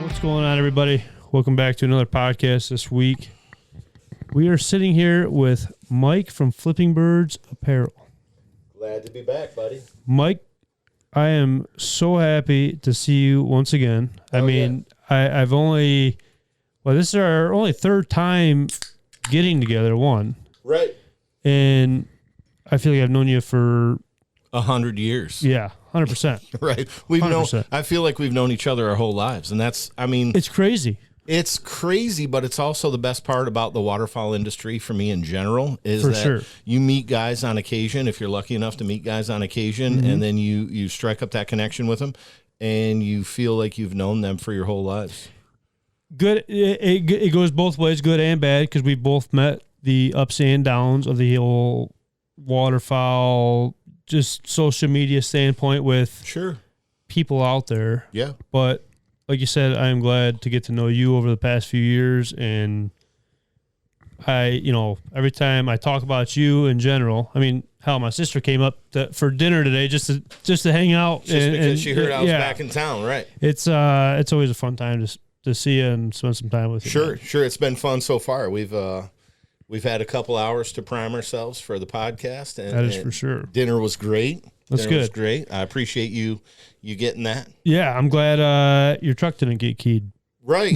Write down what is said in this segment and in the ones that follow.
What's going on, everybody? Welcome back to another podcast this week. We are sitting here with Mike from Flipping Birds Apparel. Glad to be back, buddy. Mike, I am so happy to see you once again. I've only, this is our only third time getting together, Right. And I feel like I've known you for 100 years. Yeah, 100%. Right. 100%. I feel like we've known each other our whole lives. And it's crazy. It's crazy, but it's also the best part about the waterfowl industry for me in general is that you meet guys on occasion, if you're lucky enough to meet guys on occasion, and then you strike up that connection with them, and you feel like you've known them for your whole lives. Good. It goes both ways, good and bad, because we both met the ups and downs of the whole waterfowl, just social media standpoint with people out there. Yeah. But like you said, I am glad to get to know you over the past few years. And every time I talk about you in general, my sister came up for dinner today just to hang out. Because she heard I was back in town, right? It's always a fun time to see you and spend some time with you. Sure. It's been fun so far. We've had a couple hours to prime ourselves for the podcast. And, that is for sure. Dinner was great. That's good. Was great. I appreciate you getting that. Yeah, I'm glad your truck didn't get keyed. Right.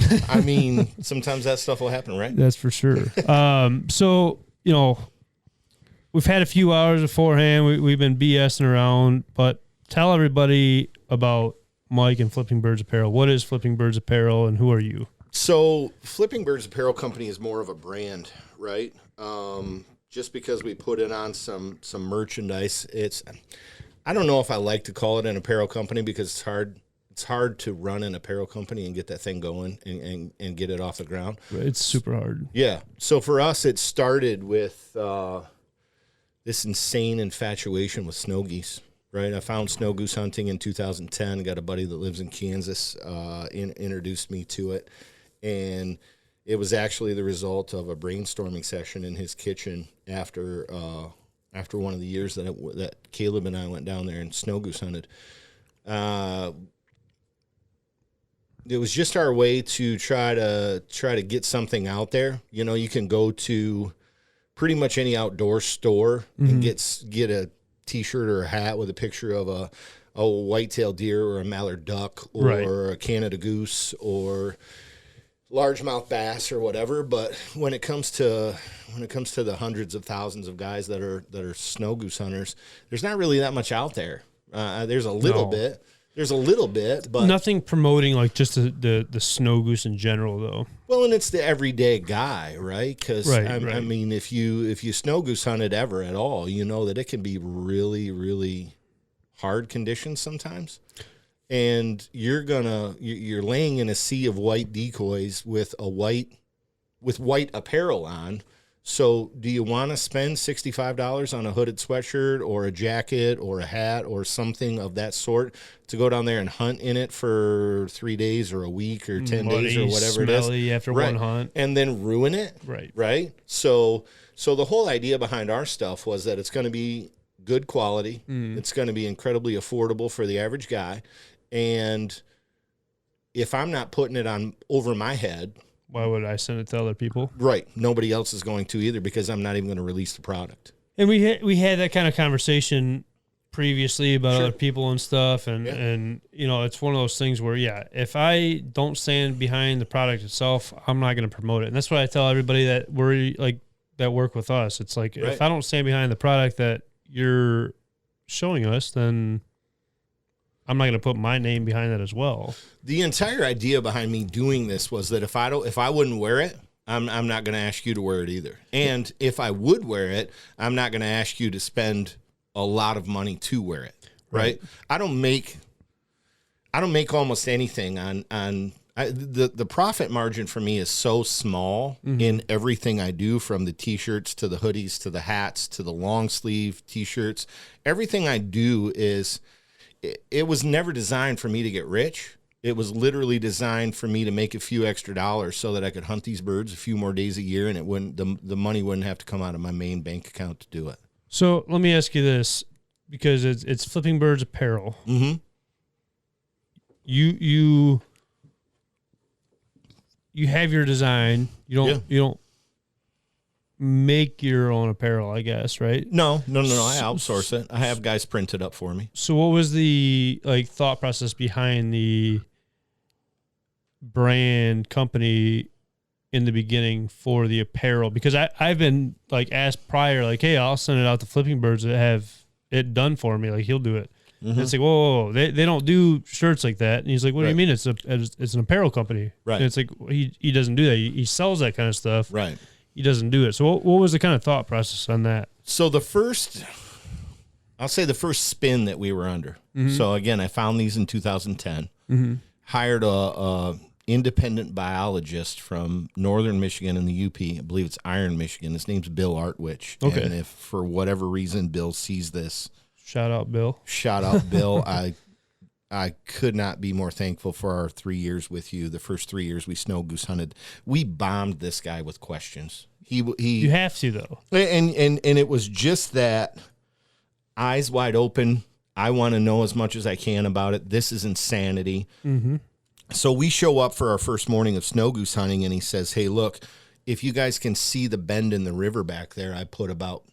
Sometimes that stuff will happen, right? That's for sure. So, we've had a few hours beforehand. We've been BSing around, but tell everybody about Mike and Flipping Birds Apparel. What is Flipping Birds Apparel, and who are you? So Flipping Birds Apparel Company is more of a brand, right? Just because we put it on some merchandise, I don't know if I like to call it an apparel company because it's hard to run an apparel company and get that thing going and get it off the ground. It's super hard. Yeah. So for us, it started with this insane infatuation with snow geese. Right, I found snow goose hunting in 2010. Got a buddy that lives in Kansas, introduced me to it, and it was actually the result of a brainstorming session in his kitchen after one of the years that Caleb and I went down there and snow goose hunted. It was just our way to try to get something out there. You can go to pretty much any outdoor store and get a T-shirt or a hat with a picture of a white-tailed deer or a mallard duck or a Canada goose or largemouth bass or whatever. But when it comes to the hundreds of thousands of guys that are snow goose hunters, there's not really that much out there. There's a little bit. There's a little bit, but nothing promoting like just the snow goose in general, though. Well, and it's the everyday guy, right? Because if you snow goose hunted ever at all, you know that it can be really, really hard conditions sometimes, and you're laying in a sea of white decoys with white apparel on. So do you want to spend $65 on a hooded sweatshirt or a jacket or a hat or something of that sort to go down there and hunt in it for 3 days or a week or 10 days or whatever it is? After one hunt. And then ruin it? Right? So the whole idea behind our stuff was that it's going to be good quality. It's going to be incredibly affordable for the average guy. And if I'm not putting it on over my head, why would I send it to other people? Right. Nobody else is going to either because I'm not even going to release the product. And we had that kind of conversation previously about other people and stuff. And it's one of those things where, if I don't stand behind the product itself, I'm not going to promote it. And that's what I tell everybody that work with us. It's like, if I don't stand behind the product that you're showing us, then I'm not going to put my name behind that as well. The entire idea behind me doing this was that if I wouldn't wear it, I'm not going to ask you to wear it either. And if I would wear it, I'm not going to ask you to spend a lot of money to wear it. Right? I don't make almost anything on the profit margin for me is so small in everything I do, from the T-shirts to the hoodies to the hats to the long sleeve T-shirts. Everything I do is. It was never designed for me to get rich. It was literally designed for me to make a few extra dollars so that I could hunt these birds a few more days a year, and the money wouldn't have to come out of my main bank account to do it. So let me ask you this, because it's Flipping Birds Apparel. Mm-hmm. You you have your design. You don't make your own apparel, I guess, right? No. I outsource it. I have guys print it up for me. So what was the thought process behind the brand company in the beginning for the apparel? Because I've been asked prior, hey, I'll send it out to Flipping Birds that have it done for me. He'll do it. Mm-hmm. And it's whoa. They don't do shirts like that. And he's like, what do you mean? It's an apparel company. Right. And it's he doesn't do that. He sells that kind of stuff. Right. He doesn't do it. So what was the kind of thought process on that? So I'll say the first spin that we were under. Mm-hmm. So again, I found these in 2010, mm-hmm. hired a independent biologist from Northern Michigan in the UP. I believe it's Iron, Michigan. His name's Bill Artwich. Okay. And if for whatever reason Bill sees this, shout out Bill. I could not be more thankful for our 3 years with you. The first 3 years we snow goose hunted, we bombed this guy with questions. You have to though, and it was just that eyes wide open. I want to know as much as I can about it. This is insanity. Mm-hmm. So we show up for our first morning of snow goose hunting, and he says, "Hey, look, if you guys can see the bend in the river back there, I put about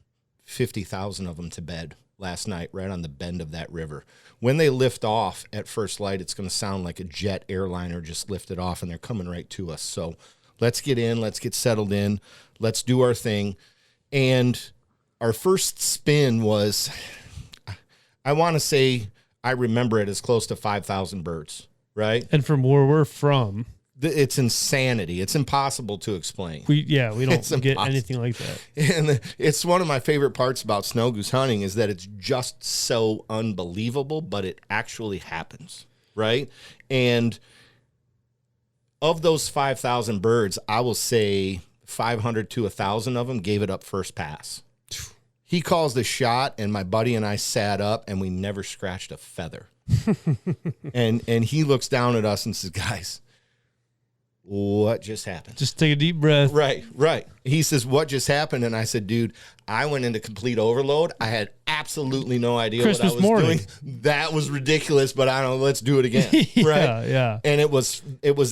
50,000 of them to bed last night, right on the bend of that river. When they lift off at first light, it's going to sound like a jet airliner just lifted off, and they're coming right to us. So let's get in, let's get settled in, let's do our thing." And our first spin was, I want to say, I remember it as close to 5,000 birds, right? And from where we're from, it's insanity. It's impossible to explain. We don't get anything like that. And it's one of my favorite parts about snow goose hunting is that it's just so unbelievable, but it actually happens, right? And of those 5,000 birds, I will say 500 to 1,000 of them gave it up first pass. He calls the shot, and my buddy and I sat up, and we never scratched a feather. and he looks down at us and says, "Guys, what just happened?" Just take a deep breath. Right. He says, "What just happened?" And I said, "Dude, I went into complete overload. I had absolutely no idea Christmas what I was morning. doing. That was ridiculous, but I don't know, let's do it again." Right? Yeah. And it was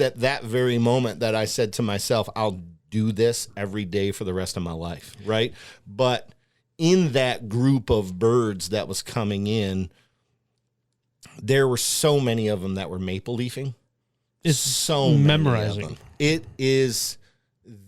at that very moment that I said to myself, I'll do this every day for the rest of my life, right? But in that group of birds that was coming in, there were so many of them that were maple leafing. It's so memorizing. It is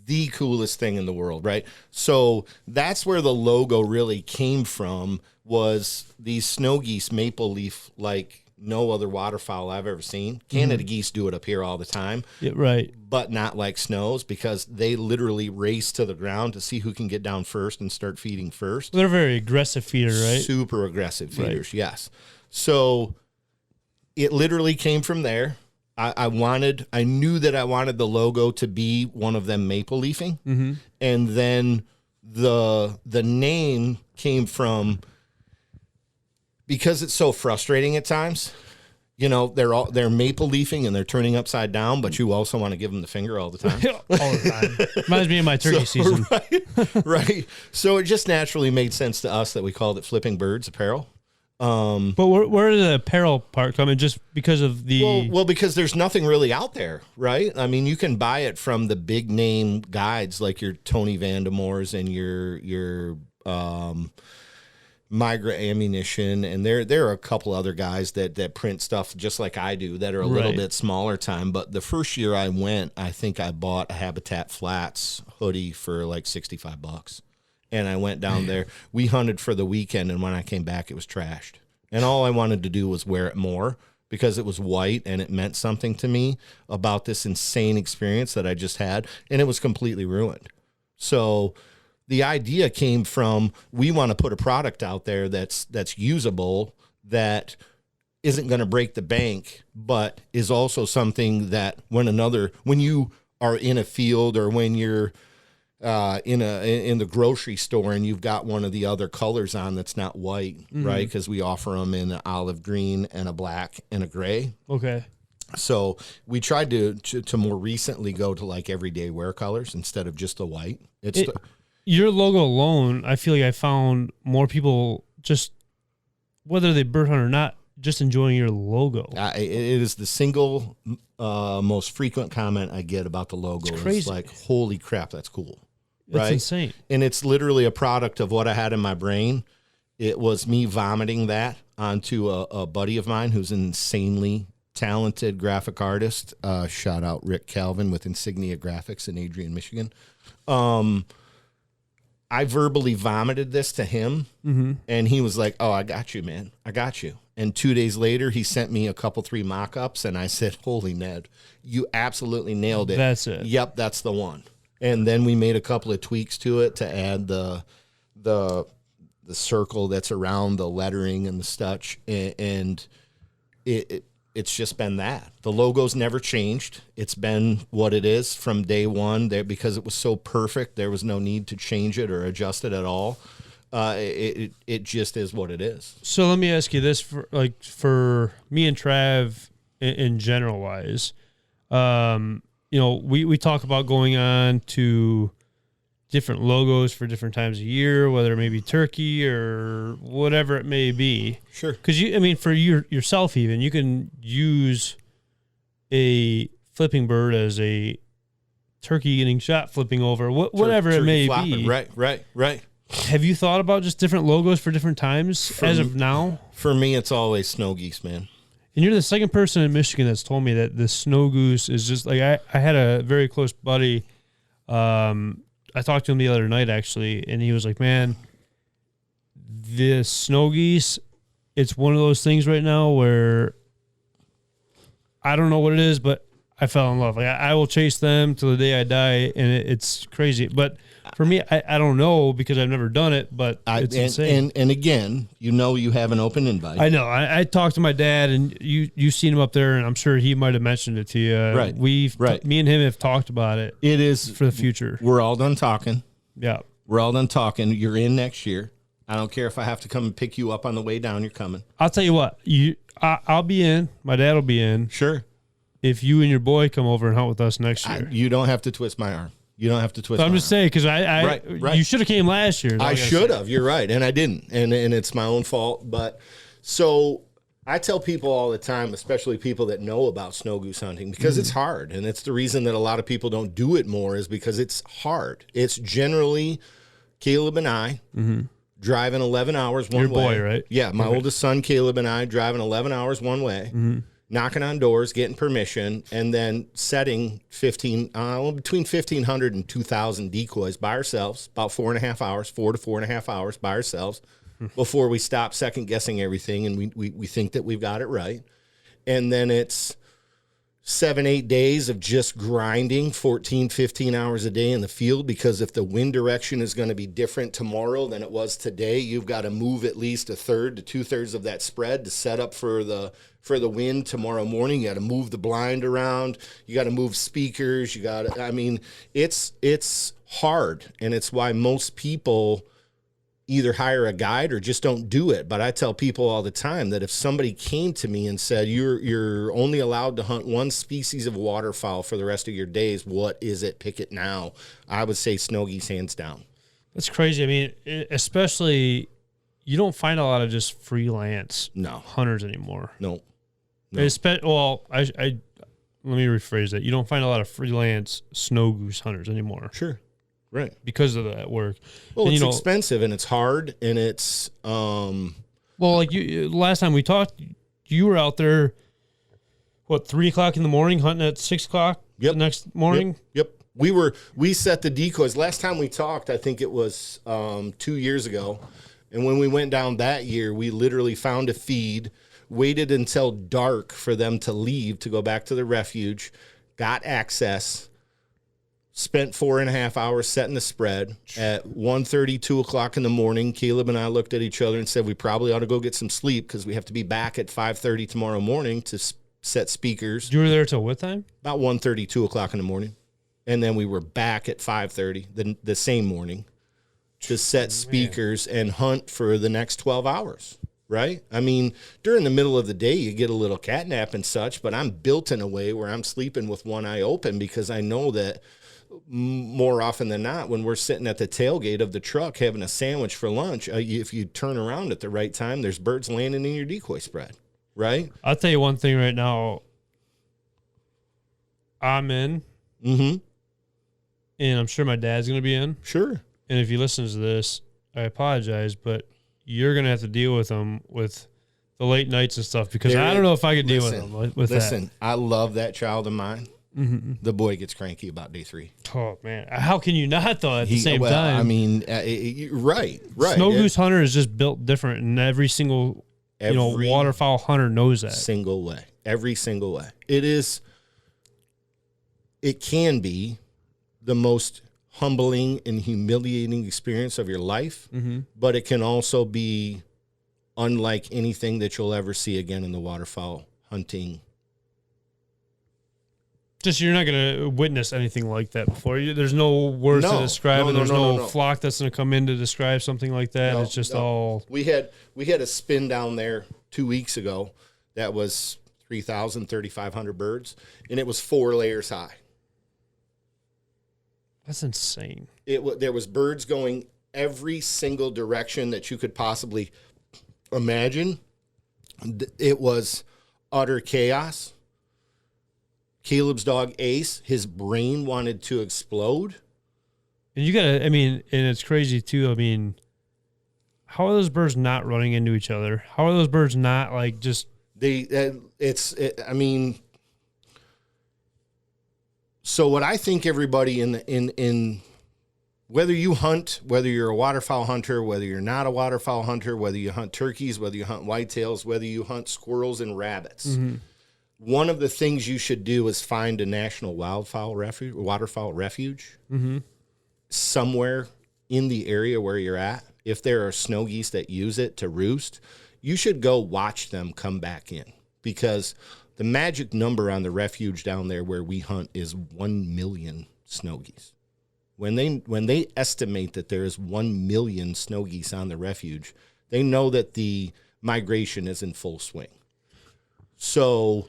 the coolest thing in the world, right? So that's where the logo really came from, was these snow geese maple leaf like no other waterfowl I've ever seen. Canada geese do it up here all the time. Yeah, right. But not like snows, because they literally race to the ground to see who can get down first and start feeding first. They're a very aggressive feeder, right? Super aggressive feeders, yes. So it literally came from there. I knew that I wanted the logo to be one of them maple leafing. Mm-hmm. And then the name came from, because it's so frustrating at times, they're maple leafing and they're turning upside down, but you also want to give them the finger all the time. All the time. Reminds me of my turkey season. Right. So it just naturally made sense to us that we called it Flipping Birds Apparel. But where did the apparel part come in? Just because of the well, because there's nothing really out there, right? I mean, you can buy it from the big name guides like your Tony Vandemores and your Migra Ammunition, and there are a couple other guys that print stuff just like I do that are a little bit smaller time. But the first year I went, I think I bought a Habitat Flats hoodie for like $65. And I went down there. We hunted for the weekend, and when I came back, it was trashed. And all I wanted to do was wear it more because it was white, and it meant something to me about this insane experience that I just had, and it was completely ruined. So the idea came from, we want to put a product out there that's usable, that isn't going to break the bank, but is also something that when you are in a field, or when you're in the grocery store and you've got one of the other colors on that's not white, right? Because we offer them in an olive green and a black and a gray. Okay. So we tried to more recently go to like everyday wear colors instead of just the white. Your logo alone, I feel like I found more people, just whether they bird hunt or not, just enjoying your logo. It is the single most frequent comment I get about the logo. It's crazy. It's like, holy crap, that's cool. That's right? insane. And it's literally a product of what I had in my brain. It was me vomiting that onto a buddy of mine who's an insanely talented graphic artist. Shout out Rick Calvin with Insignia Graphics in Adrian, Michigan. I verbally vomited this to him, and he was like, oh, I got you, man. I got you. And 2 days later, he sent me a couple, 3 mock-ups, and I said, holy Ned, you absolutely nailed it. That's it. Yep, that's the one. And then we made a couple of tweaks to it to add the circle that's around the lettering and the such, and it's just been that. The logo's never changed. It's been what it is from day one. There, because it was so perfect, there was no need to change it or adjust it at all. It just is what it is. So let me ask you this: for me and Trav, in general wise, we talk about going on to different logos for different times of year, whether it may be turkey or whatever it may be. Sure. Because for yourself, even you can use a flipping bird as a turkey getting shot, flipping over, whatever it may flopping. be. Right. Have you thought about just different logos for different times as of now? For me, it's always snow geese, man. And you're the second person in Michigan that's told me that the snow goose is just like, I had a very close buddy. I talked to him the other night, actually, and he was like, man, the snow geese, it's one of those things right now where I don't know what it is, but I fell in love. Like, I will chase them till the day I die, and it's crazy. But for me, I don't know because I've never done it, but it's insane. And again, you have an open invite. I know. I talked to my dad, and you've seen him up there, and I'm sure he might have mentioned it to you. Right. Me and him have talked about it. It is for the future. We're all done talking. Yeah. We're all done talking. You're in next year. I don't care if I have to come and pick you up on the way down. You're coming. I'll tell you what. I'll be in. My dad will be in. Sure. If you and your boy come over and hunt with us next year. You don't have to twist my arm. You don't have to twist so I'm my just arm. saying, because Right. you should have came last year. I should have. You're right. And I didn't. And it's my own fault. But so I tell people all the time, especially people that know about snow goose hunting, because it's hard. And it's the reason that a lot of people don't do it more is because it's hard. It's generally Caleb and I driving 11 hours one way. Your boy, right? Yeah. My oldest son, Caleb, and I driving 11 hours one way. Knocking on doors, getting permission, and then setting between 1,500 and 2,000 decoys by ourselves, about 4 to 4.5 hours by ourselves before we stop second guessing everything and we think that we've got it right. And then it's 7-8 days of just grinding 14, 15 hours a day in the field, because if the wind direction is going to be different tomorrow than it was today, you've got to move at least a third to 2/3 of that spread to set up for the wind tomorrow morning. You got to move the blind around. You got to move speakers. It's hard. And it's why most people either hire a guide or just don't do it. But I tell people all the time that if somebody came to me and said, you're only allowed to hunt one species of waterfowl for the rest of your days, what is it? Pick it now. I would say snow geese, hands down. That's crazy. I mean, especially, you don't find a lot of just freelance hunters anymore. No. Let me rephrase that. You don't find a lot of freelance snow goose hunters anymore. Sure. Right. Because of that work. Well, and it's expensive and it's hard and it's like last time we talked, you were out there 3 o'clock in the morning hunting at 6 o'clock the next morning? Yep. We set the decoys. Last time we talked, I think it was 2 years ago. And when we went down that year, we literally found a feed, waited until dark for them to leave to go back to the refuge, got access, spent 4.5 hours setting the spread. At 1:30, 2 o'clock in the morning, Caleb and I looked at each other and said we probably ought to go get some sleep because we have to be back at 5:30 tomorrow morning to set speakers. You were there till what time? About 1:30, 2 o'clock in the morning. And then we were back at 5:30 the same morning to set speakers and hunt for the next 12 hours. Right? I mean, during the middle of the day, you get a little cat nap and such, but I'm built in a way where I'm sleeping with one eye open because I know that more often than not, when we're sitting at the tailgate of the truck having a sandwich for lunch, if you turn around at the right time, there's birds landing in your decoy spread. right? I'll tell you one thing right now. I'm in. Mm-hmm. And I'm sure my dad's going to be in. Sure. And if he listens to this, I apologize, but you're going to have to deal with him with the late nights and stuff because I don't know if I could deal with him with that. Listen, I love that child of mine. Mm-hmm. The boy gets cranky about day 3. Oh, man. How can you not, though, at the same time? I mean, right. Snow goose hunter is just built different, and every single waterfowl hunter knows that. Single way. Every single way. It can be the most humbling and humiliating experience of your life, but it can also be unlike anything that you'll ever see again in the waterfowl hunting. Just you're not going to witness anything like that before. There's no words to describe it. There's no flock that's going to come in to describe something like that. It's just all. We had a spin down there 2 weeks ago that was 3,500 birds, and it was 4 layers high. That's insane. There was birds going every single direction that you could possibly imagine. It was utter chaos. Caleb's dog Ace, his brain wanted to explode. And you gotta, and it's crazy too. I mean, how are those birds not running into each other? How are those birds not like just? So what I think everybody in whether you hunt, whether you're a waterfowl hunter, whether you're not a waterfowl hunter, whether you hunt turkeys, whether you hunt whitetails, whether you hunt squirrels and rabbits, one of the things you should do is find a national waterfowl refuge somewhere in the area where you're at. If there are snow geese that use it to roost, you should go watch them come back in, because the magic number on the refuge down there where we hunt is 1 million snow geese. When they estimate that there is 1 million snow geese on the refuge, they know that the migration is in full swing. So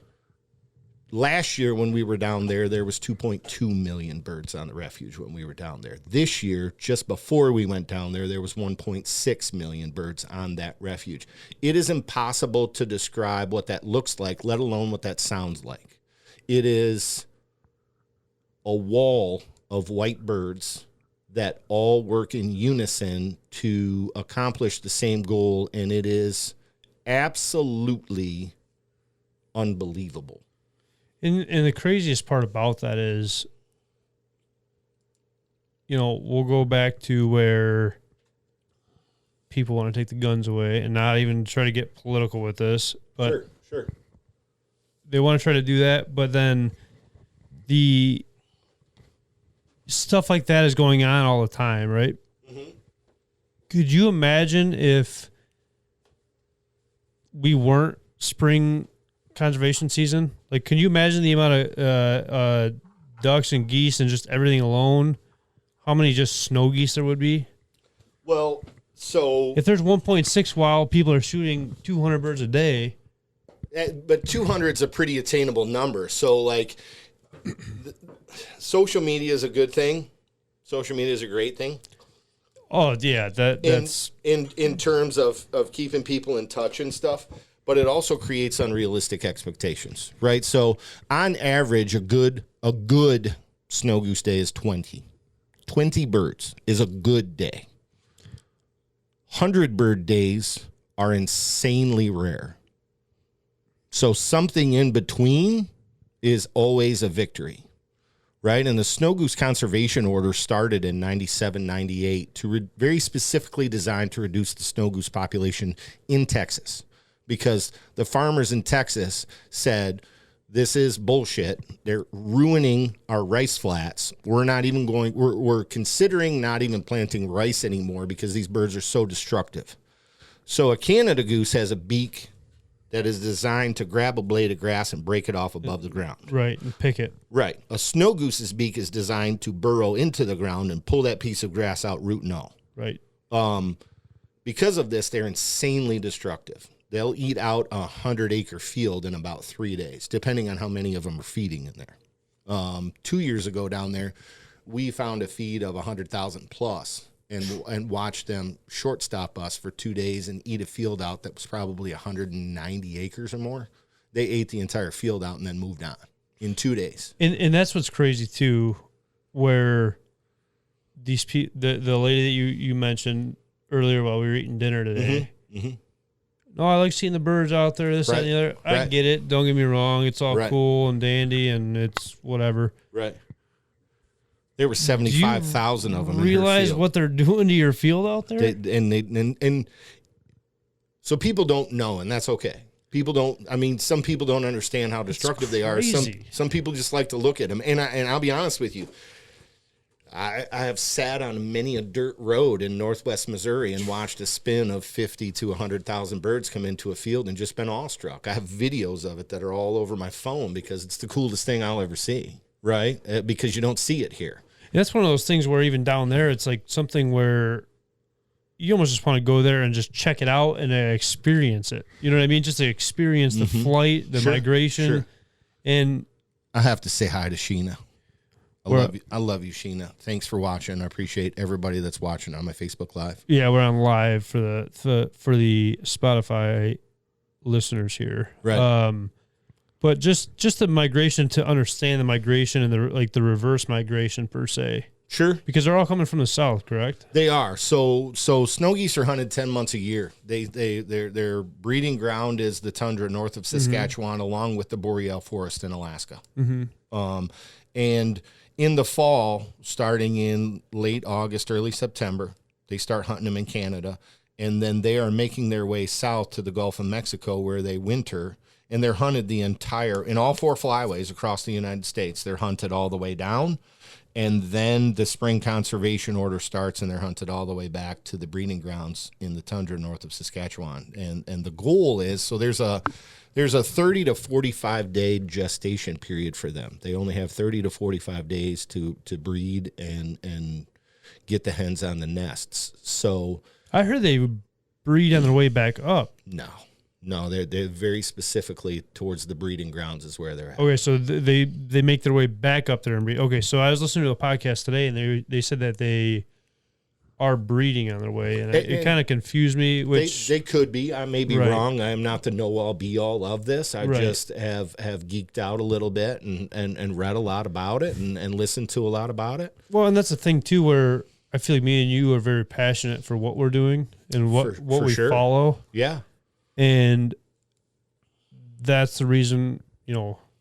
last year when we were down there, there was 2.2 million birds on the refuge when we were down there. This year, just before we went down there, there was 1.6 million birds on that refuge. It is impossible to describe what that looks like, let alone what that sounds like. It is a wall of white birds that all work in unison to accomplish the same goal, and it is absolutely unbelievable. And the craziest part about that is, we'll go back to where people want to take the guns away and not even try to get political with this. But sure. They want to try to do that, but then the stuff like that is going on all the time, right? Mm-hmm. Could you imagine if we weren't spring conservation season? Like, can you imagine the amount of ducks and geese and just everything alone? How many just snow geese there would be? Well, so if there's 1.6 wild, people are shooting 200 birds a day. But 200 is a pretty attainable number. So, like, social media is a good thing. Social media is a great thing. Oh yeah, that's in terms of keeping people in touch and stuff. But it also creates unrealistic expectations, right? So on average, a good snow goose day is 20. 20 birds is a good day. 100 bird days are insanely rare. So something in between is always a victory, right? And the snow goose conservation order started in 97, 98 to very specifically designed to reduce the snow goose population in Texas, because the farmers in Texas said, this is bullshit. They're ruining our rice flats. We're considering not even planting rice anymore because these birds are so destructive. So a Canada goose has a beak that is designed to grab a blade of grass and break it off above the ground. Right, and pick it. Right. A snow goose's beak is designed to burrow into the ground and pull that piece of grass out, root and all. Right. Because of this, they're insanely destructive. They'll eat out a 100-acre field in about 3 days, depending on how many of them are feeding in there. 2 years ago down there, we found a feed of 100,000 plus, and watch them shortstop us for 2 days and eat a field out that was probably 190 acres or more. They ate the entire field out and then moved on in 2 days. And that's what's crazy too, where these the lady that you mentioned earlier while we were eating dinner today. No, I like seeing the birds out there, this, that, and the other. I get it. Don't get me wrong. It's all cool and dandy, and it's whatever. Right. There were 75,000 of them. Realize what they're doing to your field out there? And so people don't know, and that's okay. People don't. I mean, some people don't understand how destructive they are. Some people just like to look at them. And I'll be honest with you. I have sat on many a dirt road in northwest Missouri and watched a spin of 50 to 100,000 birds come into a field and just been awestruck. I have videos of it that are all over my phone because it's the coolest thing I'll ever see, right? Because you don't see it here. That's one of those things where even down there, it's like something where you almost just want to go there and just check it out and experience it. You know what I mean? Just to experience the flight, the migration. Sure. And I have to say hi to Sheena. I love you, Sheena. Thanks for watching. I appreciate everybody that's watching on my Facebook Live. Yeah, we're on live for the Spotify listeners here. Right. But just the migration, to understand the migration and the reverse migration per se. Sure. Because they're all coming from the south, correct? They are. So snow geese are hunted 10 months a year. Their breeding ground is the tundra north of Saskatchewan, along with the boreal forest in Alaska. And in the fall, starting in late August, early September, they start hunting them in Canada. And then they are making their way south to the Gulf of Mexico where they winter. And they're hunted in all 4 flyways across the United States. They're hunted all the way down. And then the spring conservation order starts, and they're hunted all the way back to the breeding grounds in the tundra north of Saskatchewan. And the goal is, so there's a 30 to 45 day gestation period for them. They only have 30 to 45 days to breed and get the hens on the nests. So I heard they breed on their way back up. No, they're very specifically towards the breeding grounds is where they're at. Okay, so they make their way back up there and breed. Okay, so I was listening to a podcast today, and they said that they are breeding on their way, and it kind of confused me. Which they could be. I may be wrong. I am not the know-all, be-all of this. I just have geeked out a little bit and read a lot about it and listened to a lot about it. Well, and that's the thing too, where I feel like me and you are very passionate for what we're doing and what we follow. Yeah. And that's the reason,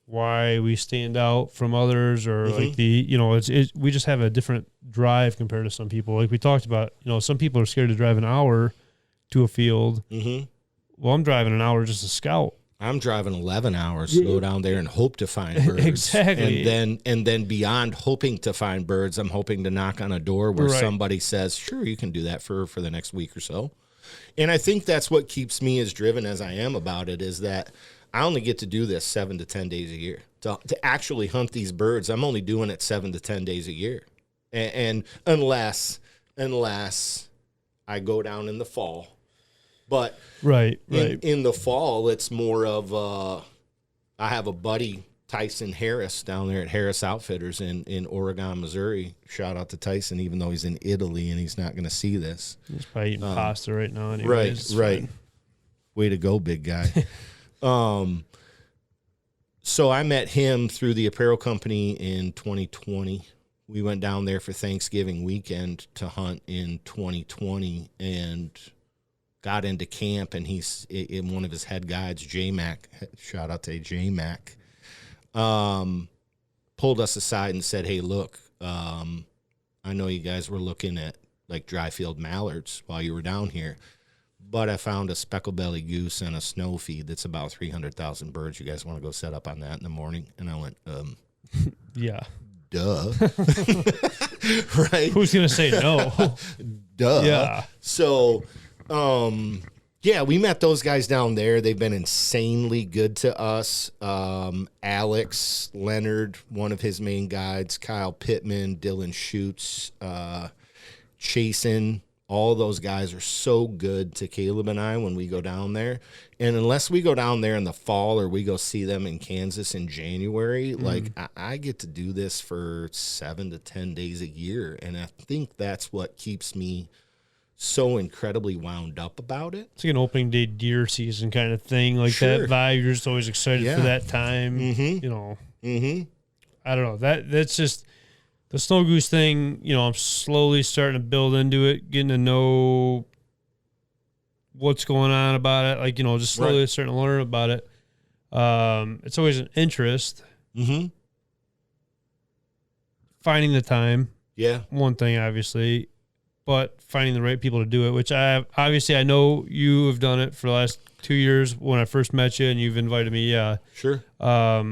why we stand out from others, or like we just have a different drive compared to some people. Like we talked about, some people are scared to drive an hour to a field. Well, I'm driving an hour just to scout. I'm driving 11 hours to go down there and hope to find birds. Exactly. And then beyond hoping to find birds, I'm hoping to knock on a door where somebody says, sure, you can do that for the next week or so. And I think that's what keeps me as driven as I am about it, is that I only get to do this 7 to 10 days a year. To actually hunt these birds, I'm only doing it 7 to 10 days a year. And unless I go down in the fall. But in the fall, it's more of I have a buddy, Tyson Harris, down there at Harris Outfitters in Oregon, Missouri. Shout out to Tyson, even though he's in Italy and he's not going to see this. He's probably eating pasta right now anyways. Right. Way to go, big guy. So I met him through the apparel company in 2020. We went down there for Thanksgiving weekend to hunt in 2020 and got into camp, and he's in one of his head guides, J-Mac. Shout out to J-Mac. Pulled us aside and said, hey, look, I know you guys were looking at like dry field mallards while you were down here, but I found a speckle-bellied goose and a snow feed that's about 300,000 birds. You guys want to go set up on that in the morning? And I went, yeah. Duh. Right? Who's going to say no? Duh. Yeah. So, yeah, we met those guys down there. They've been insanely good to us. Alex Leonard, one of his main guides, Kyle Pittman, Dylan Schutz, Chasen, all those guys are so good to Caleb and I when we go down there. And unless we go down there in the fall or we go see them in Kansas in January, like I get to do this for 7 to 10 days a year. And I think that's what keeps me so incredibly wound up about it. It's like an opening day deer season kind of thing, like that vibe. You're just always excited for that time. You know, I don't know. That's just the snow goose thing. You know, I'm slowly starting to build into it, getting to know what's going on about it. Like, you know, just slowly starting to learn about it. It's always an interest. Finding the time. Yeah. One thing, obviously. But finding the right people to do it, which I know you have done it for the last 2 years when I first met you, and you've invited me. Yeah, sure. I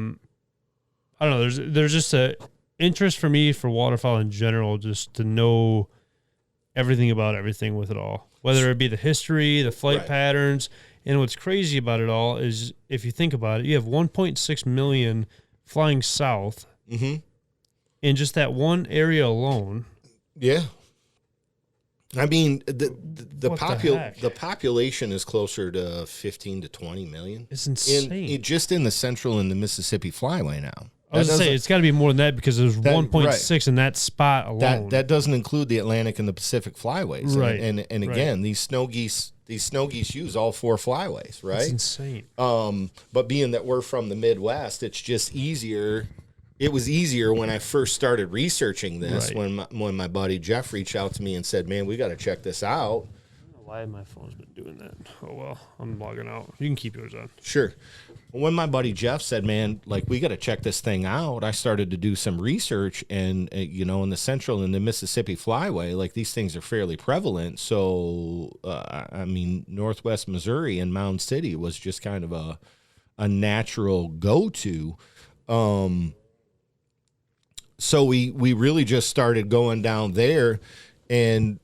don't know. There's just a interest for me for waterfowl in general, just to know everything about everything with it all, whether it be the history, the flight patterns, and what's crazy about it all is if you think about it, you have 1.6 million flying south in just that one area alone. Yeah. I mean, the population is closer to 15 to 20 million. It's insane. Just in the Central and the Mississippi Flyway now. I was going to say, it's got to be more than that because there's 1.6 in that spot alone. That doesn't include the Atlantic and the Pacific flyways. Right. And again, these snow geese use all 4 flyways, right? That's insane. But being that we're from the Midwest, it's just easier. It was easier when I first started researching this, when my buddy Jeff reached out to me and said, man, we got to check this out. I don't know why my phone's been doing that. Oh, well, I'm logging out. You can keep yours on. Sure. When my buddy Jeff said, man, like, we got to check this thing out, I started to do some research, and, you know, in the Central and the Mississippi Flyway, like, these things are fairly prevalent. So, I mean, Northwest Missouri and Mound City was just kind of a natural go-to. So we really just started going down there and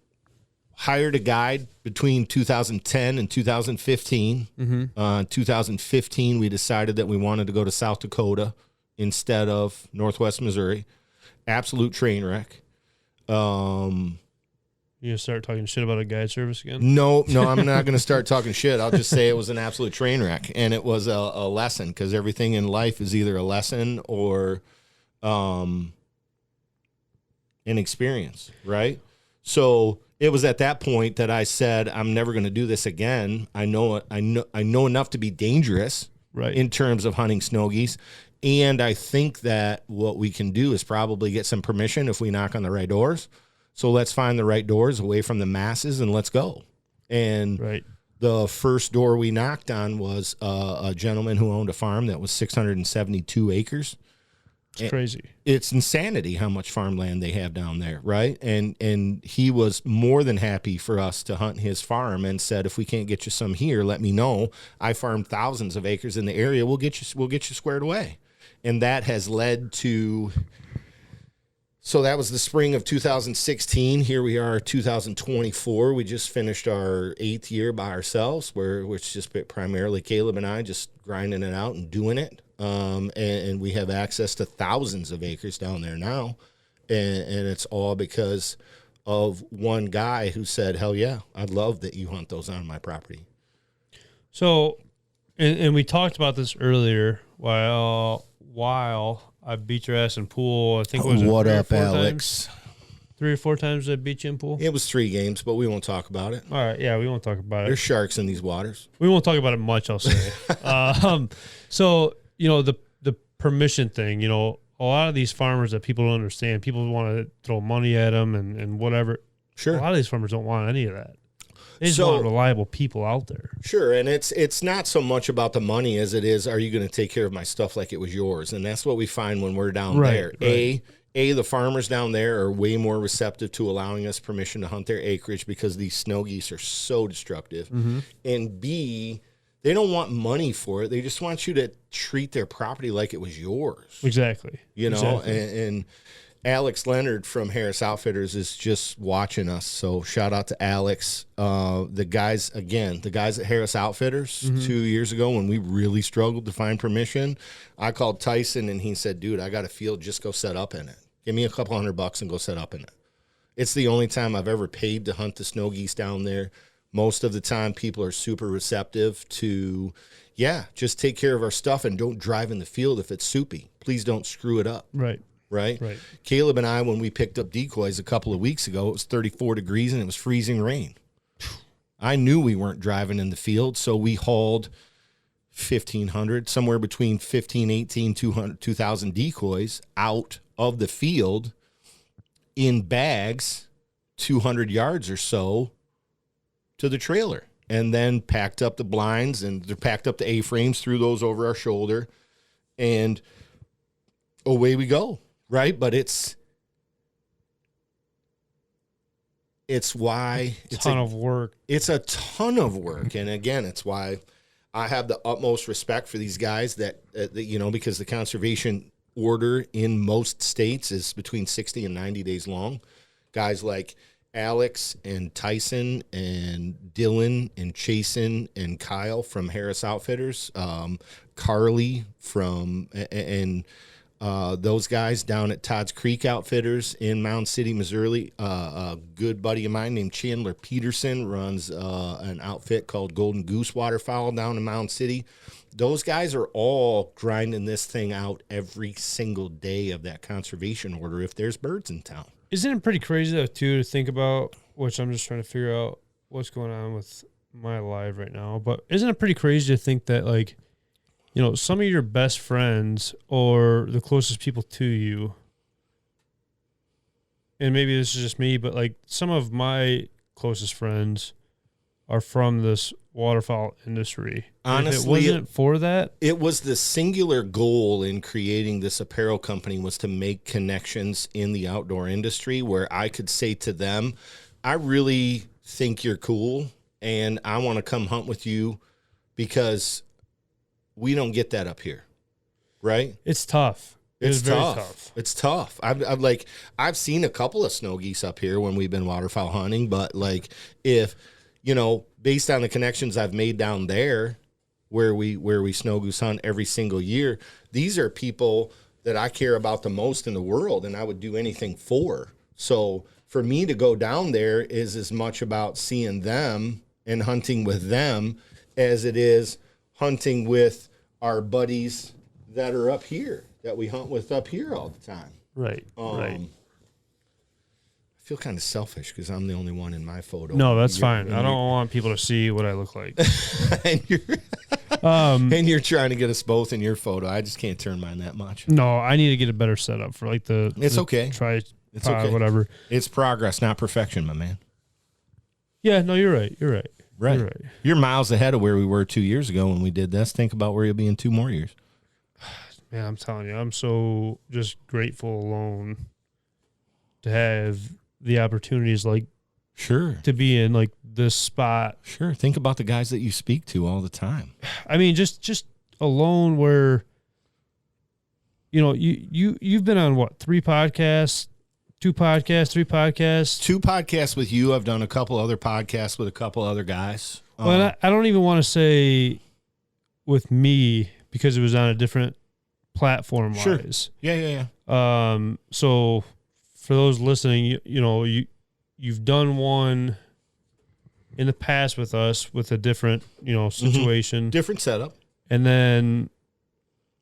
hired a guide between 2010 and 2015. 2015, we decided that we wanted to go to South Dakota instead of Northwest Missouri. Absolute train wreck. You gonna start talking shit about a guide service again? No, I'm not gonna start talking shit. I'll just say it was an absolute train wreck, and it was a lesson, because everything in life is either a lesson or an experience, right? So it was at that point that I said, I'm never going to do this again. I know enough to be dangerous, in terms of hunting snow geese. And I think that what we can do is probably get some permission if we knock on the right doors. So let's find the right doors away from the masses and let's go. And the first door we knocked on was a gentleman who owned a farm that was 672 acres. It's crazy. It's insanity how much farmland they have down there, right? And he was more than happy for us to hunt his farm, and said, if we can't get you some here, let me know. I farmed thousands of acres in the area. We'll get you squared away. And that has led to, so that was the spring of 2016. Here we are, 2024. We just finished our 8th year by ourselves, which just primarily Caleb and I just grinding it out and doing it. And we have access to thousands of acres down there now. And it's all because of one guy who said, hell yeah, I'd love that you hunt those on my property. So, and we talked about this earlier, while I beat your ass in pool, I think it was what up, Alex? 3 or 4 times I beat you in pool? It was 3 games, but we won't talk about it. All right, yeah, we won't talk about it. There's sharks in these waters. We won't talk about it much, I'll say. So, you know, the permission thing, you know, a lot of these farmers that people don't understand, people want to throw money at them and whatever. Sure. A lot of these farmers don't want any of that. They just want reliable people out there. Sure, and it's not so much about the money as it is, are you going to take care of my stuff like it was yours? And that's what we find when we're down there. Right. The farmers down there are way more receptive to allowing us permission to hunt their acreage because these snow geese are so destructive. And B, they don't want money for it. They just want you to treat their property like it was yours. Exactly. You know, and Alex Leonard from Harris Outfitters is just watching us. So shout out to Alex. The guys at Harris Outfitters 2 years ago when we really struggled to find permission, I called Tyson and he said, dude, I got a field, just go set up in it. Give me a couple $100 and go set up in it. It's the only time I've ever paid to hunt the snow geese down there. Most of the time, people are super receptive to, just take care of our stuff and don't drive in the field if it's soupy. Please don't screw it up. Right. Caleb and I, when we picked up decoys a couple of weeks ago, it was 34 degrees and it was freezing rain. I knew we weren't driving in the field, so we hauled 1,500, somewhere between 15, 18, 200, 2,000 decoys out of the field in bags, 200 yards or so to the trailer, and then packed up the blinds and they packed up the A-frames, threw those over our shoulder, and away we go, right? But it's why it's a ton of work. It's a ton of work, and again, it's why I have the utmost respect for these guys that because the conservation order in most states is between 60 and 90 days long. Guys like Alex and Tyson and Dylan and Chasen and Kyle from Harris Outfitters, Carly from those guys down at Todd's Creek Outfitters in Mound City, Missouri. A good buddy of mine named Chandler Peterson runs an outfit called Golden Goose Waterfowl down in Mound City. Those guys are all grinding this thing out every single day of that conservation order if there's birds in town. Isn't it pretty crazy, though, too, to think about, which I'm just trying to figure out what's going on with my life right now, but isn't it pretty crazy to think that, like, some of your best friends or the closest people to you, and maybe this is just me, but, like, some of my closest friends are from this waterfowl industry. Honestly, if it wasn't for that, it was the singular goal in creating this apparel company was to make connections in the outdoor industry where I could say to them, I really think you're cool and I want to come hunt with you because we don't get that up here. Right? It's tough. It's tough. It's tough. I've seen a couple of snow geese up here when we've been waterfowl hunting, but like if based on the connections I've made down there where we snow goose hunt every single year, these are people that I care about the most in the world and I would do anything for. So for me to go down there is as much about seeing them and hunting with them as it is hunting with our buddies that are up here, that we hunt with up here all the time. Right. Right. I feel kind of selfish because I'm the only one in my photo. No, that's fine. I don't want people to see what I look like. and you're trying to get us both in your photo. I just can't turn mine that much. No, I need to get a better setup for like the. It's okay. It's okay. Whatever. It's progress, not perfection, my man. Yeah. No, you're right. You're right. Right. You're right. You're miles ahead of where we were 2 years ago when we did this. Think about where you'll be in 2 more years. Man, I'm telling you, I'm so just grateful alone to have the opportunities to be in like this spot. Sure. Think about the guys that you speak to all the time. I mean, just alone where, you've been on what, 3 podcasts, 2 podcasts, 3 podcasts? 2 podcasts with you. I've done a couple other podcasts with a couple other guys. Well, I don't even want to say with me because it was on a different platform wise. Sure. Yeah. So for those listening, you've done one in the past with us with a different, situation. Different setup. And then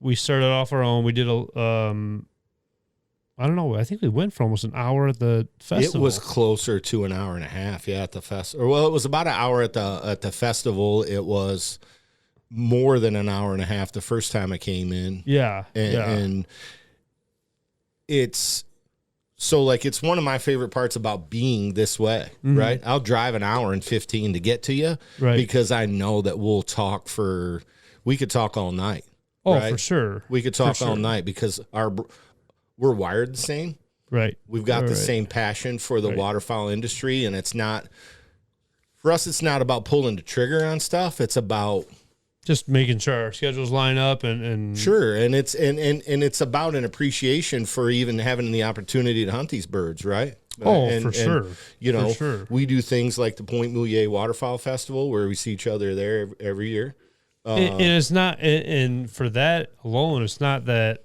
we started off our own. We did I don't know. I think we went for almost an hour at the festival. It was closer to an hour and a half, at the festival. Well, it was about an hour at the festival. It was more than an hour and a half the first time I came in. Yeah. And it's so it's one of my favorite parts about being this way, right? I'll drive an hour and 15 to get to you, right? Because I know that we could talk all night. Oh, right? For sure. We could talk all night because we're wired the same. Right. We've got the same passion for the waterfowl industry, and it's not about pulling the trigger on stuff. It's about just making sure our schedules line up and sure. And it's about an appreciation for even having the opportunity to hunt these birds, right? For sure. We do things like the Point Mouillet Waterfowl Festival where we see each other there every year. And it's not, and for that alone, it's not that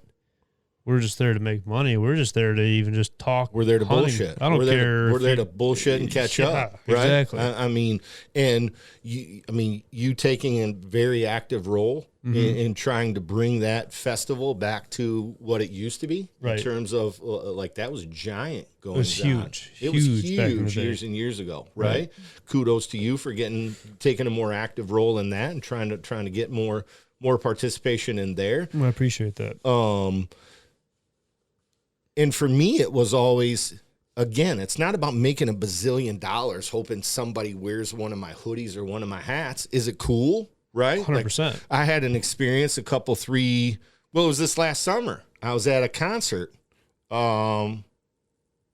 we're just there to make money. We're just there to even just talk. We're there to hunting. bullshit. I don't care. We're there to bullshit and catch up. Right? Exactly. I mean, and you taking a very active role in trying to bring that festival back to what it used to be. Right. In terms of like that was giant going. It was huge. It was back in the huge day. years and years ago. Right. Kudos to you for taking a more active role in that and trying to get more participation in there. I appreciate that. And for me, it was always, again, it's not about making $1 bazillion hoping somebody wears one of my hoodies or one of my hats. Is it cool? Right? 100%. Like, I had an experience it was this last summer. I was at a concert over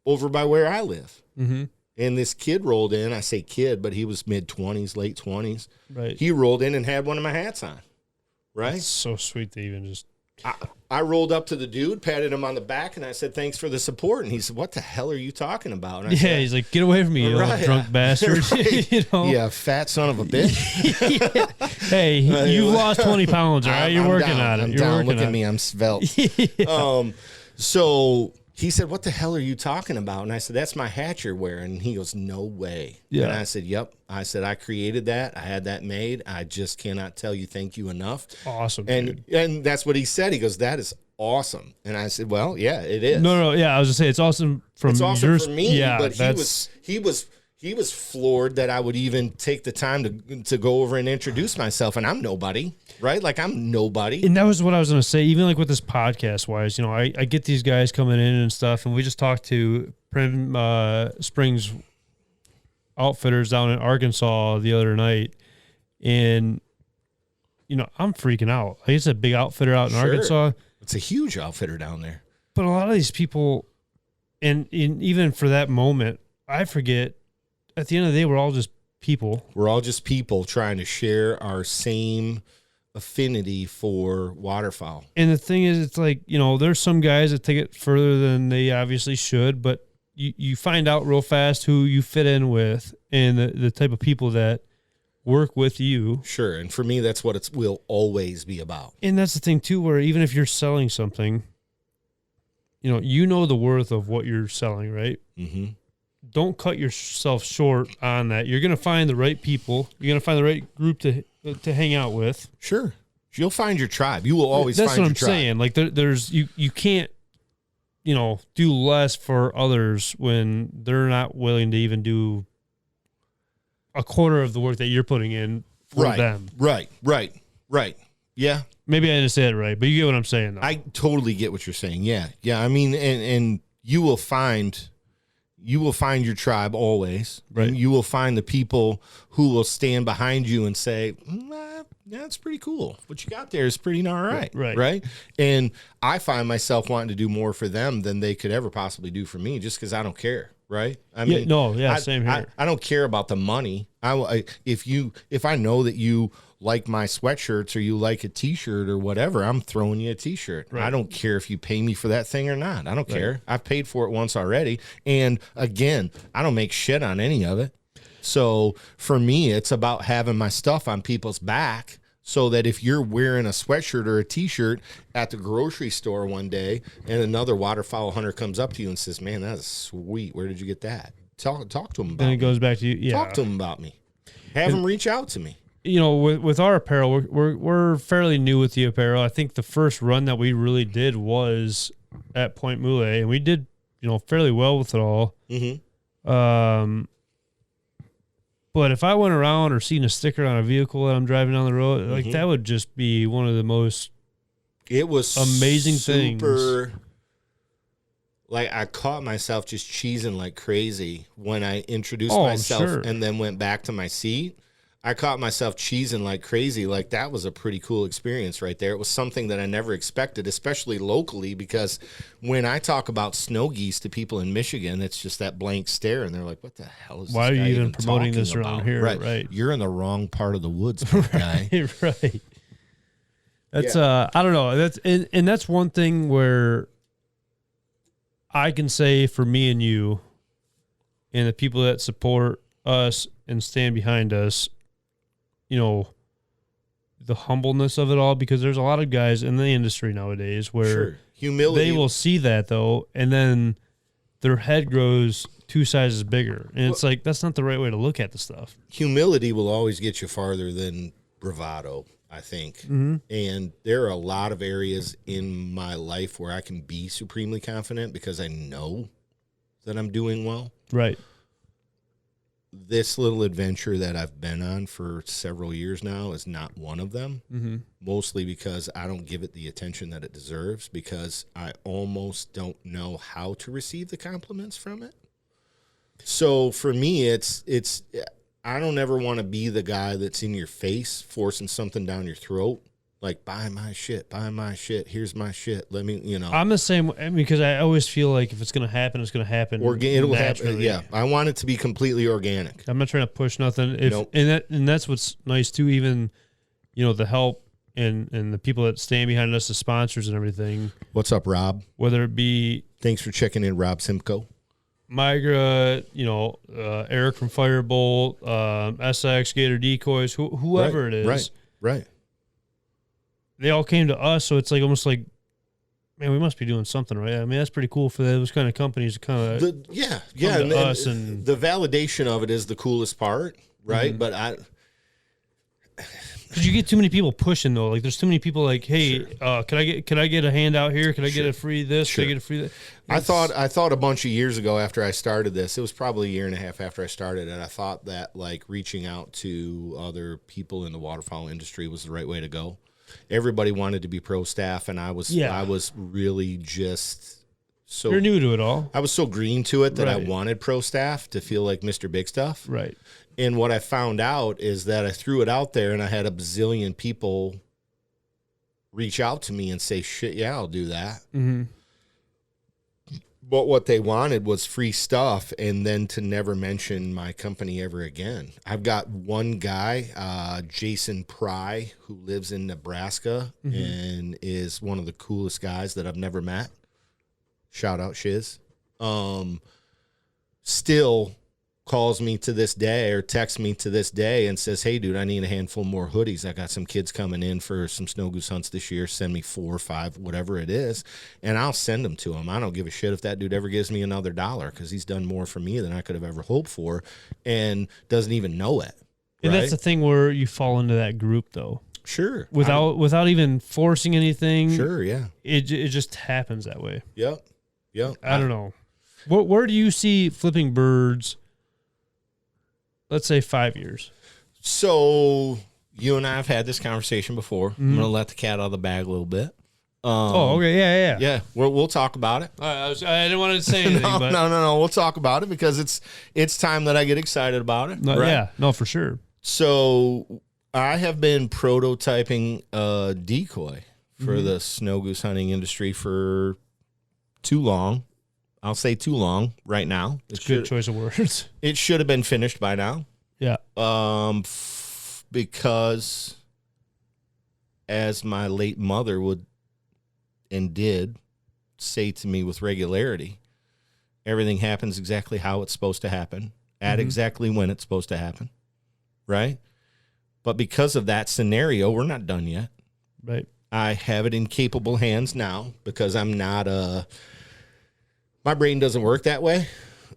by where I live. Mm-hmm. And this kid rolled in. I say kid, but he was mid-20s, late 20s. Right. He rolled in and had one of my hats on. Right? It's so sweet to even just... I rolled up to the dude, patted him on the back, and I said, "Thanks for the support." And he said, "What the hell are you talking about?" And I said, he's like, "Get away from me, you little drunk bastard!" Right. You know? Yeah, fat son of a bitch. Yeah. Hey, you've lost 20 pounds, all right? You're working on it. I'm You're down. working Look on at me, I'm svelte. Yeah. So he said, "What the hell are you talking about?" And I said, "That's my hat you're wearing." And he goes, "No way." Yeah. And I said, "Yep." I said, "I created that. I had that made. I just cannot tell you thank you enough." Awesome, dude. And that's what he said. He goes, "That is awesome." And I said, "Well, yeah, it is." No, yeah, I was just saying it's awesome from it's awesome yours. for me. Yeah, but he was floored that I would even take the time to go over and introduce myself, and I'm nobody, right? Like I'm nobody. And that was what I was going to say. Even like with this podcast wise, you know, I get these guys coming in and stuff, and we just talked to Prim Springs Outfitters down in Arkansas the other night, and you know, I'm freaking out. Like, it's a big outfitter out in Arkansas. It's a huge outfitter down there. But a lot of these people, and even for that moment, I forget, at the end of the day, we're all just people. We're all just people trying to share our same affinity for waterfowl. And the thing is, it's like, you know, there's some guys that take it further than they obviously should, but you find out real fast who you fit in with and the type of people that work with you. Sure. And for me, that's what it will always be about. And that's the thing, too, where even if you're selling something, you know the worth of what you're selling, right? Mm-hmm. Don't cut yourself short on that. You're going to find the right people. You're going to find the right group to hang out with. Sure. You'll find your tribe. You will always find your tribe. That's what I'm saying. Like there's you can't, do less for others when they're not willing to even do a quarter of the work that you're putting in for them. Right. Yeah. Maybe I didn't say it right, but you get what I'm saying, though. I totally get what you're saying. Yeah. I mean, and you will find your tribe always. Right. And you will find the people who will stand behind you and say, that's pretty cool. What you got there is pretty all right. Right. And I find myself wanting to do more for them than they could ever possibly do for me just because I don't care. Right. I mean, same here. I don't care about the money. If I know that you like my sweatshirts or you like a t-shirt or whatever, I'm throwing you a t-shirt. Right. I don't care if you pay me for that thing or not. I don't care. I've paid for it once already. And again, I don't make shit on any of it. So for me, it's about having my stuff on people's back so that if you're wearing a sweatshirt or a t-shirt at the grocery store one day and another waterfowl hunter comes up to you and says, "Man, that's sweet. Where did you get that?" Talk to him about it. And it goes back to you. Yeah. Talk to him about me. Have him reach out to me. With our apparel, we're fairly new with the apparel. I think the first run that we really did was at Point Moulet, and we did, fairly well with it all. Mm-hmm. But if I went around or seen a sticker on a vehicle that I'm driving down the road, like that would just be one of the most amazing things. Like I caught myself just cheesing like crazy when I introduced myself and then went back to my seat. I caught myself cheesing like crazy. Like that was a pretty cool experience right there. It was something that I never expected, especially locally, because when I talk about snow geese to people in Michigan, it's just that blank stare. And they're like, what the hell is this Why are you guy even promoting this around here? Right. You're in the wrong part of the woods, guy. Right. That's, I don't know. That's one thing where I can say for me and you and the people that support us and stand behind us, the humbleness of it all, because there's a lot of guys in the industry nowadays where humility, they will see that though, and then their head grows 2 sizes bigger, and it's like that's not the right way to look at the stuff. Humility will always get you farther than bravado, I think. Mm-hmm. And there are a lot of areas in my life where I can be supremely confident because I know that I'm doing well. Right. This little adventure that I've been on for several years now is not one of them, mostly because I don't give it the attention that it deserves, because I almost don't know how to receive the compliments from it. So for me, it's I don't ever want to be the guy that's in your face forcing something down your throat. Like, buy my shit, here's my shit. Let me, you know. I'm the same way, because I always feel like if it's going to happen, it's going to happen. It'll happen. Yeah. I want it to be completely organic. I'm not trying to push nothing. Nope. And that's what's nice too, even, the help and the people that stand behind us, the sponsors and everything. What's up, Rob? Whether it be. Thanks for checking in, Rob Simcoe. Migra, Eric from Firebolt, SX, Gator Decoys, whoever it is. Right. They all came to us, so it's like almost like, man, we must be doing something right. I mean, that's pretty cool for those kind of companies to kind of and us, and the validation of it is the coolest part, right? Mm-hmm. But because you get too many people pushing though, like there's too many people like, hey, can I get a handout here? Can I get a free this? Can I get a free that? I thought a bunch of years ago after I started this, it was probably a year and a half after I started it, I thought that like reaching out to other people in the waterfowl industry was the right way to go. Everybody wanted to be pro staff, and I was really just so you're new to it all. I was so green to it that I wanted pro staff to feel like Mr. Big Stuff. Right. And what I found out is that I threw it out there, and I had a bazillion people reach out to me and say, "Shit, yeah, I'll do that." Mm-hmm. But what they wanted was free stuff, and then to never mention my company ever again. I've got one guy, Jason Pry, who lives in Nebraska and is one of the coolest guys that I've never met. Shout out, Shiz. Still calls me to this day or texts me to this day and says, "Hey, dude, I need a handful more hoodies. I got some kids coming in for some snow goose hunts this year. Send me 4 or 5, whatever it is." And I'll send them to him. I don't give a shit if that dude ever gives me another $1, because he's done more for me than I could have ever hoped for and doesn't even know it. And that's the thing where you fall into that group, though. Sure. Without even forcing anything. Sure, yeah. It just happens that way. Yep. I don't know. Where do you see Flipping Birds, let's say 5 years? So you and I have had this conversation before. I'm going to let the cat out of the bag a little bit. Okay. Yeah. Yeah, we'll talk about it. I didn't want to say anything. No, but no. We'll talk about it because it's time that I get excited about it. No, right? Yeah, no, for sure. So I have been prototyping a decoy for the snow goose hunting industry for too long. I'll say too long right now. It's a good choice of words. It should have been finished by now. Yeah. Because as my late mother would and did say to me with regularity, everything happens exactly how it's supposed to happen at exactly when it's supposed to happen. Right? But because of that scenario, we're not done yet. Right. I have it in capable hands now because I'm not my brain doesn't work that way.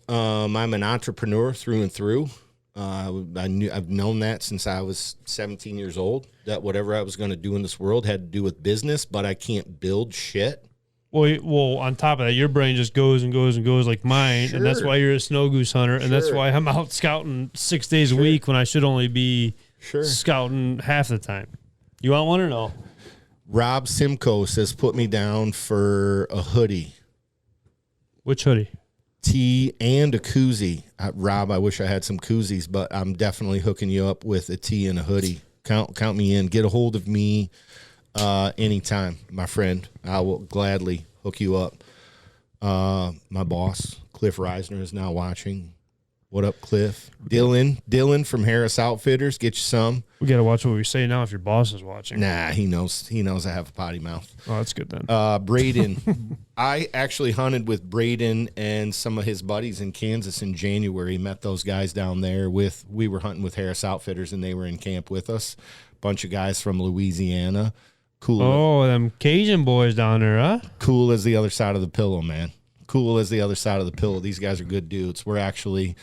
I'm an entrepreneur through and through. I've known that since I was 17 years old, that whatever I was going to do in this world had to do with business, but I can't build shit. Well, on top of that, your brain just goes and goes and goes like mine, and that's why you're a snow goose hunter, and that's why I'm out scouting 6 days a week when I should only be scouting half the time. You want one or no? Rob Simcoe says, put me down for a hoodie. Which hoodie? Tee and a koozie. Rob, I wish I had some koozies, but I'm definitely hooking you up with a tee and a hoodie. Count me in. Get a hold of me anytime, my friend. I will gladly hook you up. My boss, Cliff Reisner, is now watching. What up, Cliff? Dylan from Harris Outfitters. Get you some. We got to watch what we say now if your boss is watching. Nah, he knows I have a potty mouth. Oh, that's good then. Braden. I actually hunted with Braden and some of his buddies in Kansas in January. Met those guys down there we were hunting with Harris Outfitters, and they were in camp with us. Bunch of guys from Louisiana. Cool. Oh, them Cajun boys down there, huh? Cool as the other side of the pillow, man. Cool as the other side of the pillow. These guys are good dudes. We're actually,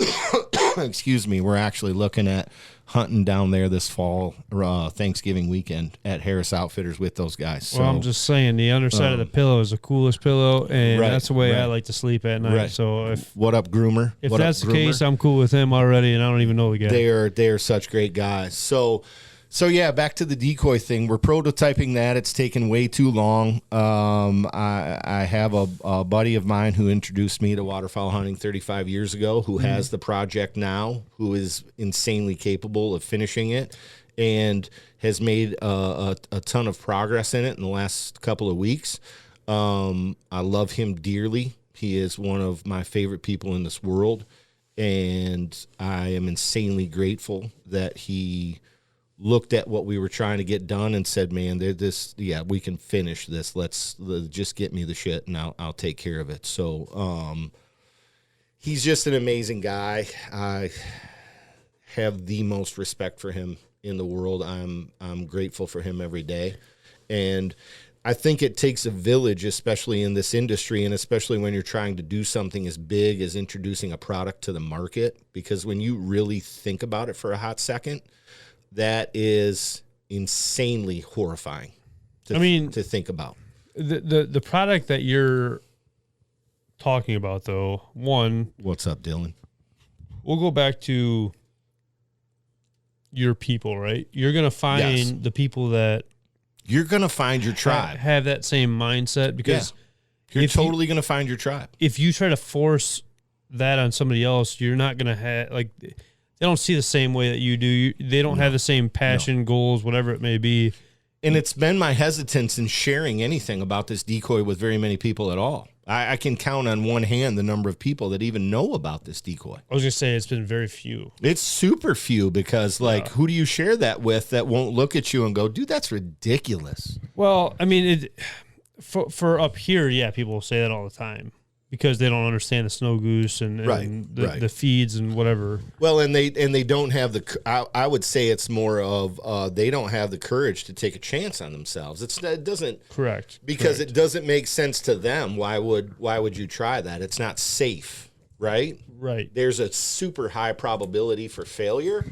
we're actually looking at hunting down there this fall, Thanksgiving weekend at Harris Outfitters with those guys. So, well, I'm just saying the underside of the pillow is the coolest pillow, and that's the way I like to sleep at night. Right. So what up, Groomer? If that's the case, I'm cool with him already, and I don't even know the guy. They are such great guys. So yeah, back to the decoy thing. We're prototyping that. It's taken way too long. I have a buddy of mine who introduced me to waterfowl hunting 35 years ago, who has the project now, who is insanely capable of finishing it, and has made a ton of progress in it in the last couple of weeks. I love him dearly. He is one of my favorite people in this world, and I am insanely grateful that he looked at what we were trying to get done and said, man, we can finish this. Let's just get me the shit and I'll take care of it. So, he's just an amazing guy. I have the most respect for him in the world. I'm grateful for him every day. And I think it takes a village, especially in this industry, and especially when you're trying to do something as big as introducing a product to the market, because when you really think about it for a hot second, that is insanely horrifying to think about. The product that you're talking about, though, what's up, Dylan? We'll go back to your people, right? You're going to find the people that you're going to find your tribe have that same mindset, because you're totally going to find your tribe. If you try to force that on somebody else, you're not going to have they don't see the same way that you do. They don't have the same passion, goals, whatever it may be. And it's been my hesitance in sharing anything about this decoy with very many people at all. I can count on one hand the number of people that even know about this decoy. I was going to say it's been very few. It's super few, because who do you share that with that won't look at you and go, dude, that's ridiculous? Well, I mean, for up here, people will say that all the time, because they don't understand the snow goose and the feeds and whatever. Well, and they don't have I would say it's more of they don't have the courage to take a chance on themselves. It doesn't correct because it doesn't make sense to them. Why would you try that? It's not safe, right? Right. There's a super high probability for failure.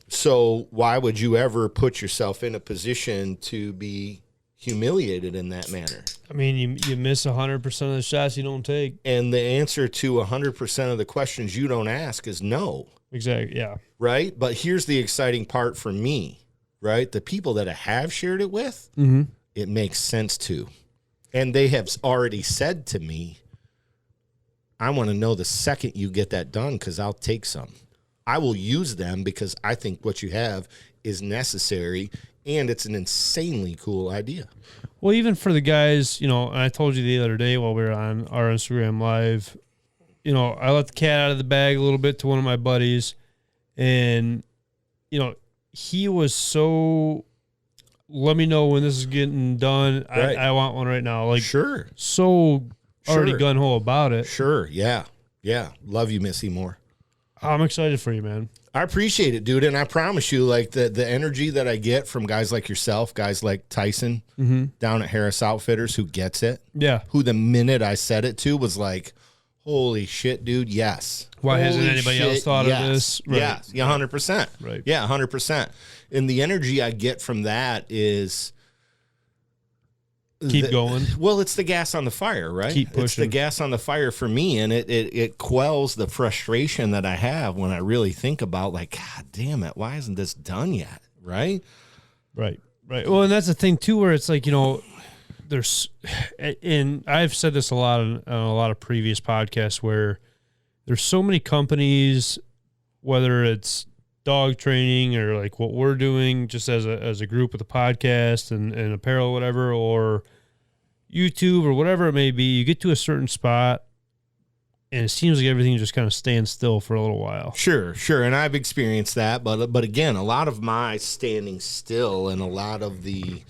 So why would you ever put yourself in a position to be humiliated in that manner? I mean, you miss 100% of the shots you don't take. And the answer to 100% of the questions you don't ask is no. Exactly, yeah. Right? But here's the exciting part for me, right? The people that I have shared it with, it makes sense to. And they have already said to me, I want to know the second you get that done, because I'll take some. I will use them because I think what you have is necessary, and it's an insanely cool idea. Well, even for the guys, and I told you the other day while we were on our Instagram Live, I let the cat out of the bag a little bit to one of my buddies, and, he was so, let me know when this is getting done. Right. I want one right now. Sure. So already gung-ho about it. Sure, yeah. Yeah, love you, Missy Moore. I'm excited for you, man. I appreciate it, dude, and I promise you, the energy that I get from guys like yourself, guys like Tyson down at Harris Outfitters, who gets it, who the minute I said it to was like, holy shit, dude, yes. Why hasn't anybody else thought of this? Right. Yeah, 100%. Right. Yeah, 100%. And the energy I get from that is... Keep going. Well, it's the gas on the fire, right? Keep pushing. It's the gas on the fire for me, and it quells the frustration that I have when I really think about, God damn it, why isn't this done yet, right? Right. Well, and that's the thing, too, where it's there's, and I've said this a lot on a lot of previous podcasts, where there's so many companies, whether it's dog training or what we're doing just as a group with a podcast and apparel, whatever, or YouTube or whatever it may be, you get to a certain spot and it seems like everything just kind of stands still for a little while. Sure. And I've experienced that, but again, a lot of my standing still and a lot of the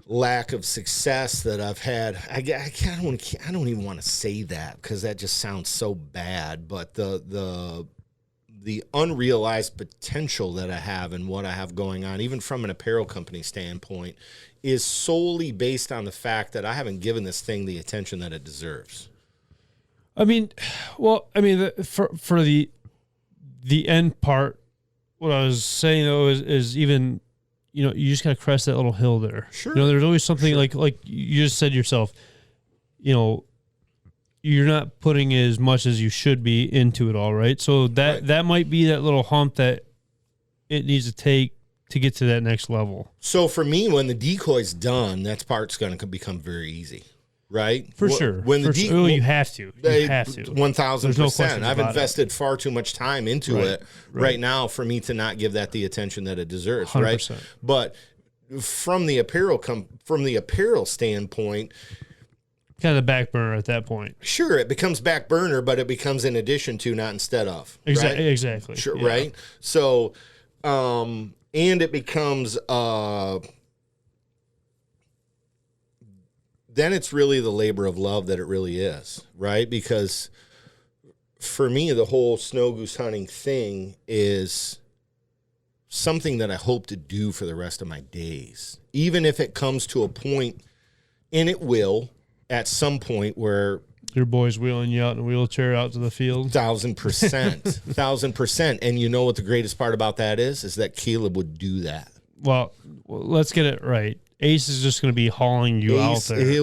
lack of success that I've had, I don't even want to say that because that just sounds so bad, but the unrealized potential that I have and what I have going on, even from an apparel company standpoint, is solely based on the fact that I haven't given this thing the attention that it deserves. For the end part, what I was saying though is even, you just gotta crest that little hill there. Sure. There's always something like you just said yourself, you're not putting as much as you should be into it all, right? So that might be that little hump that it needs to take to get to that next level. So for me, when the decoy's done, that part's going to become very easy, right? For sure. When the you have to. You have to. 1,000%. I've invested far too much time into it right now for me to not give that the attention that it deserves, 100%. right? But from the apparel standpoint, kind of the back burner at that point. Sure, it becomes back burner, but it becomes in addition to, not instead of. Exactly. Right? Exactly. Sure, yeah. right? So, and it becomes, then it's really the labor of love that it really is, right? Because for me, the whole snow goose hunting thing is something that I hope to do for the rest of my days. Even if it comes to a point, and it will, at some point where your boy's wheeling you out in a wheelchair out to the field. 1,000%, 1,000%. And you know what the greatest part about that is that Caleb would do that. Well, let's get it right. Ace is just going to be hauling you out there. He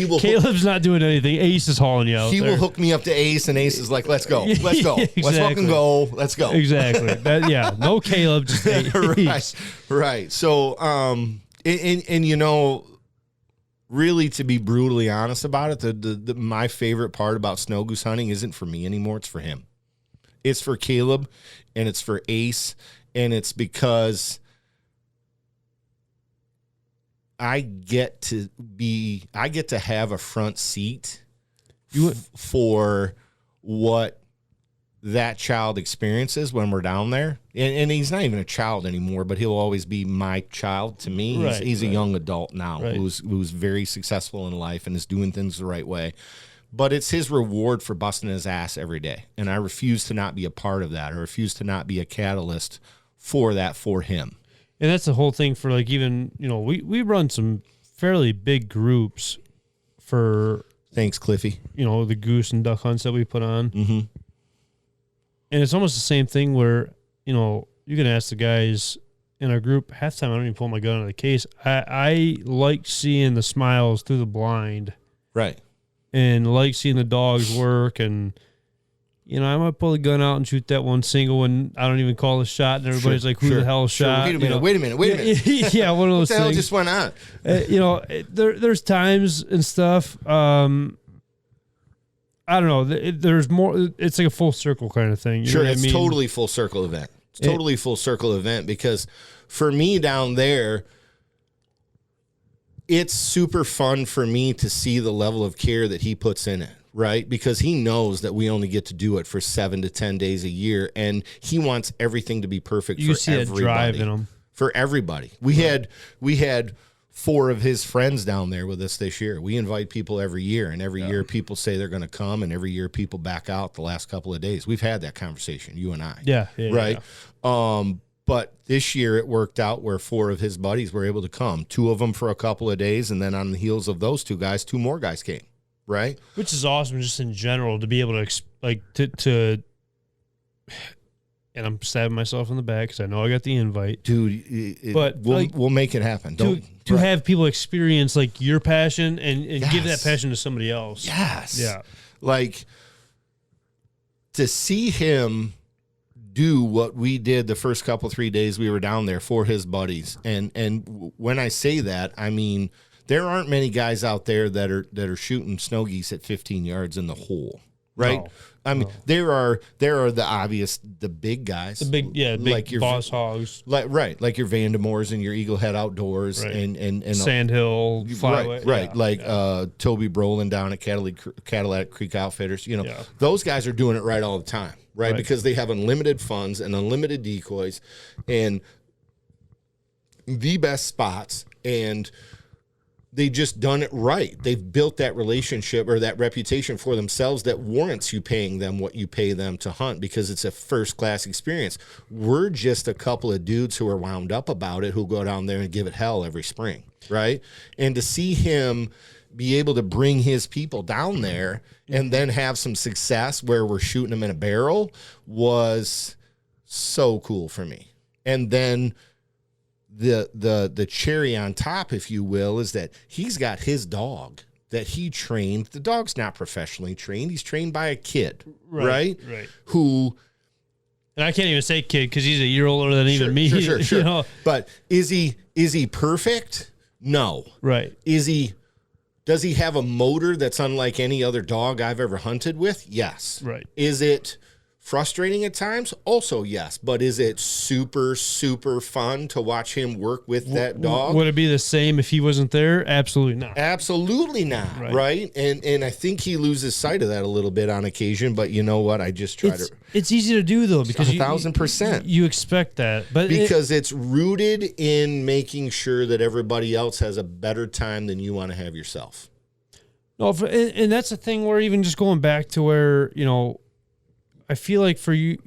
will. Caleb's not doing anything. Ace is hauling you out there. He will hook me up to Ace, and Ace is like, "Let's go, let's go, exactly. Let's fucking go, let's go." Exactly. No Caleb, just Ace. Right. So, really, to be brutally honest about it, my favorite part about snow goose hunting isn't for me anymore. It's for him. It's for Caleb, and it's for Ace, and it's because I get to have a front seat for what that child experiences when we're down there. And he's not even a child anymore, but he'll always be my child to me. He's a young adult now who's very successful in life and is doing things the right way. But it's his reward for busting his ass every day. And I refuse to not be a part of that. I refuse to not be a catalyst for that for him. And that's the whole thing for even, we run some fairly big groups for. Thanks, Cliffy. The goose and duck hunts that we put on. Mm-hmm. And it's almost the same thing where, you can ask the guys in our group, half the time I don't even pull my gun out of the case. I like seeing the smiles through the blind. Right. And like seeing the dogs work and, I might pull the gun out and shoot that one single and I don't even call the shot and everybody's like, who the hell shot? Wait a minute. Yeah, one of those things. What the hell just went on? There's times and stuff. I don't know. There's more. It's like a full circle kind of thing. It's totally full circle event. It's totally full circle event because for me down there, it's super fun for me to see the level of care that he puts in it, right? Because he knows that we only get to do it for 7 to 10 days a year, and he wants everything to be perfect for everybody. You see that drive in him. For everybody. We had 4 of his friends down there with us this year. We invite people every year, and every year people say they're going to come, and every year people back out the last couple of days. We've had that conversation, you and I. Yeah. Right? Yeah. But this year it worked out where 4 of his buddies were able to come. 2 of them for a couple of days, and then on the heels of those 2 guys, 2 more guys came. Right? Which is awesome just in general to be able to and I'm stabbing myself in the back because I know I got the invite. Dude, but we'll make it happen. To have people experience your passion and give that passion to somebody else. Yes. Yeah. To see him do what we did the first 3 days we were down there for his buddies. And when I say that, I mean, there aren't many guys out there that are shooting snow geese at 15 yards in the hole. right? No. I mean, there are the big guys, The big like your boss hogs, like your Vandemores and your Eagle Head Outdoors, right. and Sandhill, Flyway, Toby Brolin down at Cadillac Creek Outfitters. Those guys are doing it right all the time, right? Because they have unlimited funds and unlimited decoys, and the best spots, and they just done it right. They've built that relationship or that reputation for themselves that warrants you paying them what you pay them to hunt, because it's a first-class experience. We're just a couple of dudes who are wound up about it, who go down there and give it hell every spring, right? And to see him be able to bring his people down there and then have some success where we're shooting them in a barrel was so cool for me. And then the cherry on top, if you will, is that he's got his dog that he trained. The dog's not professionally trained. He's trained by a kid, right? Who, and I can't even say kid because he's a year older than even me. Sure. You know? But is he perfect? No. Right. Does he have a motor that's unlike any other dog I've ever hunted with? Yes. Right. Is it frustrating at times? Also, yes. But is it super, super fun to watch him work with that dog? Would it be the same if he wasn't there? Absolutely not. Absolutely not, right? And I think he loses sight of that a little bit on occasion, but you know what? I just try to... It's easy to do, though, because 1,000%. You expect that. But because it's rooted in making sure that everybody else has a better time than you want to have yourself. No, and that's the thing where even just going back to where, you know, I feel like for you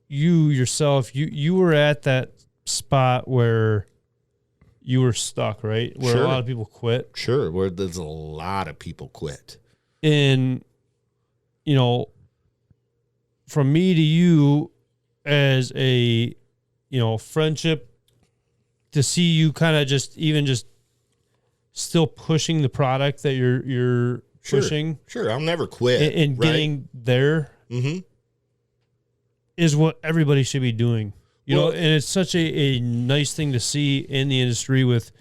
yourself, you were at that spot where you were stuck, right? Where a lot of people quit. Sure, where there's a lot of people quit. And, you know, from me to you as a, you know, friendship, to see you kind of just still pushing the product that you're pushing. Sure, I'll never quit. And getting there. Mm-hmm. Is what everybody should be doing, you know, and it's such a nice thing to see in the industry. With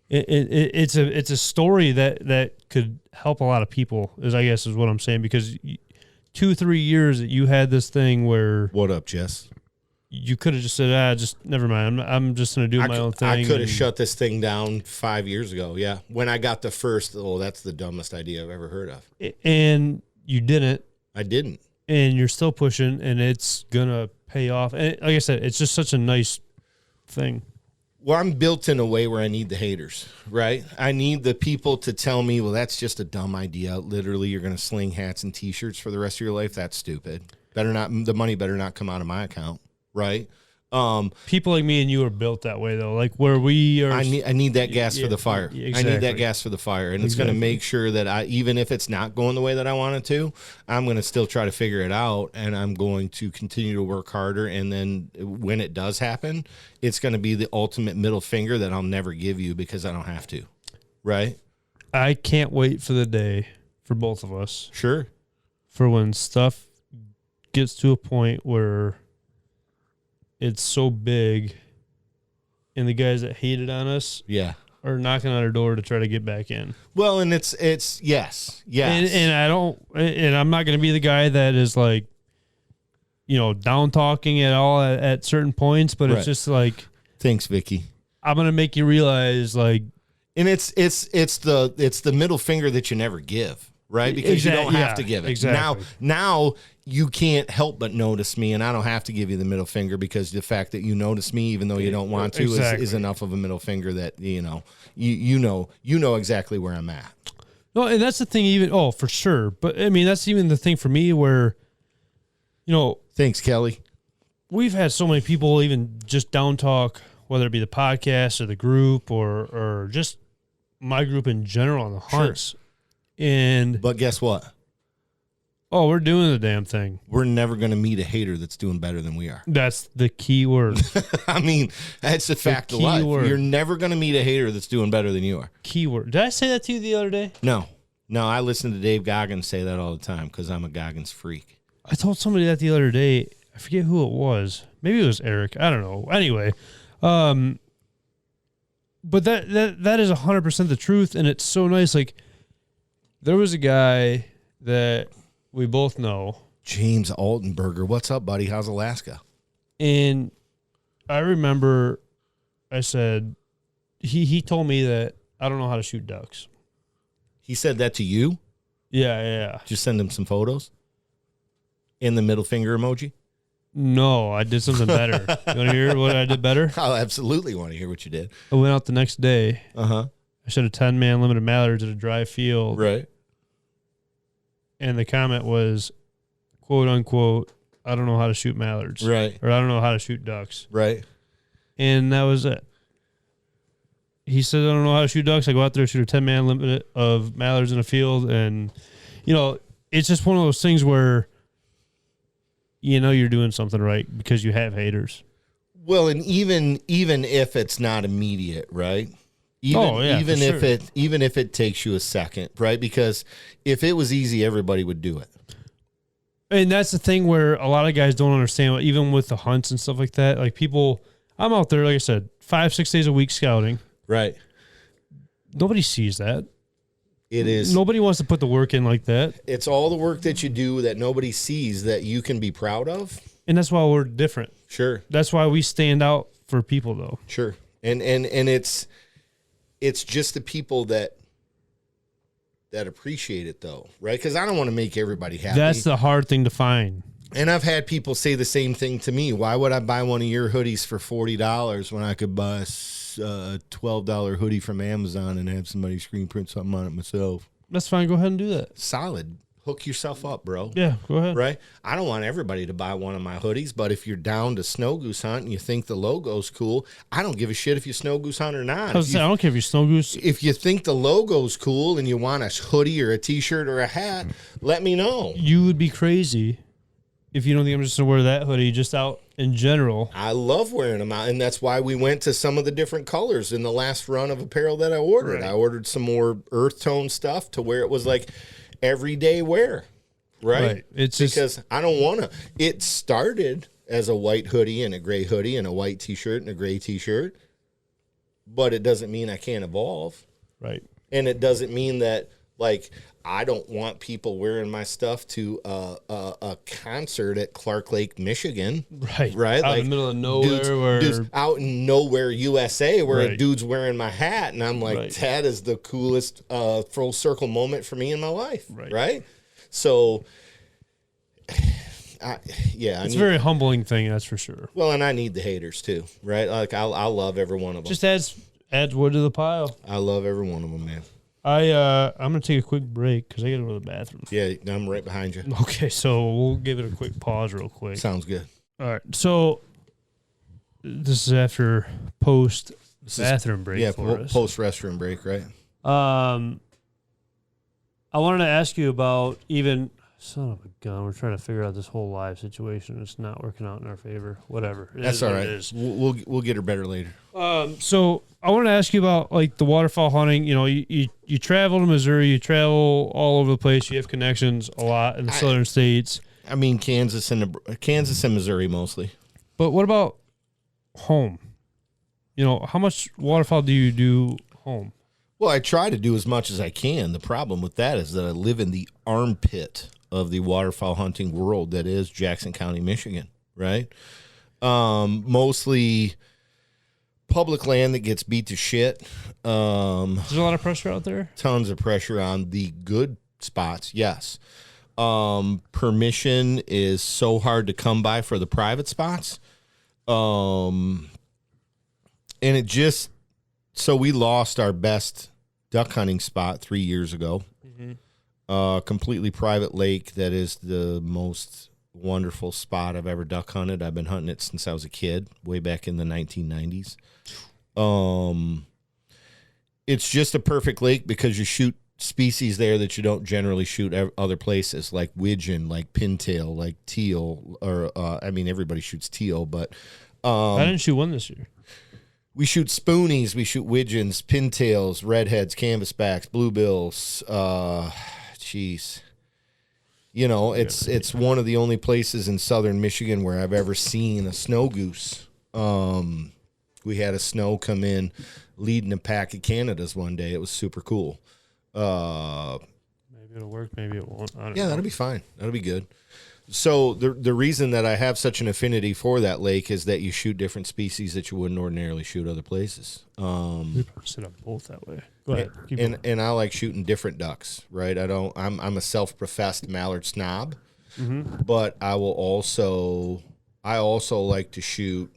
it's a story that could help a lot of people, is what I'm saying, because 2-3 years that you had this thing where what up, Jess? You could have just said, just never mind. I'm just going to do my own thing. I could have shut this thing down 5 years ago. Yeah, when I got the first, that's the dumbest idea I've ever heard of. And you didn't. I didn't. And you're still pushing, and it's going to pay off. And like I said, it's just such a nice thing. Well, I'm built in a way where I need the haters, right? I need the people to tell me, well, that's just a dumb idea. Literally, you're going to sling hats and T-shirts for the rest of your life. That's stupid. The money better not come out of my account, right? People like me and you are built that way, though. Like where we are, I need that gas for the fire. Exactly. I need that gas for the fire, and it's going to make sure that even if it's not going the way that I want it to, I'm going to still try to figure it out, and I'm going to continue to work harder. And then when it does happen, it's going to be the ultimate middle finger that I'll never give you because I don't have to, right? I can't wait for the day for both of us. Sure. For when stuff gets to a point where it's so big, and the guys that hated on us, are knocking on our door to try to get back in. Well, and it's yes, and I'm not going to be the guy that is like, you know, down talking at all at certain points, but it's just like, thanks, Vicky. I'm going to make you realize, like, and it's the middle finger that you never give. Right? Because you don't have to give it. Exactly. Now you can't help but notice me, and I don't have to give you the middle finger because the fact that you notice me, even though you don't want to, is enough of a middle finger that, you know exactly where I'm at. No, and that's the thing for sure. But, I mean, that's even the thing for me where, you know. Thanks, Kelly. We've had so many people even just down talk, whether it be the podcast or the group or just my group in general on the hunts. Sure. But guess what? Oh, we're doing the damn thing. We're never going to meet a hater that's doing better than we are. That's the key word. I mean, that's a fact of life. Word. You're never going to meet a hater that's doing better than you are. Key word. Did I say that to you the other day? No, I listen to Dave Goggins say that all the time because I'm a Goggins freak. I told somebody that the other day. I forget who it was. Maybe it was Eric. I don't know. Anyway, but that is 100% the truth, and it's so nice. Like, there was a guy that we both know. James Altenberger. What's up, buddy? How's Alaska? And I remember I said, he told me that I don't know how to shoot ducks. He said that to you? Yeah. Just send him some photos? In the middle finger emoji? No, I did something better. You want to hear what I did better? I absolutely want to hear what you did. I went out the next day. Uh-huh. I shot a 10-man limited mallards at a dry field. Right. And the comment was, quote unquote, I don't know how to shoot mallards. Right. Or I don't know how to shoot ducks. Right. And that was it. He said, I don't know how to shoot ducks. I go out there, shoot a 10-man limit of mallards in a field. And, it's just one of those things where, you're doing something right because you have haters. Well, and even if it's not immediate, right? Even if it takes you a second, right? Because if it was easy, everybody would do it. And that's the thing where a lot of guys don't understand, even with the hunts and stuff like that. Like people, I'm out there, like I said, 5-6 days a week scouting. Right. Nobody sees that. It is. Nobody wants to put the work in like that. It's all the work that you do that nobody sees that you can be proud of. And that's why we're different. Sure. That's why we stand out for people, though. Sure. And it's just the people that appreciate it, though, right? Because I don't want to make everybody happy. That's the hard thing to find. And I've had people say the same thing to me. Why would I buy one of your hoodies for $40 when I could buy a $12 hoodie from Amazon and have somebody screen print something on it myself? That's fine. Go ahead and do that. Solid. Hook yourself up, bro. Yeah, go ahead. Right? I don't want everybody to buy one of my hoodies, but if you're down to snow goose hunt and you think the logo's cool, I don't give a shit if you snow goose hunt or not. I don't care if you snow goose. If you think the logo's cool and you want a hoodie or a t-shirt or a hat, let me know. You would be crazy if you don't think I'm just going to wear that hoodie just out in general. I love wearing them out, and that's why we went to some of the different colors in the last run of apparel that I ordered. Right. I ordered some more earth tone stuff to where it was like everyday wear, right? It's because I don't want to. It started as a white hoodie and a gray hoodie and a white t-shirt and a gray t-shirt, but it doesn't mean I can't evolve. Right. And it doesn't mean that, like, I don't want people wearing my stuff to a concert at Clark Lake, Michigan. Right. Right. Out like in the middle of nowhere. Dudes out in nowhere, USA, where right. a dude's wearing my hat. And I'm like, right. That is the coolest full circle moment for me in my life. Right. So, it's a very humbling thing, that's for sure. Well, and I need the haters too, right? Like, I love every one of them. Just adds wood to the pile. I love every one of them, man. I'm going to take a quick break because I got to go to the bathroom. Yeah, I'm right behind you. Okay, so we'll give it a quick pause real quick. Sounds good. All right, so this is after post-bathroom break for us. Post-restroom break, right? I wanted to ask you about even... Son of a gun, we're trying to figure out this whole live situation. It's not working out in our favor. Whatever. That's all right. We'll get her better later. So I wanted to ask you about like the waterfowl hunting. You know, you travel to Missouri, you travel all over the place. You have connections a lot in the southern states. I mean, Kansas and Missouri mostly. But what about home? You know, how much waterfowl do you do home? Well, I try to do as much as I can. The problem with that is that I live in the armpit of the waterfowl hunting world that is Jackson County, Michigan, right? Mostly public land that gets beat to shit. There's a lot of pressure out there? Tons of pressure on the good spots, yes. Permission is so hard to come by for the private spots. And it just... So we lost our best duck hunting spot 3 years ago. Mm-hmm. Completely private lake that is the most wonderful spot I've ever duck hunted. I've been hunting it since I was a kid, way back in the 1990s. It's just a perfect lake because you shoot species there that you don't generally shoot other places, like widgeon, like pintail, like teal, or everybody shoots teal, but I didn't shoot one this year. We shoot spoonies, we shoot widgeons, pintails, redheads, canvasbacks, bluebills. You know, it's one of the only places in southern Michigan where I've ever seen a snow goose. We had a snow come in leading a pack of Canadas one day. It was super cool. Maybe Maybe it'll work. Maybe it won't. I don't Yeah, know. that'll be fine. That'll be good. So the reason that I have such an affinity for that lake is that you shoot different species that you wouldn't ordinarily shoot other places. We probably set up both that way. Go ahead. Keep going. And I like shooting different ducks, right? I'm a self-professed mallard snob, but I also like to shoot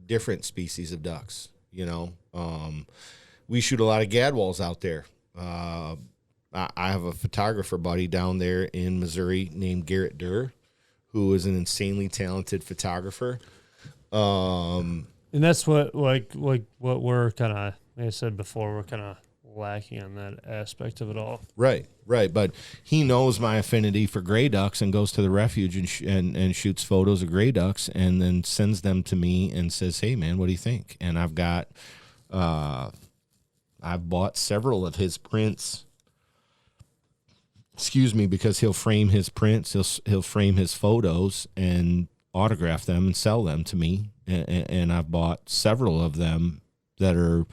different species of ducks. You know, we shoot a lot of gadwalls out there. I have a photographer buddy down there in Missouri named Garrett Durr, who is an insanely talented photographer. And that's what what we're kind of, like I said before, we're kind of lacking on that aspect of it all. Right. But he knows my affinity for gray ducks and goes to the refuge and shoots photos of gray ducks and then sends them to me and says, "Hey man, what do you think?" And I've bought several of his prints. Excuse me, because he'll frame his prints, he'll frame his photos and autograph them and sell them to me. And I've bought several of them that are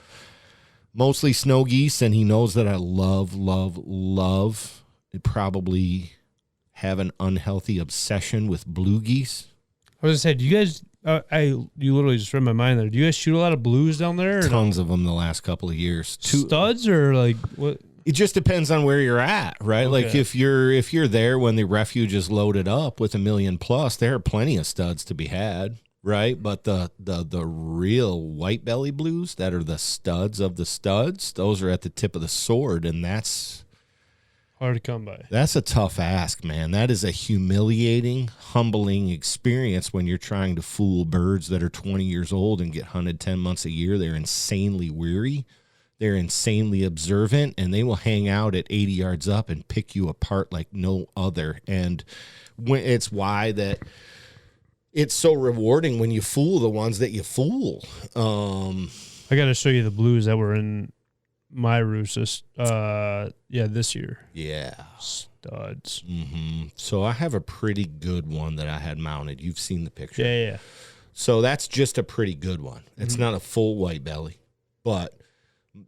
mostly snow geese, and he knows that I love. Probably have an unhealthy obsession with blue geese. I was gonna say, do you guys? You literally just read my mind there. Do you guys shoot a lot of blues down there? Tons of them the last couple of years. Studs or like what? It just depends on where you're at, right? Okay. Like if you're there when the refuge is loaded up with 1 million plus, there are plenty of studs to be had, right? But the real white belly blues that are the studs of the studs, those are at the tip of the sword, and that's Hard to come by. That's a tough ask, man. That is a humiliating, humbling experience when you're trying to fool birds that are 20 years old and get hunted 10 months a year. They're insanely weary. They're insanely observant, and they will hang out at 80 yards up and pick you apart like no other. And it's why that it's so rewarding when you fool the ones that you fool. I got to show you the blues that were in my roost this year. Yeah. Studs. Mm-hmm. So I have a pretty good one that I had mounted. You've seen the picture. Yeah. So that's just a pretty good one. It's not a full white belly, but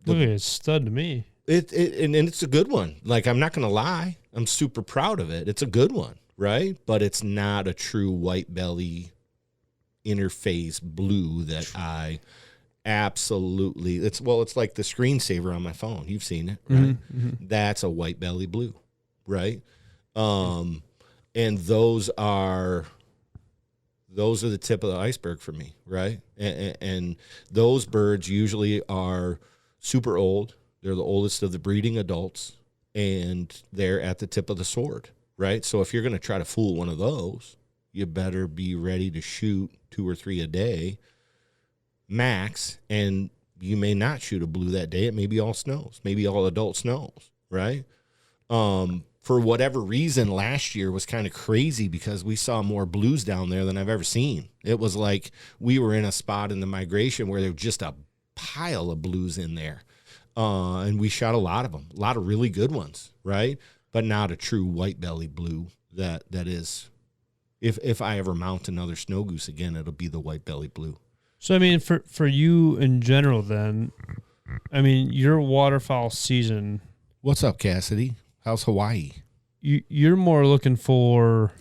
look at it, stud to me. And it's a good one. Like, I'm not going to lie. I'm super proud of it. It's a good one, right? But it's not a true white belly interface blue that I absolutely, it's like the screensaver on my phone. You've seen it, right? Mm-hmm. That's a white belly blue, right? And those are the tip of the iceberg for me, right? And those birds usually are super old. They're the oldest of the breeding adults, and they're at the tip of the sword, right? So if you're going to try to fool one of those, you better be ready to shoot 2 or 3 a day max, and you may not shoot a blue that day. It may be all snows, maybe all adult snows, right? For whatever reason, last year was kind of crazy because we saw more blues down there than I've ever seen. It was like we were in a spot in the migration where there was just a pile of blues in there. And we shot a lot of them, a lot of really good ones, right? But not a true white belly blue that is, if I ever mount another snow goose again, it'll be the white belly blue. So, I mean, for you in general then, I mean, your waterfowl season. What's up, Cassidy? How's Hawaii? You're more looking forward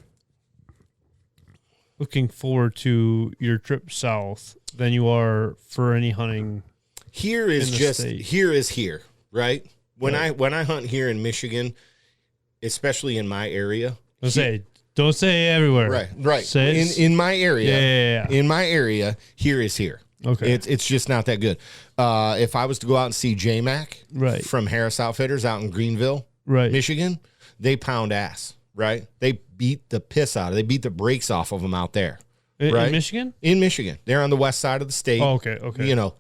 to your trip south than you are for any hunting. Here is here, right? When I hunt here in Michigan, especially in my area. Don't say everywhere. Right. Say in my area. Yeah. In my area, here is here. Okay. It's just not that good. If I was to go out and see J-Mac from Harris Outfitters out in Greenville, Michigan, they pound ass, right? They beat the piss out of. They beat the brakes off of them out there. In Michigan? In Michigan. They're on the west side of the state. Oh, okay. You know.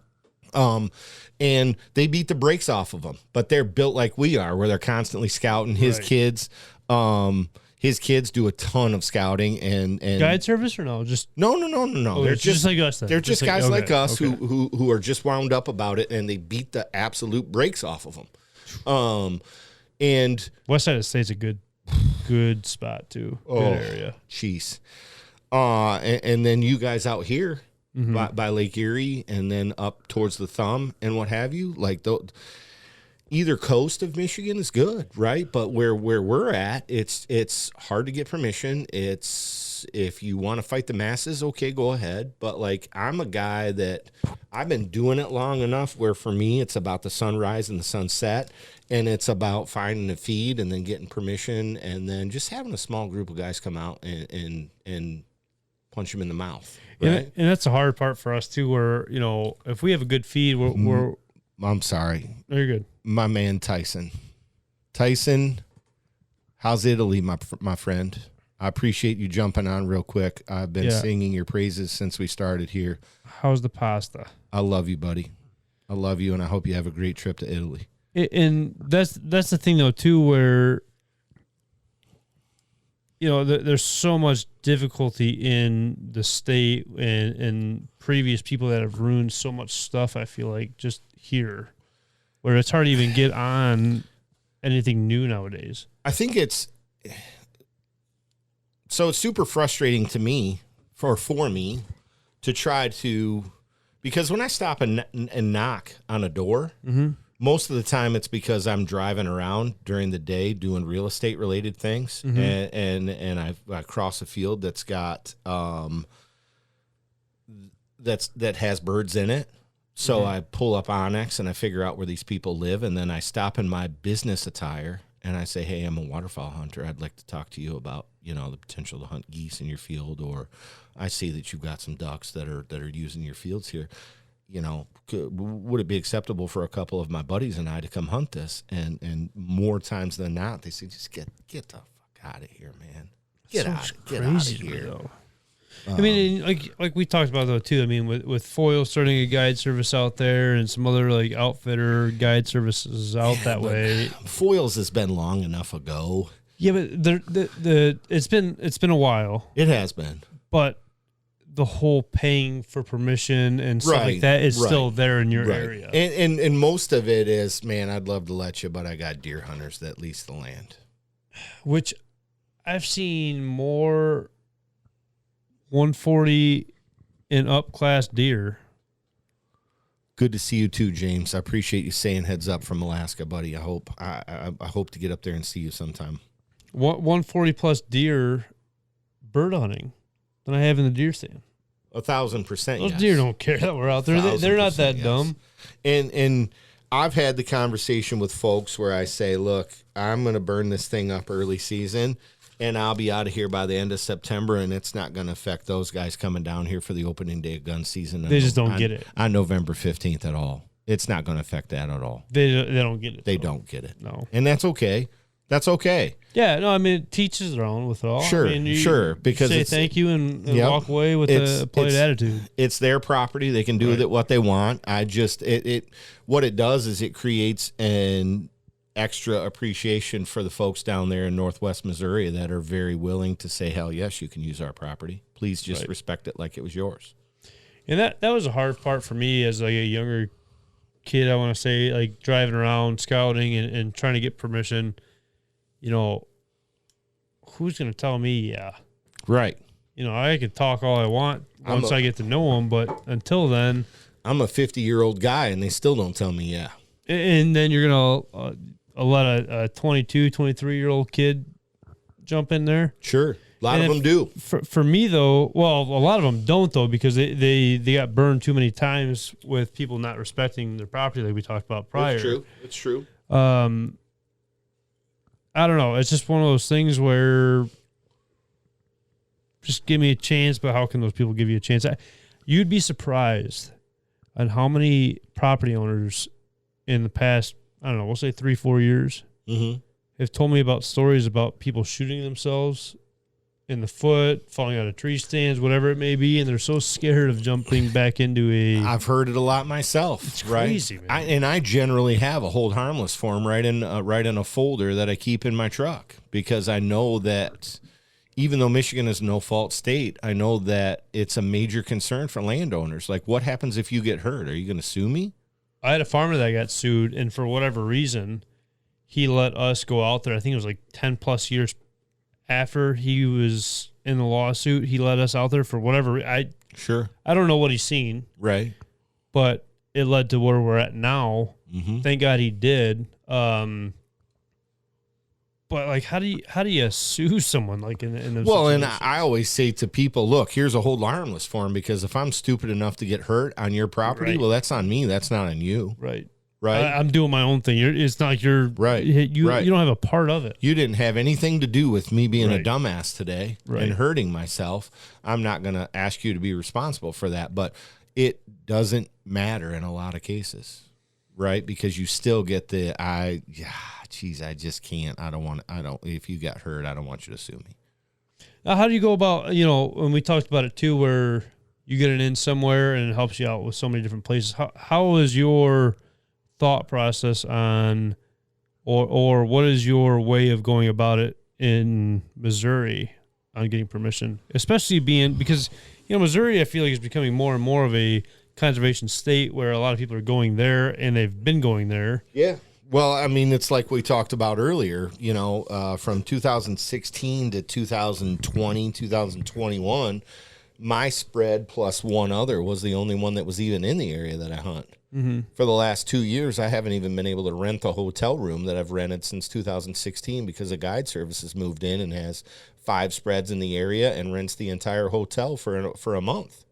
And they beat the brakes off of them, but they're built like we are, where they're constantly scouting. His kids do a ton of scouting and guide service or no? Just no. Oh, They're just like us. Then. They're just guys like us who are just wound up about it, and they beat the absolute brakes off of them. And west side of the state's a good spot too. Good area. Jeez. And then you guys out here. Mm-hmm. By Lake Erie and then up towards the Thumb and what have you, like either coast of Michigan is good, right? But where we're at, it's hard to get permission. It's, if you want to fight the masses, okay, go ahead. But like, I'm a guy that I've been doing it long enough where for me it's about the sunrise and the sunset, and it's about finding a feed and then getting permission, and then just having a small group of guys come out and punch them in the mouth. Right? And that's the hard part for us too, where, you know, if we have a good feed, we're I'm sorry. No, you're good. My man Tyson. Tyson, how's Italy, my friend? I appreciate you jumping on real quick. I've been singing your praises since we started here. How's the pasta? I love you, buddy. I love you, and I hope you have a great trip to Italy. And that's the thing, though, too, where, you know, there's so much difficulty in the state and previous people that have ruined so much stuff, I feel like, just here, where it's hard to even get on anything new nowadays. I think it's super frustrating to me, for me, to try to, because when I stop and knock on a door, most of the time it's because I'm driving around during the day doing real estate related things, and I cross a field that's got that has birds in it. So I pull up Onyx and I figure out where these people live, and then I stop in my business attire and I say, "Hey, I'm a waterfowl hunter. I'd like to talk to you about, you know, the potential to hunt geese in your field, or I see that you've got some ducks that are using your fields here. You know, would it be acceptable for a couple of my buddies and I to come hunt this?" And more times than not, they say, "Just get the fuck out of here, man. Get out of here." I mean, like we talked about though too. I mean, with Foil starting a guide service out there and some other like outfitter guide services out that way. Foils has been long enough ago. Yeah, but it's been a while. It has been, but the whole paying for permission and stuff like that is still there in your area. And most of it is, man, I'd love to let you, but I got deer hunters that lease the land. Which I've seen more 140 and up class deer. Good to see you too, James. I appreciate you saying heads up from Alaska, buddy. I hope to get up there and see you sometime. 140 plus deer bird hunting than I have in the deer stand. 1,000%. Those deer don't care that we're out there. They're not that dumb. And I've had the conversation with folks where I say, look, I'm going to burn this thing up early season, and I'll be out of here by the end of September, and it's not going to affect those guys coming down here for the opening day of gun season. They just don't get it. On November 15th at all. It's not going to affect that at all. They don't get it. They don't get it. No. And that's okay. That's okay. Yeah, no, I mean, it teaches their own with it all. Sure, I mean, sure. Because say thank you and walk away with a polite attitude. It's their property. They can do with it what they want. What it does is it creates an extra appreciation for the folks down there in Northwest Missouri that are very willing to say, hell yes, you can use our property. Please just respect it like it was yours. And that was a hard part for me as like a younger kid, I want to say, like driving around, scouting and trying to get permission. You know, who's going to tell me, yeah? Right. You know, I could talk all I want once I get to know them, but until then. I'm a 50-year-old guy, and they still don't tell me, yeah. And then you're going to let a 22, 23-year-old kid jump in there? Sure. A lot of them do. For me, though, well, a lot of them don't, though, because they got burned too many times with people not respecting their property like we talked about prior. It's true. I don't know. It's just one of those things where just give me a chance, but how can those people give you a chance? You'd be surprised on how many property owners in the past, I don't know, we'll say 3-4 years, have told me about stories about people shooting themselves in the foot, falling out of tree stands, whatever it may be, and they're so scared of jumping back into I've heard it a lot myself. It's crazy, man. I generally have a hold harmless form right in a folder that I keep in my truck, because I know that even though Michigan is a no-fault state, I know that it's a major concern for landowners. Like, what happens if you get hurt? Are you going to sue me? I had a farmer that got sued, and for whatever reason, he let us go out there. I think it was like 10-plus years after he was in the lawsuit, he let us out there for whatever. I don't know what he's seen. Right. But it led to where we're at now. Thank God he did. But like, how do you sue someone like in those Well, situations? and I always say to people, look, here's a hold harmless for him, because if I'm stupid enough to get hurt on your property, Right. well, that's on me. That's not on you. Right. Right. I'm doing my own thing. It's not like you're Right. You Right. you don't have a part of it. You didn't have anything to do with me being Right. a dumbass today Right. and hurting myself. I'm not going to ask you to be responsible for that, but it doesn't matter in a lot of cases, right? Because you still get I just can't. If you got hurt, I don't want you to sue me. Now, how do you go about, when we talked about it too, where you get it in somewhere and it helps you out with so many different places? How is your thought process on, or what is your way of going about it in Missouri on getting permission, especially because Missouri, I feel like, is becoming more and more of a conservation state where a lot of people are going there and they've been going there. Yeah. Well, I mean, it's like we talked about earlier, from 2016 to 2020, 2021, my spread plus one other was the only one that was even in the area that I hunt. Mm-hmm. For the last 2 years, I haven't even been able to rent the hotel room that I've rented since 2016 because a guide service has moved in and has 5 spreads in the area and rents the entire hotel for a month.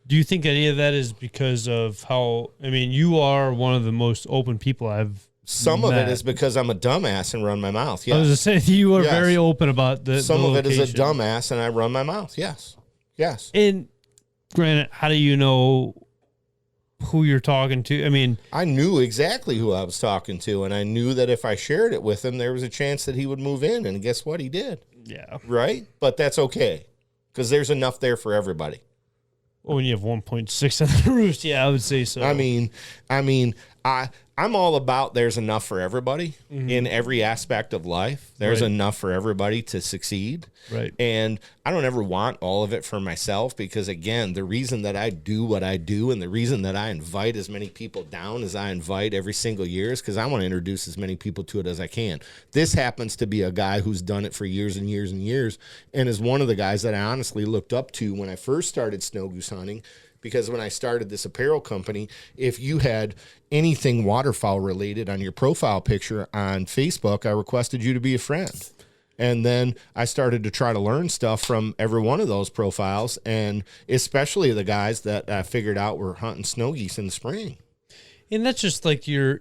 Do you think any of that is because of how, you are one of the most open people I've Some met. of it is because I'm a dumbass and run my mouth. Yes. I was just saying, you are Yes. very open about Some the of it is a location. dumbass and I run my mouth. Yes. Yes. And granted, how do you know who you're talking to? I knew exactly who I was talking to, and I knew that if I shared it with him, there was a chance that he would move in, and guess what? He did. Yeah. Right? But that's okay, because there's enough there for everybody. Well, when you have 1.6 on the roost, yeah, I would say so. I'm all about there's enough for everybody in every aspect of life. There's Right. enough for everybody to succeed. Right. And I don't ever want all of it for myself because, again, the reason that I do what I do and the reason that I invite as many people down as I invite every single year is because I want to introduce as many people to it as I can. This happens to be a guy who's done it for years and years and years and is one of the guys that I honestly looked up to when I first started snow goose hunting. Because when I started this apparel company, if you had anything waterfowl related on your profile picture on Facebook, I requested you to be a friend. And then I started to try to learn stuff from every one of those profiles, and especially the guys that I figured out were hunting snow geese in the spring. And that's just like you're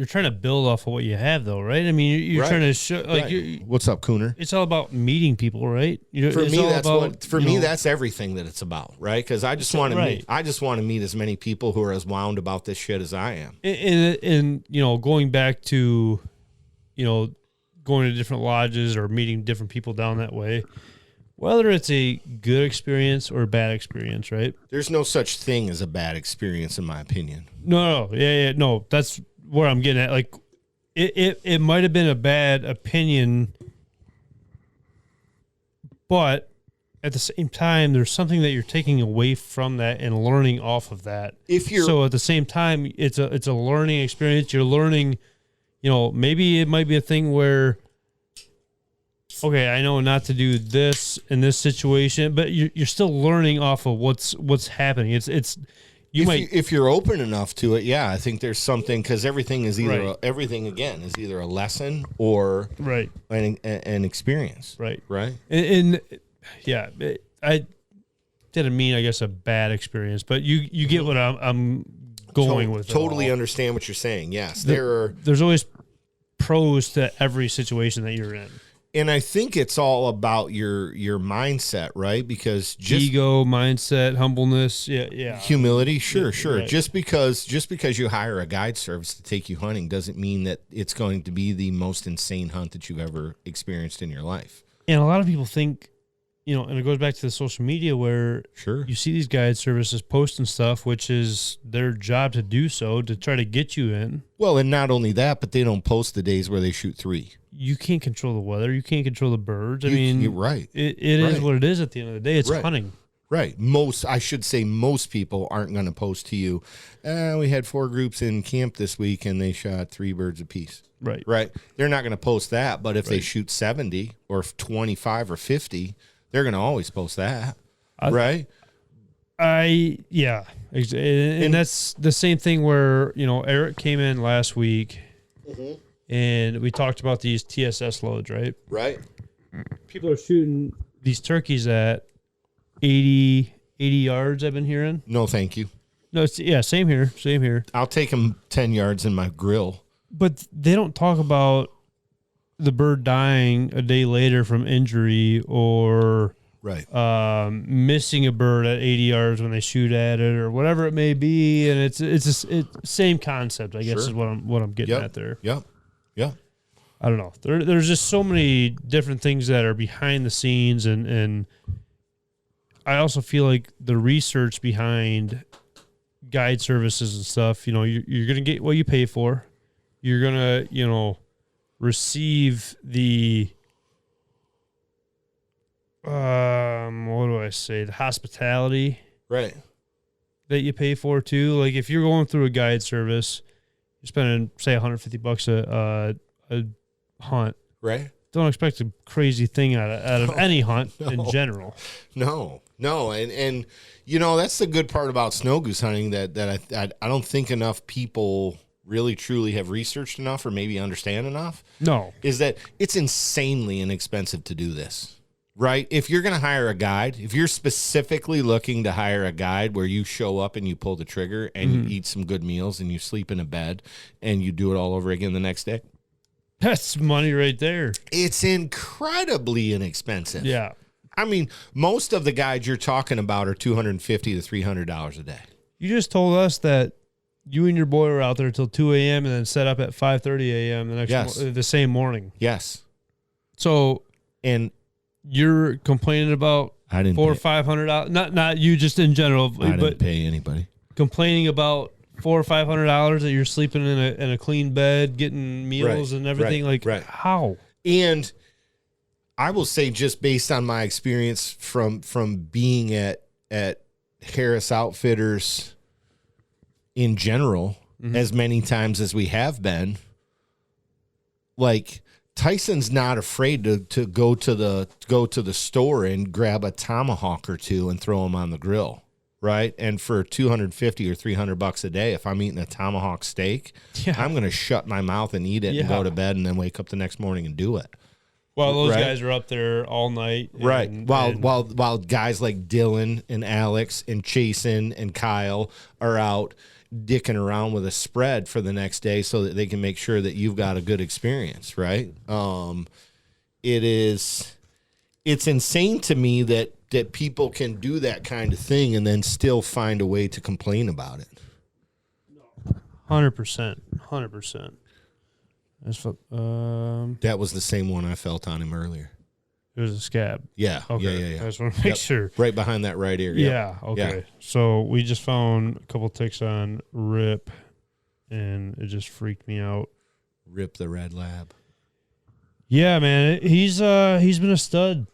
trying to build off of what you have, though, right? You're Right. trying to show, like, Right. What's up, Cooner? it's all about meeting people, right? For It's me, all that's about, that's everything that it's about, right? Because I just want to Right. meet. I just want to meet as many people who are as wound about this shit as I am. And going back to, going to different lodges or meeting different people down that way, whether it's a good experience or a bad experience, right? There's no such thing as a bad experience, in my opinion. No, no, that's where I'm getting at. Like, it might have been a bad opinion, but at the same time, there's something that you're taking away from that and learning off of that. So at the same time, it's a learning experience. You're learning, maybe it might be a thing where, okay, I know not to do this in this situation, but you're still learning off of what's happening. If you're open enough to it, yeah, I think there's something, because everything is either Right. everything again is either a lesson or right. an experience, Right. right. And yeah, I didn't mean, I guess, a bad experience, but you get what I'm going with. Totally understand what you're saying. Yes, There's always pros to every situation that you're in. and I think it's all about your mindset, right? Because just Ego, mindset, humbleness, yeah. humility, sure. Right. Just because you hire a guide service to take you hunting doesn't mean that it's going to be the most insane hunt that you've ever experienced in your life. And a lot of people think, and it goes back to the social media where Sure. you see these guide services posting stuff, which is their job to do so, to try to get you in. Well, and not only that, but they don't post the days where they shoot 3. You can't control the weather. You can't control the birds. You're right. It is Right. what it is at the end of the day. It's Right. hunting. Right. Most people aren't going to post to you, we had 4 groups in camp this week and they shot 3 birds apiece. Right. Right. They're not going to post that, but if they Right. shoot 70 or 25 or 50, they're going to always post that. I- right. And that's the same thing where, Eric came in last week and we talked about these TSS loads, right? Right. People are shooting these turkeys at 80 yards, I've been hearing. No, thank you. No, same here. I'll take them 10 yards in my grill. But they don't talk about the bird dying a day later from injury or missing a bird at 80 yards when they shoot at it or whatever it may be. And it's same concept, I guess, is what I'm getting at there. Yep. I don't know. There's just so many different things that are behind the scenes, and I also feel like the research behind guide services and stuff, you're going to get what you pay for. You're going to, receive the, what do I say? The hospitality. Right. That you pay for too. Like if you're going through a guide service, you're spending say $150 a hunt. Right. Don't expect a crazy thing out of any hunt in general. No. And that's the good part about snow goose hunting that I don't think enough people really truly have researched enough or maybe understand enough. No. Is that it's insanely inexpensive to do this. Right? If you're going to hire a guide, if you're specifically looking to hire a guide where you show up and you pull the trigger and you eat some good meals and you sleep in a bed and you do it all over again the next day. That's money right there. It's incredibly inexpensive. Yeah. I mean, most of the guides you're talking about are $250 to $300 a day. You just told us that you and your boy were out there till 2 a.m. and then set up at 5:30 a.m. the same morning. Yes. So, and you're complaining about $400 or $500. Not you, just in general. I didn't pay anybody. Complaining about $400 or $500 that you're sleeping in a clean bed, getting meals and everything. How? And I will say, just based on my experience from being at Harris Outfitters in general, as many times as we have been, like Tyson's not afraid to go to the store and grab a tomahawk or two and throw them on the grill. Right. And for $250 or $300 a day, if I'm eating a tomahawk steak, I'm going to shut my mouth and eat it and go to bed and then wake up the next morning and do it. Well, those guys are up there all night. While guys like Dylan and Alex and Chasen and Kyle are out dicking around with a spread for the next day so that they can make sure that you've got a good experience. Right. It's insane to me that people can do that kind of thing and then still find a way to complain about it. 100%. That was the same one I felt on him earlier. It was a scab. Yeah. Okay. Yeah. I just want to make sure. Right behind that right ear. Yeah. Okay. Yeah. So we just found a couple ticks on Rip, and it just freaked me out. Rip the red lab. Yeah, man. He's been a stud.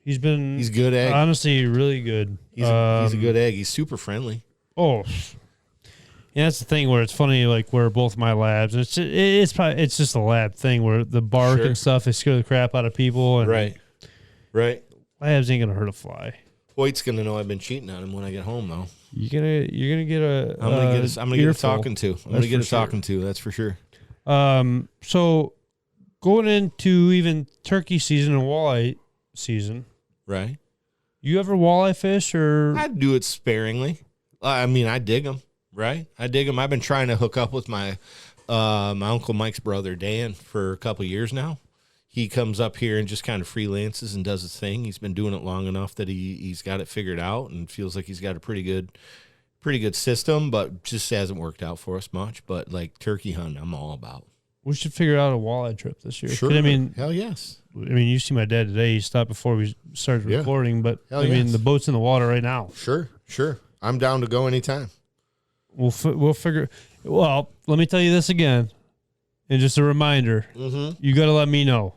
He's good egg. Honestly, really good. He's a good egg. He's super friendly. Oh, yeah. That's the thing where it's funny, like where both my labs. It's just a lab thing where the bark and stuff is scare the crap out of people. And right. Labs ain't gonna hurt a fly. Hoyt's gonna know I've been cheating on him when I get home, though. You're gonna get a. I'm gonna get a talking to. I'm gonna get a talking to. That's for sure. So going into even turkey season and walleye season. Right. You ever walleye fish or? I do it sparingly. I mean, I dig them. Right. I dig them. I've been trying to hook up with my Uncle Mike's brother, Dan, for a couple of years now. He comes up here and just kind of freelances and does his thing. He's been doing it long enough that he's got it figured out and feels like he's got a pretty good system, but just hasn't worked out for us much. But like turkey hunting, I'm all about. We should figure out a walleye trip this year. Sure. I mean, hell yes. I mean, you see my dad today. He stopped before we started recording, but I mean, the boat's in the water right now. Sure. I'm down to go anytime. We'll figure. Well, let me tell you this again, and just a reminder: you got to let me know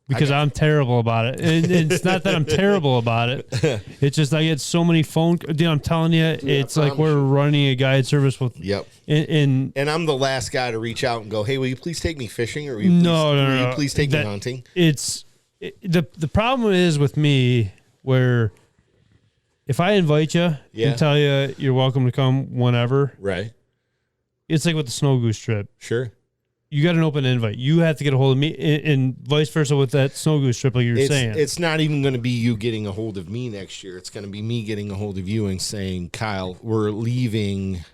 because I'm terrible about it. And it's not that I'm terrible about it; it's just I get so many phone. Dude, I'm telling you, it's like we're running a guide service with. Yep. And I'm the last guy to reach out and go, "Hey, will you please take me fishing?" Or will you please take me hunting? The problem is with me where. If I invite you and tell you you're welcome to come whenever, right? It's like with the snow goose trip. Sure. you got an open invite. You have to get a hold of me, and vice versa with that snow goose trip, like you were saying. It's not even going to be you getting a hold of me next year. It's going to be me getting a hold of you and saying, Kyle, we're leaving.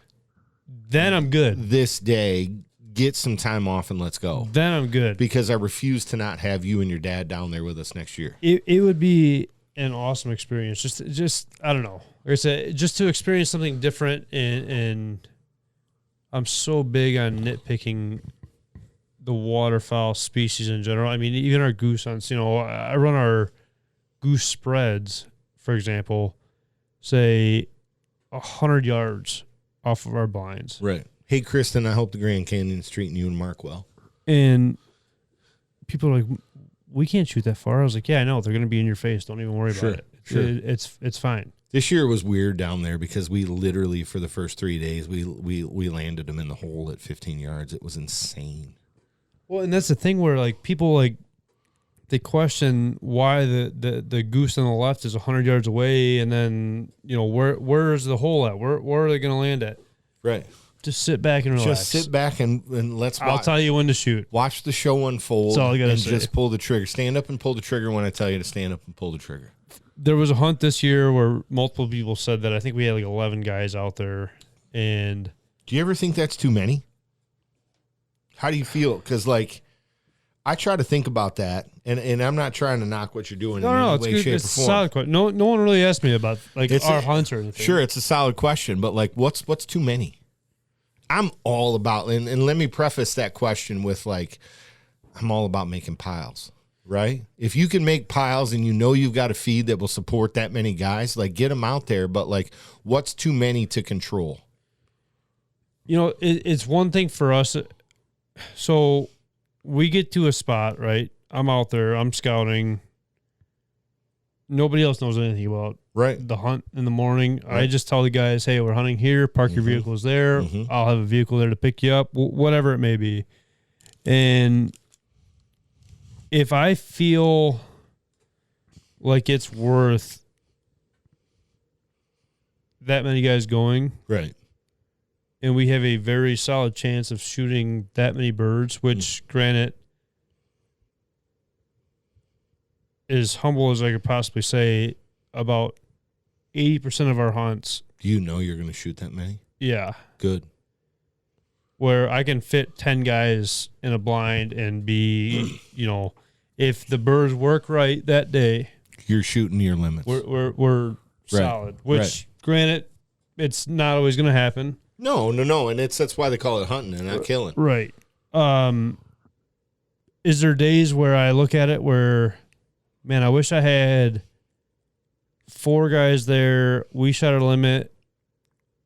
Then I'm good. This day, get some time off and let's go. Then I'm good. Because I refuse to not have you and your dad down there with us next year. It would be an awesome experience. Just I don't know. Like I said, just to experience something different, and I'm so big on nitpicking the waterfowl species in general. I mean, even our goose hunts, I run our goose spreads, for example, say 100 yards off of our blinds. Right. Hey, Kristen, I hope the Grand Canyon's treating you and Mark well. And people are like, we can't shoot that far. I was like, yeah, I know. They're going to be in your face. Don't even worry about it. Sure. It's fine. This year was weird down there because we literally, for the first 3 days, we landed them in the hole at 15 yards. It was insane. Well, and that's the thing where, like, people, like, they question why the goose on the left is 100 yards away, and then, where is the hole at? Where are they going to land at? Right. Just sit back and relax. Just sit back and let's watch. I'll tell you when to shoot. Watch the show unfold. That's all I gotta and say. Just pull the trigger. Stand up and pull the trigger when I tell you to stand up and pull the trigger. There was a hunt this year where multiple people said that. I think we had like 11 guys out there. And do you ever think that's too many? How do you feel? Because, like, I try to think about that, and I'm not trying to knock what you're doing in any it's way, good. shape, It's or a form. solid question. No one really asked me about, like, our hunts or anything. Sure, it's a solid question, but, like, what's too many? I'm all about, and let me preface that question with, like, I'm all about making piles, right? If you can make piles and you've got a feed that will support that many guys, like, get them out there. But, like, what's too many to control? It's one thing for us. So we get to a spot, right? I'm out there. I'm scouting. Nobody else knows anything about the hunt in the morning. Right. I just tell the guys, hey, we're hunting here. Park your vehicles there. I'll have a vehicle there to pick you up, whatever it may be. And if I feel like it's worth that many guys going, right, and we have a very solid chance of shooting that many birds, which, granted, as humble as I could possibly say, about 80% of our hunts. Do you know you're going to shoot that many? Yeah. Good. Where I can fit 10 guys in a blind and be, if the birds work right that day, you're shooting your limits. We're solid. Which, granted, it's not always going to happen. No, and that's why they call it hunting and not killing. Right. Is there days where I look at it where, man, I wish I had 4 guys there. We shot our limit.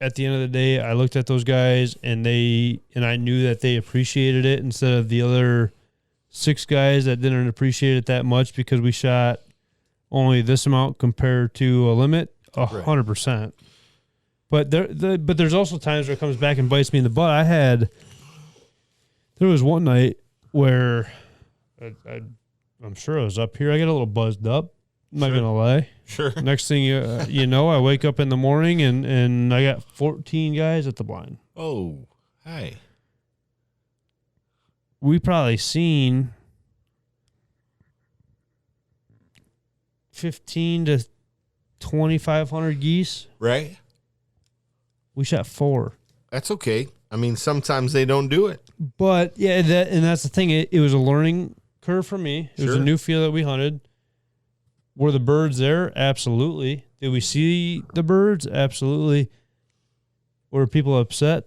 At the end of the day, I looked at those guys and I knew that they appreciated it instead of the other 6 guys that didn't appreciate it that much because we shot only this amount compared to a limit. 100%. But there's also times where it comes back and bites me in the butt. There was one night where I'm sure I was up here. I got a little buzzed up. I'm not going to lie. Sure. Next thing I wake up in the morning and I got 14 guys at the blind. Oh, hi. We probably seen 15 to 2,500 geese. Right. We shot 4. That's okay. I mean, sometimes they don't do it. But, yeah, that's the thing. It was a learning curve for me. It was a new field that we hunted. Were the birds there? Absolutely. Did we see the birds? Absolutely. Were people upset?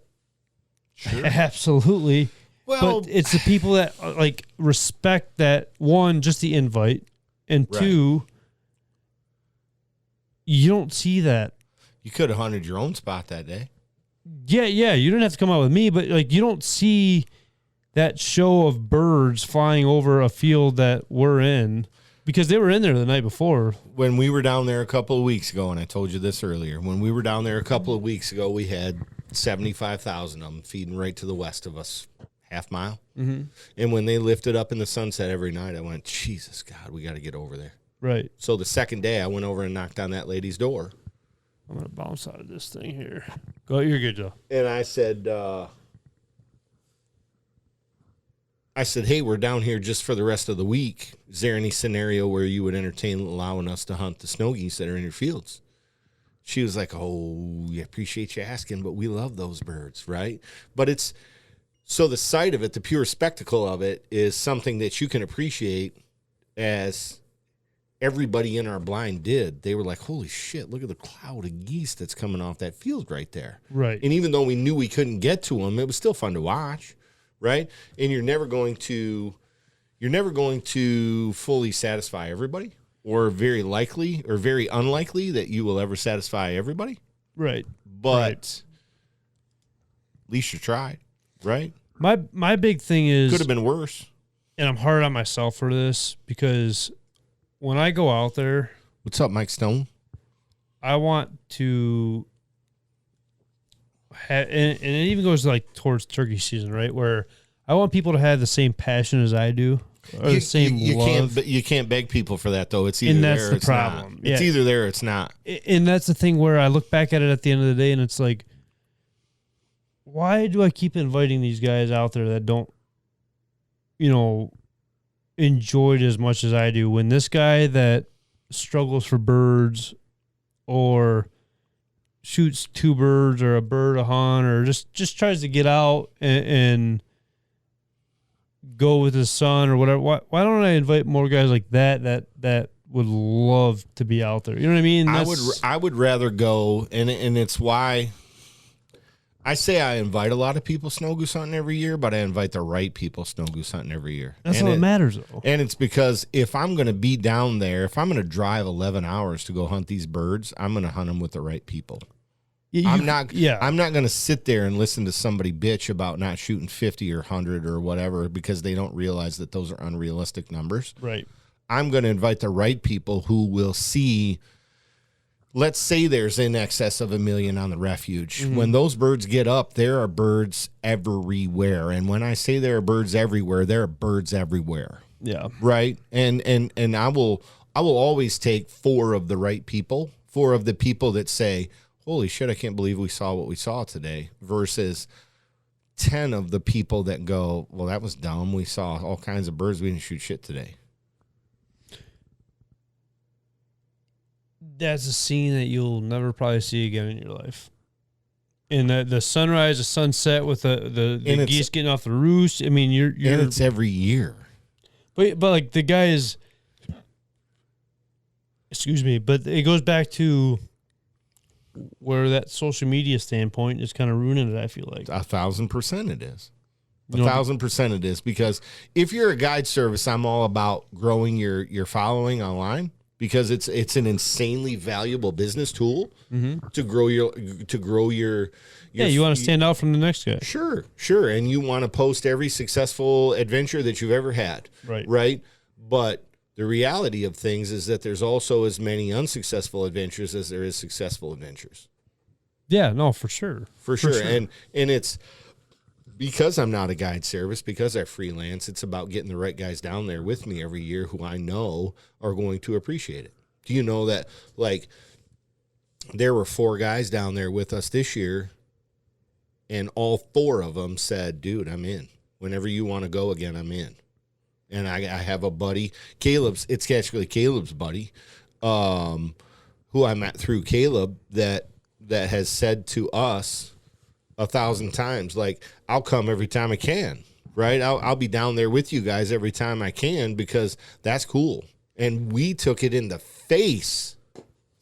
Sure. Absolutely. Well, but it's the people that, like, respect that, one, just the invite, and 2, you don't see that. You could have hunted your own spot that day. Yeah, you didn't have to come out with me, but, like, you don't see that show of birds flying over a field that we're in because they were in there the night before. When we were down there a couple of weeks ago, and I told you this earlier, when we were down there a couple of weeks ago, we had 75,000 of them feeding right to the west of us, half mile. Mm-hmm. And when they lifted up in the sunset every night, I went, Jesus, God, we got to get over there. Right. So the second day, I went over and knocked on that lady's door. I'm going to bounce out of this thing here. Go, you're good, Joe. And I said, I said, hey, we're down here just for the rest of the week. Is there any scenario where you would entertain allowing us to hunt the snow geese that are in your fields? She was like, oh, I appreciate you asking, but we love those birds, right? But it's, so the sight of it, the pure spectacle of it is something that you can appreciate, as everybody in our blind did. They were like, holy shit, look at the cloud of geese that's coming off that field right there. Right. And even though we knew we couldn't get to them, it was still fun to watch, right? And you're never going to fully satisfy everybody, or very likely or very unlikely that you will ever satisfy everybody. Right. But at least you tried, right? My big thing is, could have been worse. And I'm hard on myself for this, because when I go out there, What's up, Mike Stone? I want to have, and it even goes like towards turkey season, right? Where I want people to have the same passion as I do, or the same love. You can't beg people for that, though. It's either and that's there or the it's problem. not. It's either there or it's not. And that's the thing where I look back at it at the end of the day, and it's like, why do I keep inviting these guys out there that don't, enjoy it as much as I do, when this guy that struggles for birds or shoots 2 birds or a bird a hunt, or just tries to get out and go with his son or whatever, why don't I invite more guys like that would love to be out there? You know what I mean? I would rather go, and it's why I say I invite a lot of people snow goose hunting every year, but I invite the right people snow goose hunting every year. That's all that matters, though. And it's because if I'm going to be down there, if I'm going to drive 11 hours to go hunt these birds, I'm going to hunt them with the right people. I'm not going to sit there and listen to somebody bitch about not shooting 50 or 100 or whatever, because they don't realize that those are unrealistic numbers. Right. I'm going to invite the right people who will see. Let's say there's in excess of 1 million on the refuge. Mm-hmm. When those birds get up, there are birds everywhere. And when I say there are birds everywhere, there are birds everywhere. Yeah. Right? And I will always take 4 of the right people, 4 of the people that say, holy shit, I can't believe we saw what we saw today, versus 10 of the people that go, well, that was dumb. We saw all kinds of birds. We didn't shoot shit today. That's a scene that you'll never probably see again in your life. And the sunrise, the sunset with the geese getting off the roost. I mean, you're and it's every year. But like the guy is, excuse me, but it goes back to where that social media standpoint is kind of ruining it, I feel like. 1,000% it is. 1,000% it is, because if you're a guide service, I'm all about growing your following online, because it's an insanely valuable business tool to grow your you want to stand out from the next guy. Sure, and you want to post every successful adventure that you've ever had, right? But the reality of things is that there's also as many unsuccessful adventures as there is successful adventures. Yeah, no, for sure. For sure. And it's because I'm not a guide service, because I freelance, it's about getting the right guys down there with me every year who I know are going to appreciate it. Do you know that, like, there were 4 guys down there with us this year, and all 4 of them said, dude, I'm in. Whenever you want to go again, I'm in. And I have a buddy, it's actually Caleb's buddy, who I met through Caleb, that has said to us 1,000 times, like, I'll come every time I can, right? I'll be down there with you guys every time I can, because that's cool. And we took it in the face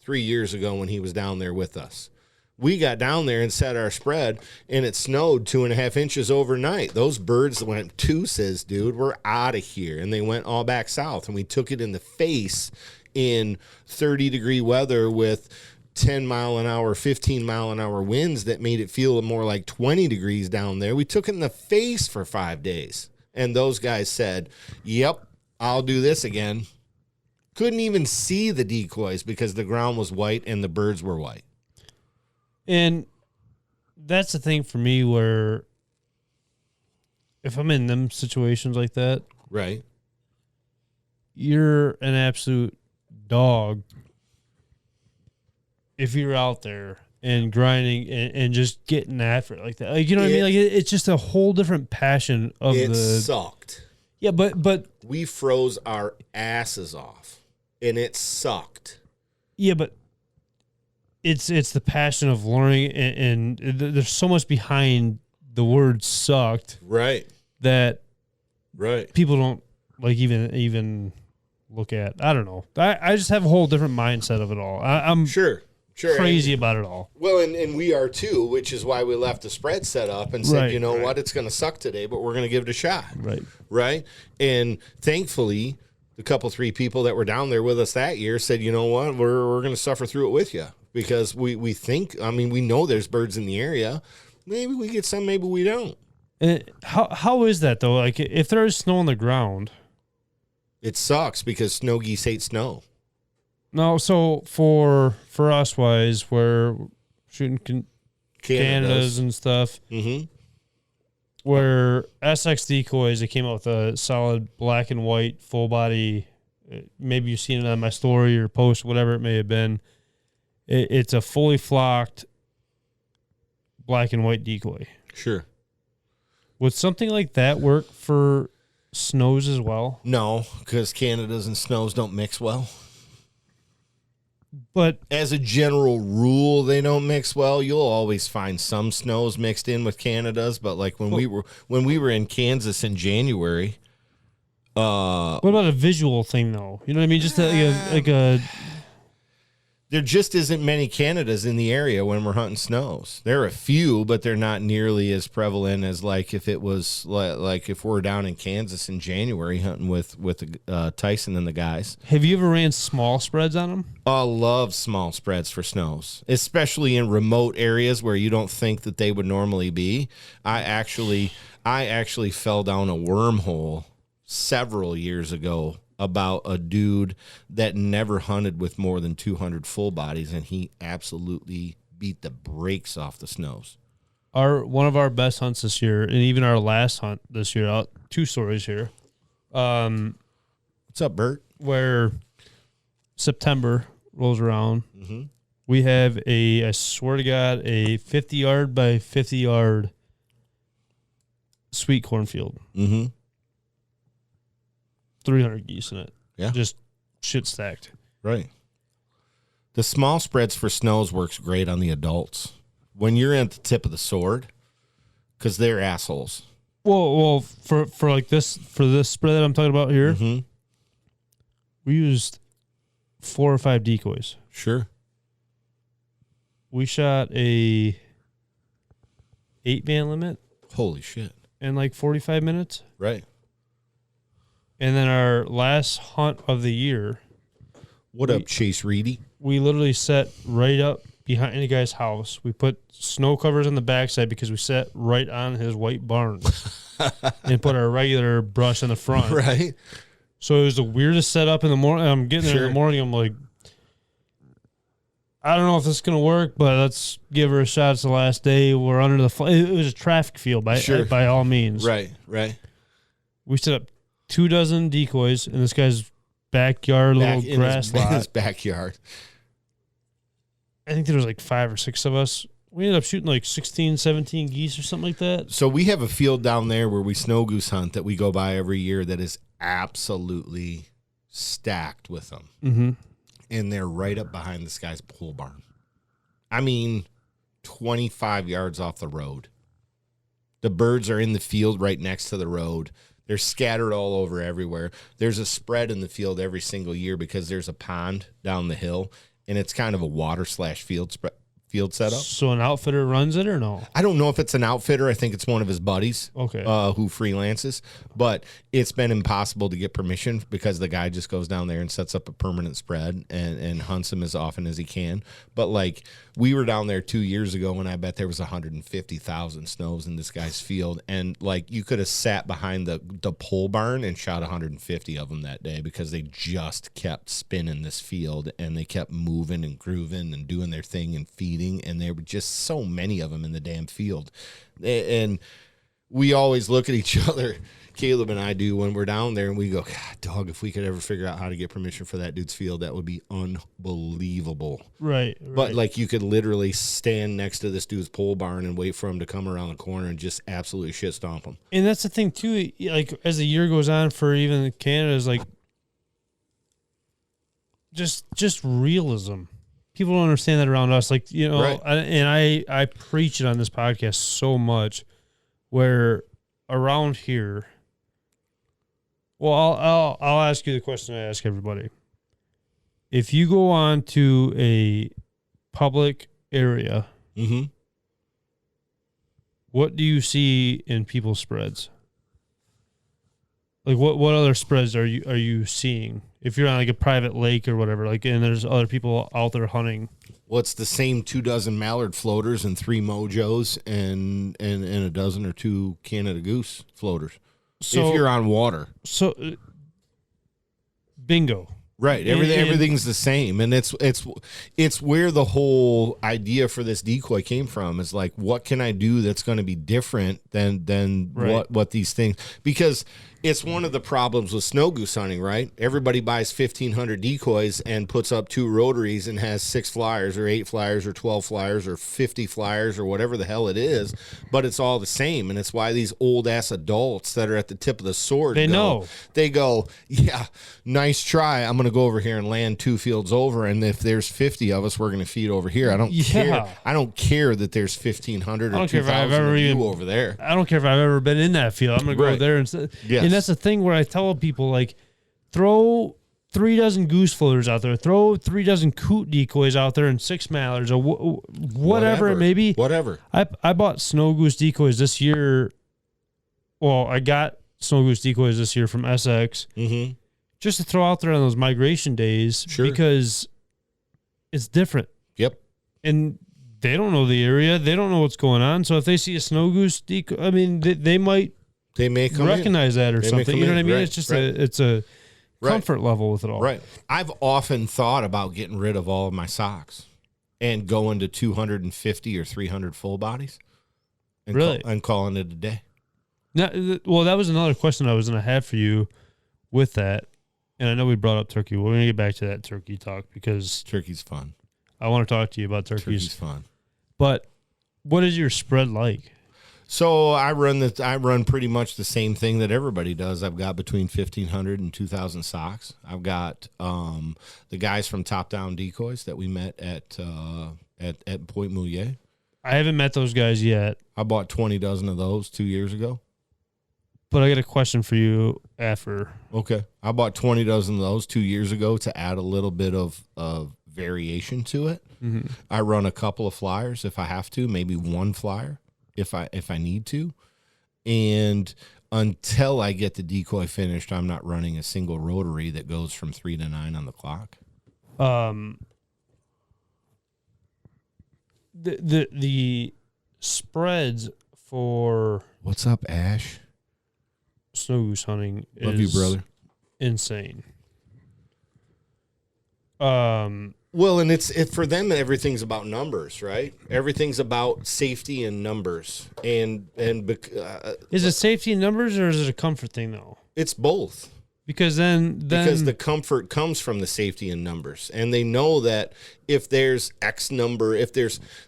3 years ago when he was down there with us. We got down there and set our spread, and it snowed 2.5 inches overnight. Those birds went says, dude, we're out of here. And they went all back south, and we took it in the face in 30-degree weather with 10-mile-an-hour, 15-mile-an-hour winds that made it feel more like 20 degrees down there. We took it in the face for 5 days. And those guys said, yep, I'll do this again. Couldn't even see the decoys because the ground was white and the birds were white. And that's the thing for me, where if I'm in them situations like that, right, you're an absolute dog if you're out there and grinding and just getting after it like that. Like, you know what I mean? Like, it's just a whole different passion of it sucked. Yeah, but we froze our asses off, and it sucked. Yeah, but it's the passion of learning, and there's so much behind the word "sucked," right? That right people don't like even look at. I don't know. I just have a whole different mindset of it all. I'm sure crazy about it all. Well, and we are too, which is why we left the spread set up and said, Right, right. what, it's going to suck today, but we're going to give it a shot. Right. And thankfully, the couple, 3 people that were down there with us that year said, you know what, we're going to suffer through it with you because we think, we know there's birds in the area. Maybe we get some, maybe we don't. And how is that though? Like if there is snow on the ground, it sucks because snow geese hate snow. No, so for us wise, we're shooting Canadas and stuff. Mm-hmm. Where SX decoys, they came out with a solid black and white full body. Maybe you've seen it on my story or post, whatever it may have been. It's a fully flocked black and white decoy. Sure. Would something like that work for snows as well? No, because Canadas and snows don't mix well. But as a general rule, they don't mix well. You'll always find some snows mixed in with Canadas, but like when we were in Kansas in January. What about a visual thing though? You know what I mean? Just like a. There just isn't many Canadas in the area when we're hunting snows. There are a few, but they're not nearly as prevalent as like if it was like if we're down in Kansas in January hunting with Tyson and the guys. Have you ever ran small spreads on them? I love small spreads for snows, especially in remote areas where you don't think that they would normally be. I actually fell down a wormhole several years ago about a dude that never hunted with more than 200 full bodies, and he absolutely beat the brakes off the snows. One of our best hunts this year, and even our last hunt this year, 2 stories here. What's up, Bert? Where September rolls around, mm-hmm. we have I swear to God, a 50-yard by 50-yard sweet cornfield. Mm-hmm. 300 geese in it. Yeah. Just shit stacked. Right. The small spreads for snows works great on the adults. When you're at the tip of the sword, because they're assholes. Well, for like this, for this spread that I'm talking about here, mm-hmm. we used 4 or 5 decoys. Sure. We shot a 8-man limit. Holy shit. In like 45 minutes. Right. And then our last hunt of the year. What up, Chase Reedy? We literally set right up behind the guy's house. We put snow covers on the backside because we sat right on his white barn and put our regular brush in the front. Right. So it was the weirdest setup in the morning. I'm getting there in the morning. I'm like, I don't know if this is going to work, but let's give her a shot. It's the last day. We're under the it was a traffic field by all means. Right. We set up 24 decoys in this guy's backyard, little grass lot. In his backyard. I think there was like 5 or 6 of us. We ended up shooting like 16, 17 geese or something like that. So we have a field down there where we snow goose hunt that we go by every year that is absolutely stacked with them. Mm-hmm. And they're right up behind this guy's pole barn. 25 yards off the road. The birds are in the field right next to the road. They're scattered all over everywhere. There's a spread in the field every single year because there's a pond down the hill, and it's kind of a water/field setup. So an outfitter runs it or no? I don't know if it's an outfitter. I think it's one of his buddies. Okay. Who freelances. But it's been impossible to get permission because the guy just goes down there and sets up a permanent spread and hunts them as often as he can. But like we were down there 2 years ago and I bet there was 150,000 snows in this guy's field. And like you could have sat behind the pole barn and shot 150 of them that day because they just kept spinning this field and they kept moving and grooving and doing their thing and feeding. And there were just so many of them in the damn field. And we always look at each other, Caleb and I do, when we're down there, and we go, God, dog, if we could ever figure out how to get permission for that dude's field, that would be unbelievable. Right. But, like, you could literally stand next to this dude's pole barn and wait for him to come around the corner and just absolutely shit stomp him. And that's the thing, too. Like, as the year goes on for even Canada, is like, just realism. People don't understand that around us. Like, you know, Right. I preach it on this podcast so much, where around here, well, I'll ask you the question I ask everybody. If you go on to a public area, Mm-hmm. what do you see in people's spreads? Like, what other spreads are you seeing? If you're on like a private lake or whatever, like, and there's other people out there hunting. Well, it's the same 24 mallard floaters and 3 mojos and a dozen or 2 Canada goose floaters. So if you're on water. So, bingo. Right. Everything's the same. And it's where the whole idea for this decoy came from, is like, what can I do that's going to be different than Right. what these things, because it's one of the problems with snow goose hunting, right? Everybody buys 1,500 decoys and puts up 2 rotaries and has 6 flyers or 8 flyers or 12 flyers or 50 flyers or whatever the hell it is, but it's all the same. And it's why these old ass adults that are at the tip of the sword, they go, yeah, nice try. I'm going to go over here and land 2 fields over. And if there's 50 of us, we're going to feed over here. I don't care. I don't care that there's 1,500 or 2,000 of you over there. I don't care if I've ever been in that field. I'm going to go Right. there and Yes. And that's the thing where I tell people, like, throw 3 dozen goose floaters out there, throw 3 dozen coot decoys out there, and 6 mallards or whatever it may be. Whatever. I bought snow goose decoys this year. Well, I got snow goose decoys this year from SX just to throw out there on those migration days, because it's different. Yep. And they don't know the area. They don't know what's going on. So if they see a snow goose decoy, I mean, they might recognize that or something. You know what I mean? Right, it's just it's a comfort level with it all. Right. I've often thought about getting rid of all of my socks and going to 250 or 300 full bodies and calling it a day. Now, well, that was another question I was going to have for you with that. And I know we brought up turkey. We're going to get back to that turkey talk, because turkey's fun. I want to talk to you about turkeys. Turkey's fun. But what is your spread like? So I run pretty much the same thing that everybody does. I've got between 1,500 and 2,000 socks. I've got the guys from Top Down Decoys that we met at Point Mouillet. I haven't met those guys yet. I bought 20 dozen of those 2 years ago. But I got a question for you after. Okay. I bought 20 dozen of those 2 years ago to add a little bit of variation to it. Mm-hmm. I run a couple of flyers if I have to, maybe 1 flyer if I need to. And until I get the decoy finished, I'm not running a single rotary that goes from 3 to 9 on the clock. The spreads for What's up, Ash? snow goose hunting Love is you, brother. insane. Well, and it's for them, everything's about numbers, right? Everything's about safety and numbers, and is it safety in numbers, or is it a comfort thing though? it's both. Because then Because the comfort comes from the safety in numbers. And they know that if there's X number,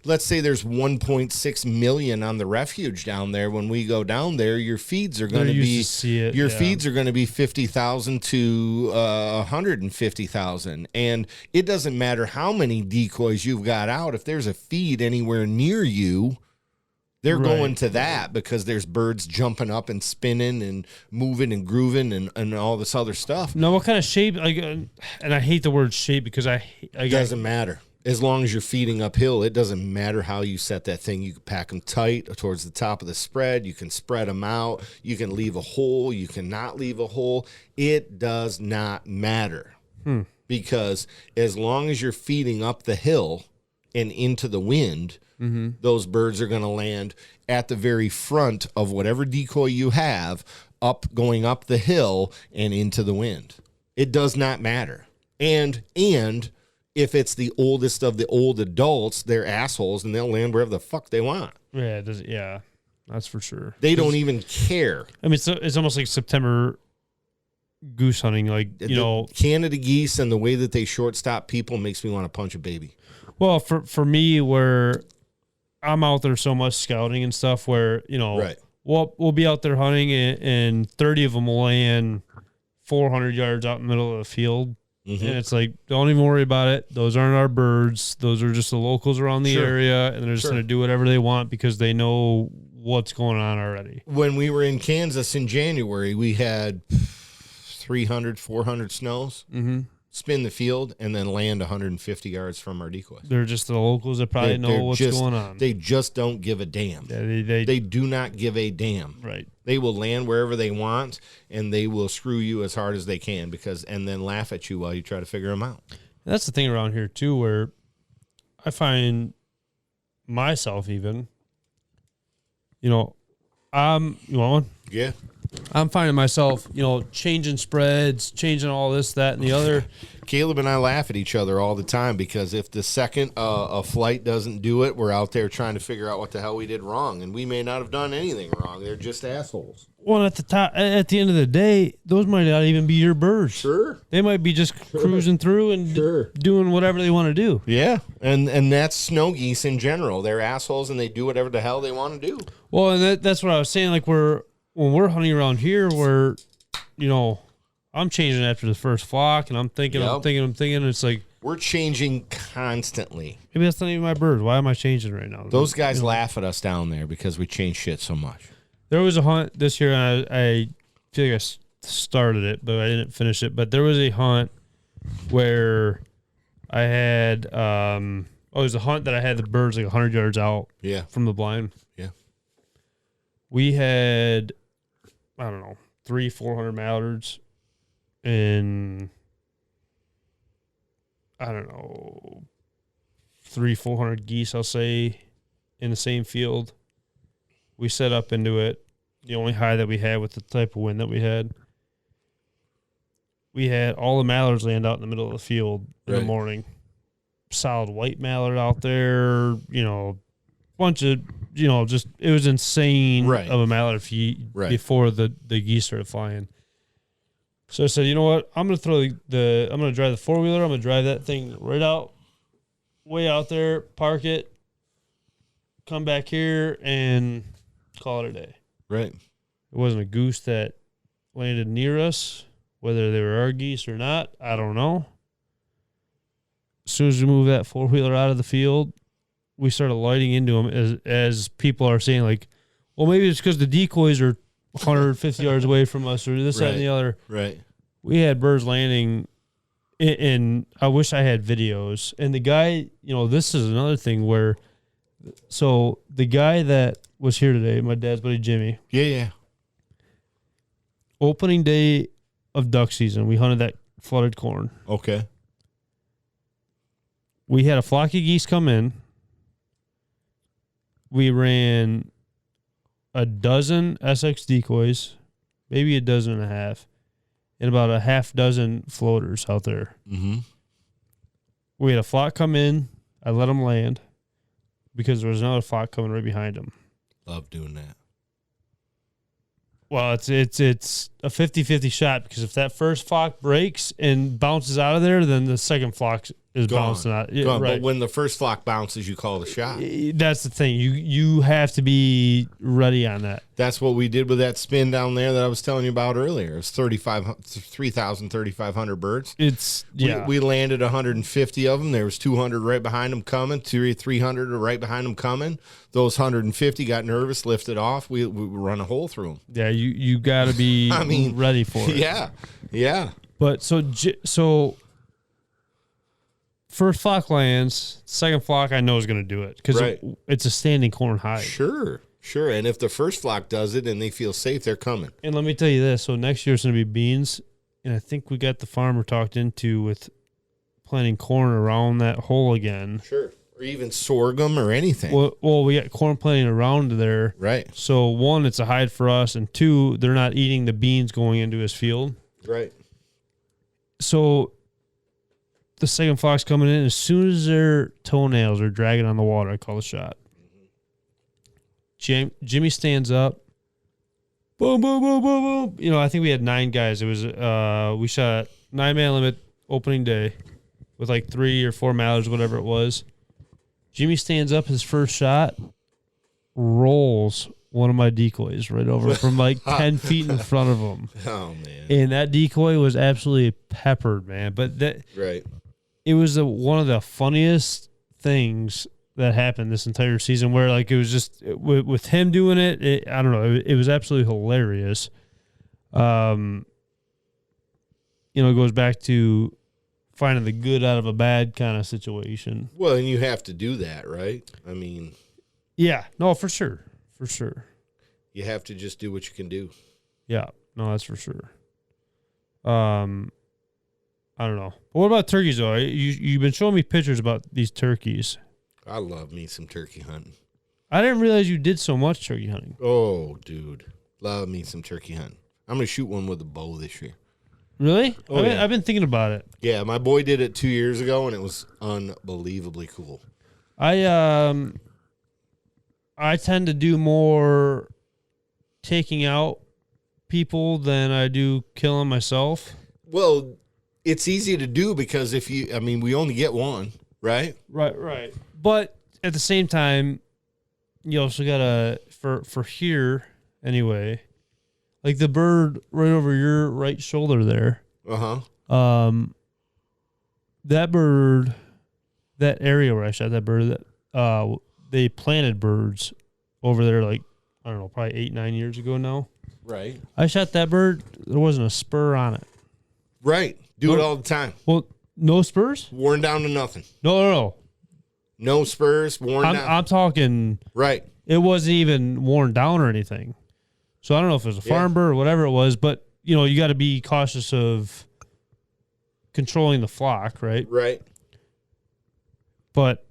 let's say there's 1.6 million on the refuge down there, when we go down there, your feeds are going to be, feeds are going to be 50,000 to 150,000. And it doesn't matter how many decoys you've got out. If there's a feed anywhere near you, they're going to that, because there's birds jumping up and spinning and moving and grooving and all this other stuff. No, what kind of shape? Like, and I hate the word shape, because it doesn't matter. As long as you're feeding uphill, it doesn't matter how you set that thing. You can pack them tight towards the top of the spread. You can spread them out. You can leave a hole. You can not leave a hole. It does not matter. Because as long as you're feeding up the hill and into the wind, those birds are going to land at the very front of whatever decoy you have, going up the hill and into the wind. It does not matter. And if it's the oldest of the old adults, they're assholes and they'll land wherever the fuck they want. Yeah, yeah. That's for sure. They don't even care. I mean, it's almost like September goose hunting. Like, Canada geese and the way that they shortstop people makes me want to punch a baby. Well, for me, where I'm out there so much scouting and stuff, where right. we'll be out there hunting and 30 of them will land 400 yards out in the middle of the field, and it's like, don't even worry about it. Those aren't our birds. Those are just the locals around the area, and they're just going to do whatever they want because they know what's going on already. When we were in Kansas in January, we had 300, 400 snows. Spin the field and then land 150 yards from our decoys. They're just the locals that probably know what's going on. They just don't give a damn. Yeah, they do not give a damn. Right. They will land wherever they want, and they will screw you as hard as they can and then laugh at you while you try to figure them out. And that's the thing around here too, where I find myself even, you want one? Yeah. I'm finding myself, changing spreads, changing all this, that, and the other. Caleb and I laugh at each other all the time because if the second a flight doesn't do it, we're out there trying to figure out what the hell we did wrong, and we may not have done anything wrong. They're just assholes. Well, at the end of the day, those might not even be your birds. Sure. They might be just cruising through and doing whatever they want to do. Yeah, and that's snow geese in general. They're assholes, and they do whatever the hell they want to do. Well, and that's what I was saying. Like, when we're hunting around here, where, I'm changing after the first flock, and I'm thinking. It's like, we're changing constantly. Maybe that's not even my bird. Why am I changing right now? Those guys laugh at us down there because we change shit so much. There was a hunt this year, and I feel like I started it, but I didn't finish it. But there was a hunt where I had, it was a hunt that I had the birds like 100 yards out from the blind. Yeah. We had, 300-400 mallards and 300-400 geese, I'll say, in the same field. We set up into it. The only high that we had with the type of wind that we had all the mallards land out in the middle of the field in the morning. Solid white mallard out there, bunch of, just, it was insane of a mallard before the geese started flying. So I said, you know what? I'm going to I'm going to drive the four-wheeler. I'm going to drive that thing right out, way out there, park it, come back here, and call it a day. Right. It wasn't a goose that landed near us. Whether they were our geese or not, I don't know. As soon as we moved that four-wheeler out of the field, we started lighting into them as people are saying, like, well, maybe it's because the decoys are 150 yards away from us or this, that, and the other. Right. We had birds landing, and I wish I had videos. And the guy, this is another thing where, so the guy that was here today, my dad's buddy Jimmy. Yeah. Opening day of duck season, we hunted that flooded corn. Okay. We had a flock of geese come in. We ran a dozen SX decoys, maybe a dozen and a half, and about a half dozen floaters out there. Mm-hmm. We had a flock come in. I let them land because there was another flock coming right behind them. Love doing that. Well, it's a 50-50 shot because if that first flock breaks and bounces out of there, then the second flock is bouncing out. Gone. Right. But when the first flock bounces, you call the shot. That's the thing. You have to be ready on that. That's what we did with that spin down there that I was telling you about earlier. It's 3,500 birds. We landed 150 of them. There was 200 right behind them coming. 300 are right behind them coming. Those 150 got nervous, lifted off. We run a hole through them. Yeah, you got to be ready for it. Yeah. But so first flock lands, second flock I know is going to do it because it's a standing corn hide. Sure. And if the first flock does it and they feel safe, they're coming. And let me tell you this. So next year it's going to be beans, and I think we got the farmer talked into with planting corn around that hole again. Sure. Or even sorghum or anything. Well, we got corn planting around there. Right. So, one, it's a hide for us, and two, they're not eating the beans going into his field. Right. So, the second flock's coming in. As soon as their toenails are dragging on the water, I call the shot. Jimmy stands up. Boom, boom, boom, boom, boom. You know, I think we had 9 guys. It was we shot 9-man limit opening day with like 3 or 4 mallards, whatever it was. Jimmy stands up, his first shot, rolls one of my decoys right over from like 10 feet in front of him. Oh, man. And that decoy was absolutely peppered, man. But it was one of the funniest things that happened this entire season, where like it was just with him doing it, I don't know, it was absolutely hilarious. You know, it goes back to finding the good out of a bad kind of situation. Well, and you have to do that, right? I mean, yeah, no, for sure. For sure. You have to just do what you can do. Yeah, no, that's for sure. I don't know. But what about turkeys, though? You've been showing me pictures about these turkeys. I love me some turkey hunting. I didn't realize you did so much turkey hunting. Oh, dude. Love me some turkey hunting. I'm going to shoot one with a bow this year. Really? Oh, yeah. I've been thinking about it. Yeah, my boy did it 2 years ago, and it was unbelievably cool. I tend to do more taking out people than I do killing myself. Well, it's easy to do because we only get one, right? Right. But at the same time, you also gotta for here anyway, like the bird right over your right shoulder there. That bird, that area where I shot that bird, that they planted birds over there like, I don't know, probably 8-9 years ago now. Right. I shot that bird. There wasn't a spur on it. Right. Do it all the time. Well, no spurs? Worn down to nothing. No. No spurs, worn down. I'm talking. Right. It wasn't even worn down or anything. So I don't know if it was a farm bird or whatever it was, but, you know, you got to be cautious of controlling the flock, right? Right. But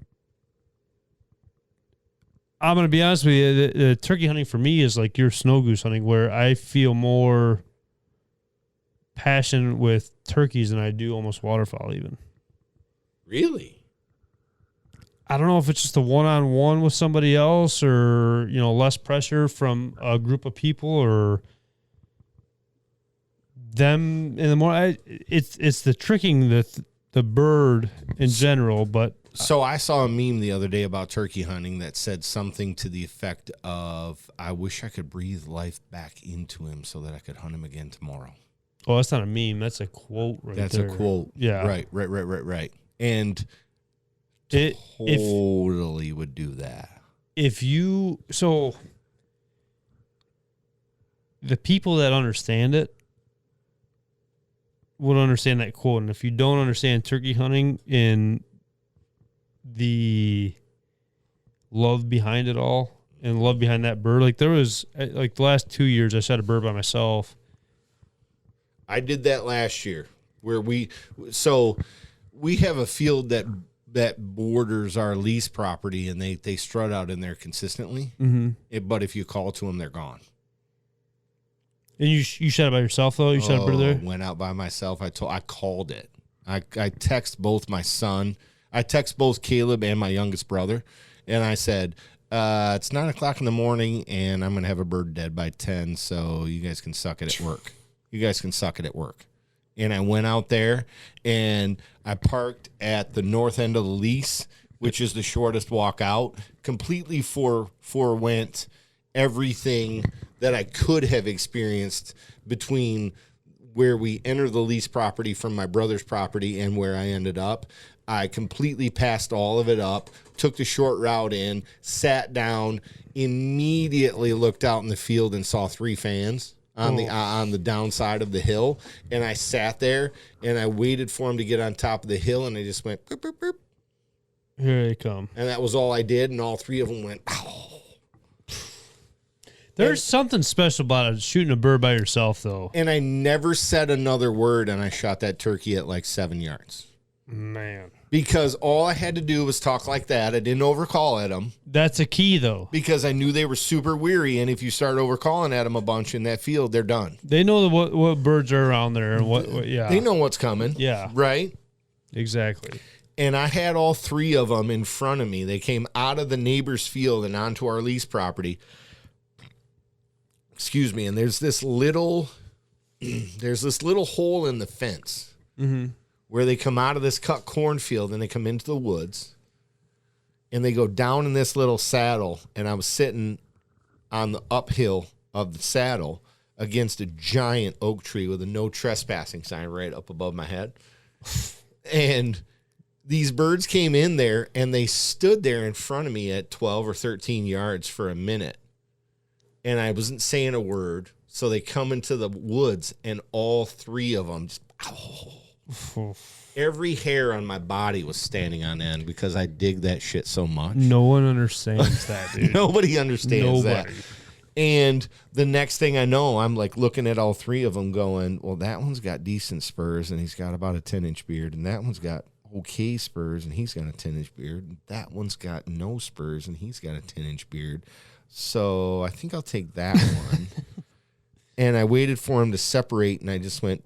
I'm going to be honest with you, the turkey hunting for me is like your snow goose hunting, where I feel more passion with turkeys than I do almost waterfowl even. Really? I don't know if it's just a one-on-one with somebody else, or, you know, less pressure from a group of people, or them in the morning. It's the tricking the bird in general, but so I saw a meme the other day about turkey hunting that said something to the effect of, I wish I could breathe life back into him so that I could hunt him again tomorrow. Oh, that's not a meme. That's a quote right there. That's a quote. Yeah. Right. And it totally would do that. So the people that understand it would understand that quote. And if you don't understand turkey hunting and the love behind it all and love behind that bird, like there was, like the last 2 years I shot a bird by myself. I did that last year where we have a field that borders our lease property, and they strut out in there consistently. Mm-hmm. But if you call to them, they're gone. And you shot it by yourself though? You shot a bird there? Went out by myself. I called it. I text both my son. I text both Caleb and my youngest brother, and I said, it's 9 o'clock in the morning, and I'm gonna have a bird dead by 10. So you guys can suck it at work. And I went out there, and I parked at the north end of the lease, which is the shortest walk out, completely forewent everything that I could have experienced between where we entered the lease property from my brother's property and where I ended up. I completely passed all of it up, took the short route in, sat down, immediately looked out in the field and saw 3 fans on the downside of the hill, and I sat there and I waited for him to get on top of the hill, and I just went boop, boop, boop. Here they come. And that was all I did, and all 3 of them went, ow. There's something special about it, shooting a bird by yourself, though. And I never said another word, and I shot that turkey at like 7 yards. Man. Because all I had to do was talk like that. I didn't overcall at them. That's a key, though. Because I knew they were super weary, and if you start overcalling at them a bunch in that field, they're done. They know what birds are around there, and what yeah. They know what's coming. Yeah. Right? Exactly. And I had all 3 of them in front of me. They came out of the neighbor's field and onto our lease property. Excuse me. And there's this little hole in the fence where they come out of this cut cornfield and they come into the woods. And they go down in this little saddle. And I was sitting on the uphill of the saddle against a giant oak tree with a no trespassing sign right up above my head. And these birds came in there and they stood there in front of me at 12 or 13 yards for a minute. And I wasn't saying a word. So they come into the woods and all 3 of them just, every hair on my body was standing on end because I dig that shit so much. No one understands that, dude. Nobody understands that. And the next thing I know, I'm like looking at all 3 of them going, well, that one's got decent spurs and he's got about a 10-inch beard. And that one's got okay spurs and he's got a 10-inch beard. And that one's got no spurs and he's got a 10-inch beard. So I think I'll take that one. And I waited for him to separate and I just went.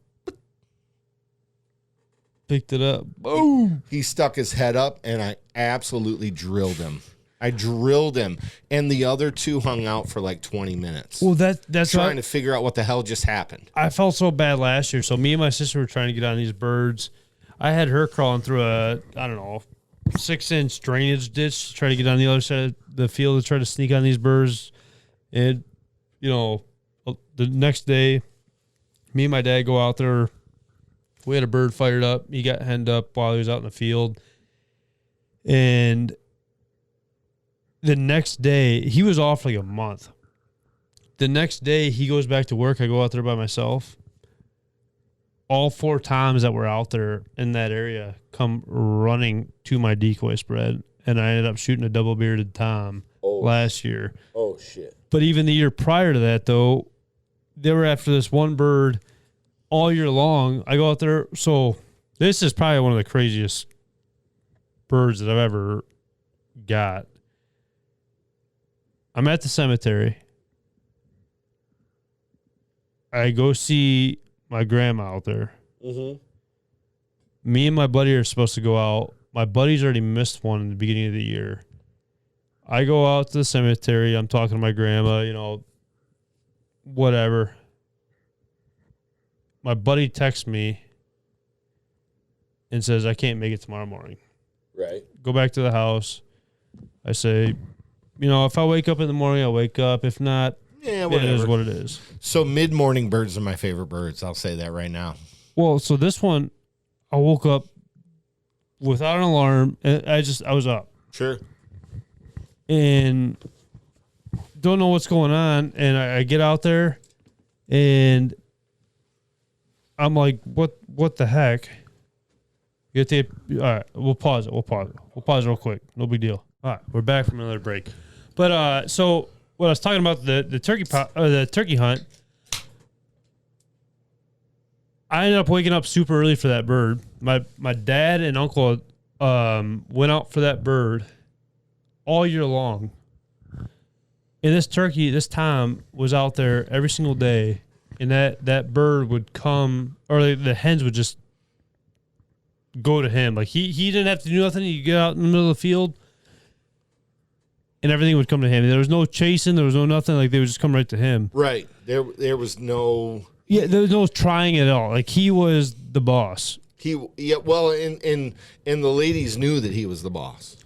Picked it up. Boom. He stuck his head up and I absolutely drilled him. I drilled him, and the other 2 hung out for like 20 minutes. Well, that's trying to figure out what the hell just happened. I felt so bad last year. So me and my sister were trying to get on these birds. I had her crawling through a 6-inch drainage ditch to try to get on the other side of the field to try to sneak on these birds. And the next day, me and my dad go out there. We had a bird fired up. He got henned up while he was out in the field, and the next day, he was off like a month. The next day, he goes back to work. I go out there by myself. All 4 times that were out there in that area come running to my decoy spread, and I ended up shooting a double-bearded tom last year. Oh, shit. But even the year prior to that, though, they were after this one bird all year long. I go out there. So this is probably one of the craziest birds that I've ever got. I'm at the cemetery. I go see my grandma out there. Mm-hmm. Me and my buddy are supposed to go out. My buddy's already missed one in the beginning of the year. I go out to the cemetery. I'm talking to my grandma, whatever. My buddy texts me and says, I can't make it tomorrow morning. Right. Go back to the house. I say, if I wake up in the morning, I'll wake up. If not, it is what it is. So mid-morning birds are my favorite birds. I'll say that right now. Well, so this one, I woke up without an alarm. And I was up. Sure. And don't know what's going on. And I get out there and I'm like, what the heck? All right, we'll pause it. We'll pause real quick. No big deal. All right, we're back from another break. But so what I was talking about the turkey hunt. I ended up waking up super early for that bird. My dad and uncle went out for that bird all year long. And this tom was out there every single day, and that bird would come, or the hens would just go to him. Like he didn't have to do nothing. He'd get out in the middle of the field, and everything would come to him. There was no chasing. There was no nothing. Like they would just come right to him. Right. There was no. Yeah, there was no trying at all. Like he was the boss. Well, and the ladies knew that he was the boss.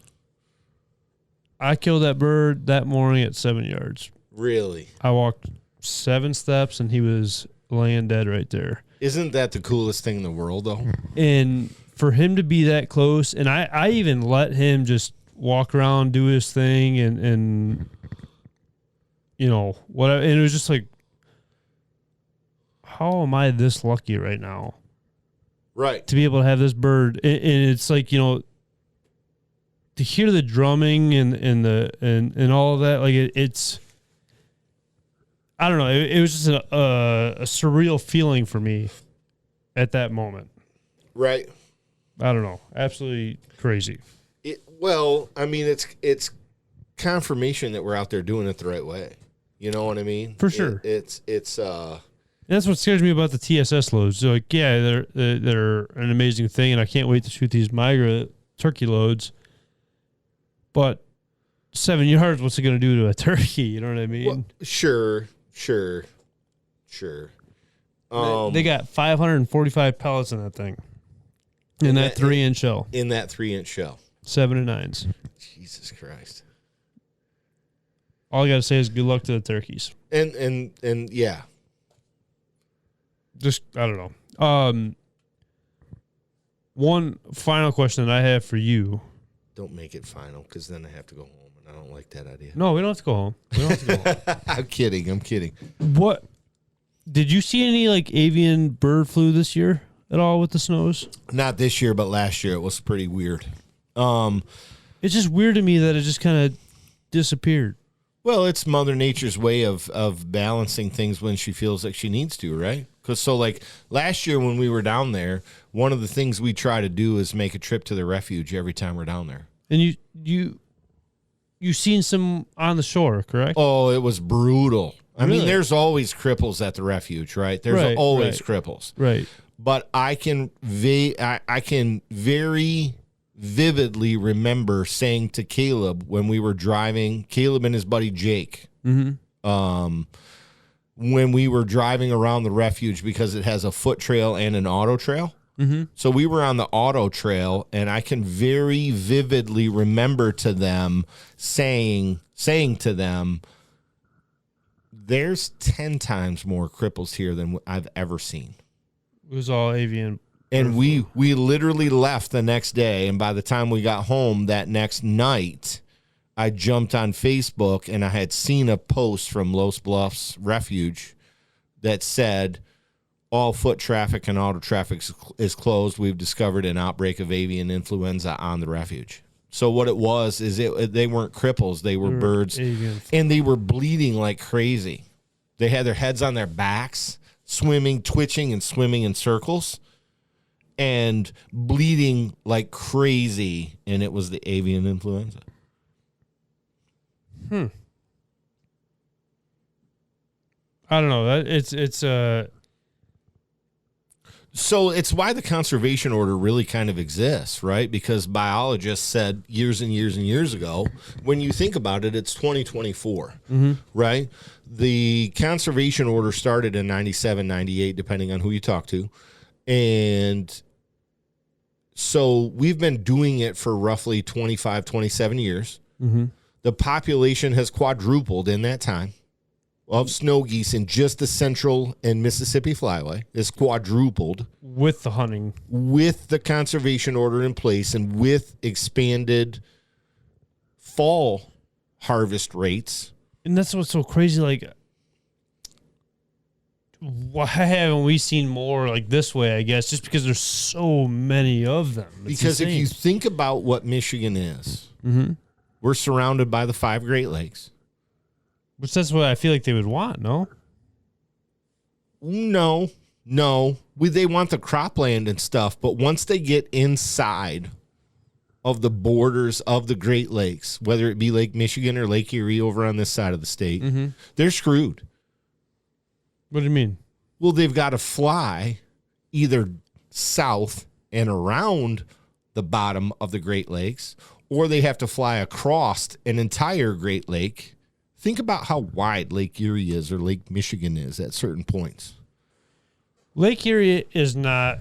I killed that bird that morning at 7 yards. Really? I walked 7 steps and he was laying dead right there. Isn't that the coolest thing in the world, though? And for him to be that close, and I even let him just walk around, do his thing, and whatever. And it was just like, how am I this lucky right now? Right. To be able to have this bird. And it's like, to hear the drumming and all of that, like it's, I don't know. It was just a surreal feeling for me at that moment. Right. I don't know. Absolutely crazy. Well, I mean, it's confirmation that we're out there doing it the right way. You know what I mean? For sure. It's that's what scares me about the TSS loads. So like, yeah, they're an amazing thing, and I can't wait to shoot these Migra turkey loads. But 7 yards, what's it going to do to a turkey? You know what I mean? Well, sure. They got 545 pellets in that thing. In that 3-inch shell. In that 3-inch shell. 7 and 9s. Jesus Christ. All I got to say is good luck to the turkeys. And yeah. Just, I don't know. One final question that I have for you. Don't make it final, because then I have to go home, and I don't like that idea. No, we don't have to go home. I'm kidding. What? Did you see any, like, avian bird flu this year at all with the snows? Not this year, but last year. It was pretty weird. It's just weird to me that it just kind of disappeared. Well, it's Mother Nature's way of balancing things when she feels like she needs to, right? Because so, like, last year when we were down there, one of the things we try to do is make a trip to the refuge every time we're down there. And you seen some on the shore, correct? Oh, it was brutal. I Really? mean, there's always cripples at the refuge, right? There's always cripples. Right. But I can very vividly remember saying to Caleb when we were driving, Caleb and his buddy Jake, when we were driving around the refuge, because it has a foot trail and an auto trail. Mm-hmm. So we were on the auto trail, and I can very vividly remember to them saying to them, there's 10 times more cripples here than I've ever seen. It was all avian. And we literally left the next day, and by the time we got home that next night, I jumped on Facebook, and I had seen a post from Los Bluffs Refuge that said, all foot traffic and auto traffic is closed. We've discovered an outbreak of avian influenza on the refuge. So what it was is they weren't cripples. They were birds, and they were bleeding like crazy. They had their heads on their backs, twitching and swimming in circles, and bleeding like crazy, and it was the avian influenza. I don't know. It's So it's why the conservation order really kind of exists, right? Because biologists said years and years and years ago, when you think about it, it's 2024, right? The conservation order started in 97, 98, depending on who you talk to. And so we've been doing it for roughly 25, 27 years. The population has quadrupled in that time of snow geese in just the Central and Mississippi Flyway. It's quadrupled. with the hunting. With the conservation order in place and with expanded fall harvest rates. And that's what's so crazy. Like, why haven't we seen more like this way, I guess, just because there's so many of them. It's because insane. if you think about what Michigan is, we're surrounded by the 5 Great Lakes. Which that's what I feel like they would want, no? No. They want the cropland and stuff, but once they get inside of the borders of the Great Lakes, whether it be Lake Michigan or Lake Erie over on this side of the state, they're screwed. What do you mean? Well, they've got to fly either south and around the bottom of the Great Lakes, or they have to fly across an entire Great Lake. Think about how wide Lake Erie is or Lake Michigan is at certain points. Lake Erie is not,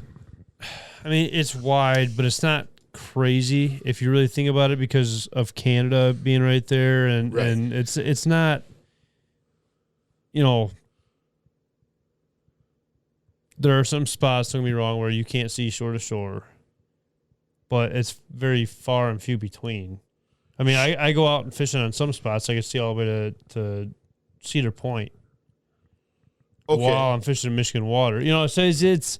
I mean, it's wide, but it's not crazy if you really think about it because of Canada being right there. And it's not, you know, there are some spots, don't get me wrong, where you can't see shore to shore, but it's very far and few between. I mean, I go out and fishing on some spots. I can see all the way to Cedar Point while I'm fishing in Michigan water. You know, so it's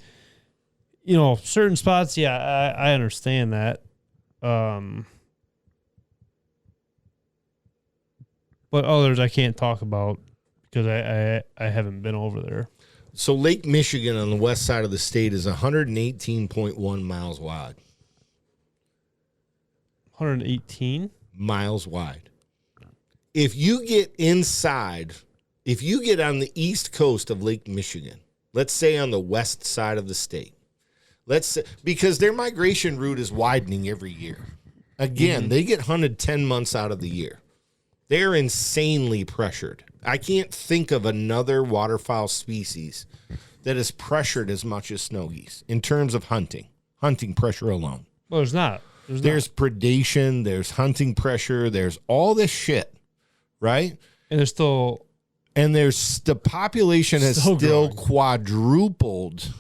you know, certain spots, yeah, I understand that. But others I can't talk about because I haven't been over there. So Lake Michigan on the west side of the state is 118.1 miles wide. 118? Miles wide. If you get inside, if you get on the east coast of Lake Michigan, let's say on the west side of the state, Because their migration route is widening every year. Again, they get hunted 10 months out of the year. They're insanely pressured. I can't think of another waterfowl species that is pressured as much as snow geese in terms of hunting pressure alone. Well, there's not. There's predation, there's hunting pressure, there's all this shit, right? And there's still... And the population has still quadrupled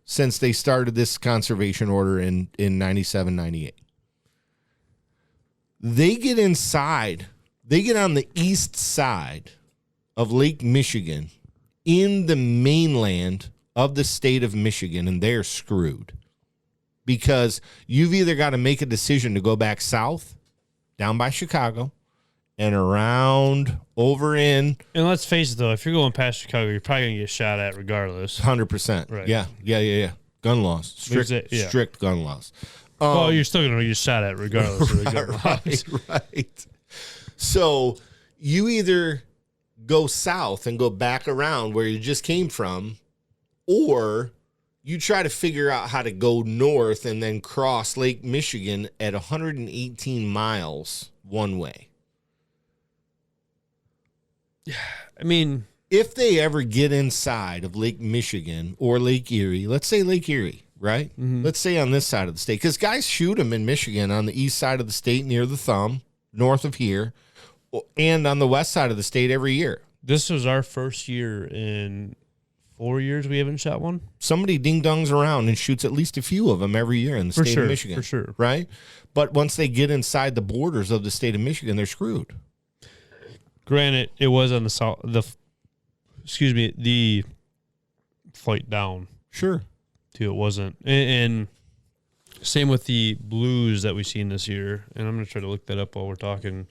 since they started this conservation order in 97, 98. They get on the east side of Lake Michigan in the mainland of the state of Michigan, and they're screwed. Because you've either got to make a decision to go back south, down by Chicago, and around over in. And let's face it, though, if you're going past Chicago, you're probably going to get shot at regardless. 100%. Right. Yeah. Gun laws. Strict gun laws. Well, you're still going to get shot at regardless of the gun laws. Right. So you either go south and go back around where you just came from, or you try to figure out how to go north and then cross Lake Michigan at 118 miles one way. I mean, if they ever get inside of Lake Michigan or Lake Erie, let's say Lake Erie, right? Mm-hmm. Let's say on this side of the state, because guys shoot them in Michigan on the east side of the state near the thumb, north of here, and on the west side of the state every year. This was our first year in 4 years we haven't shot one. Somebody ding-dongs around and shoots at least a few of them every year in the state of Michigan. For sure. Right? But once they get inside the borders of the state of Michigan, they're screwed. Granted, it was on the south, the flight down. Sure. Too, it wasn't. And same with the blues that we've seen this year. And I'm going to try to look that up while we're talking.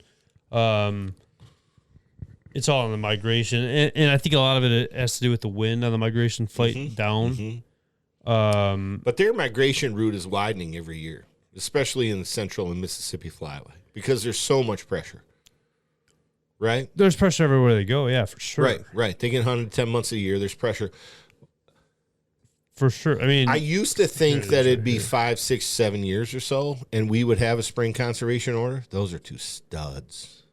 It's all on the migration, and I think a lot of it has to do with the wind on the migration flight down. Mm-hmm. But their migration route is widening every year, especially in the Central and Mississippi Flyway, because there's so much pressure. Right? There's pressure everywhere they go, yeah, for sure. Right. They get hunted 10 months a year. There's pressure. For sure. I mean, I used to think that it'd be 5, 6, 7 years or so, and we would have a spring conservation order. Those are two studs.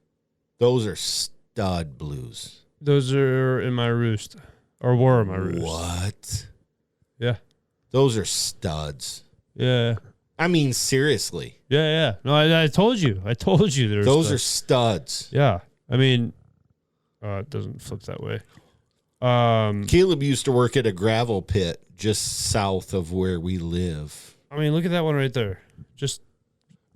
Those are stud blues. Those are in my roost, or were in my roost. What? Yeah. Those are studs. Yeah. I mean, seriously. Yeah. No, I told you. Those are studs. Yeah. I mean, it doesn't flip that way. Caleb used to work at a gravel pit just south of where we live. I mean, look at that one right there.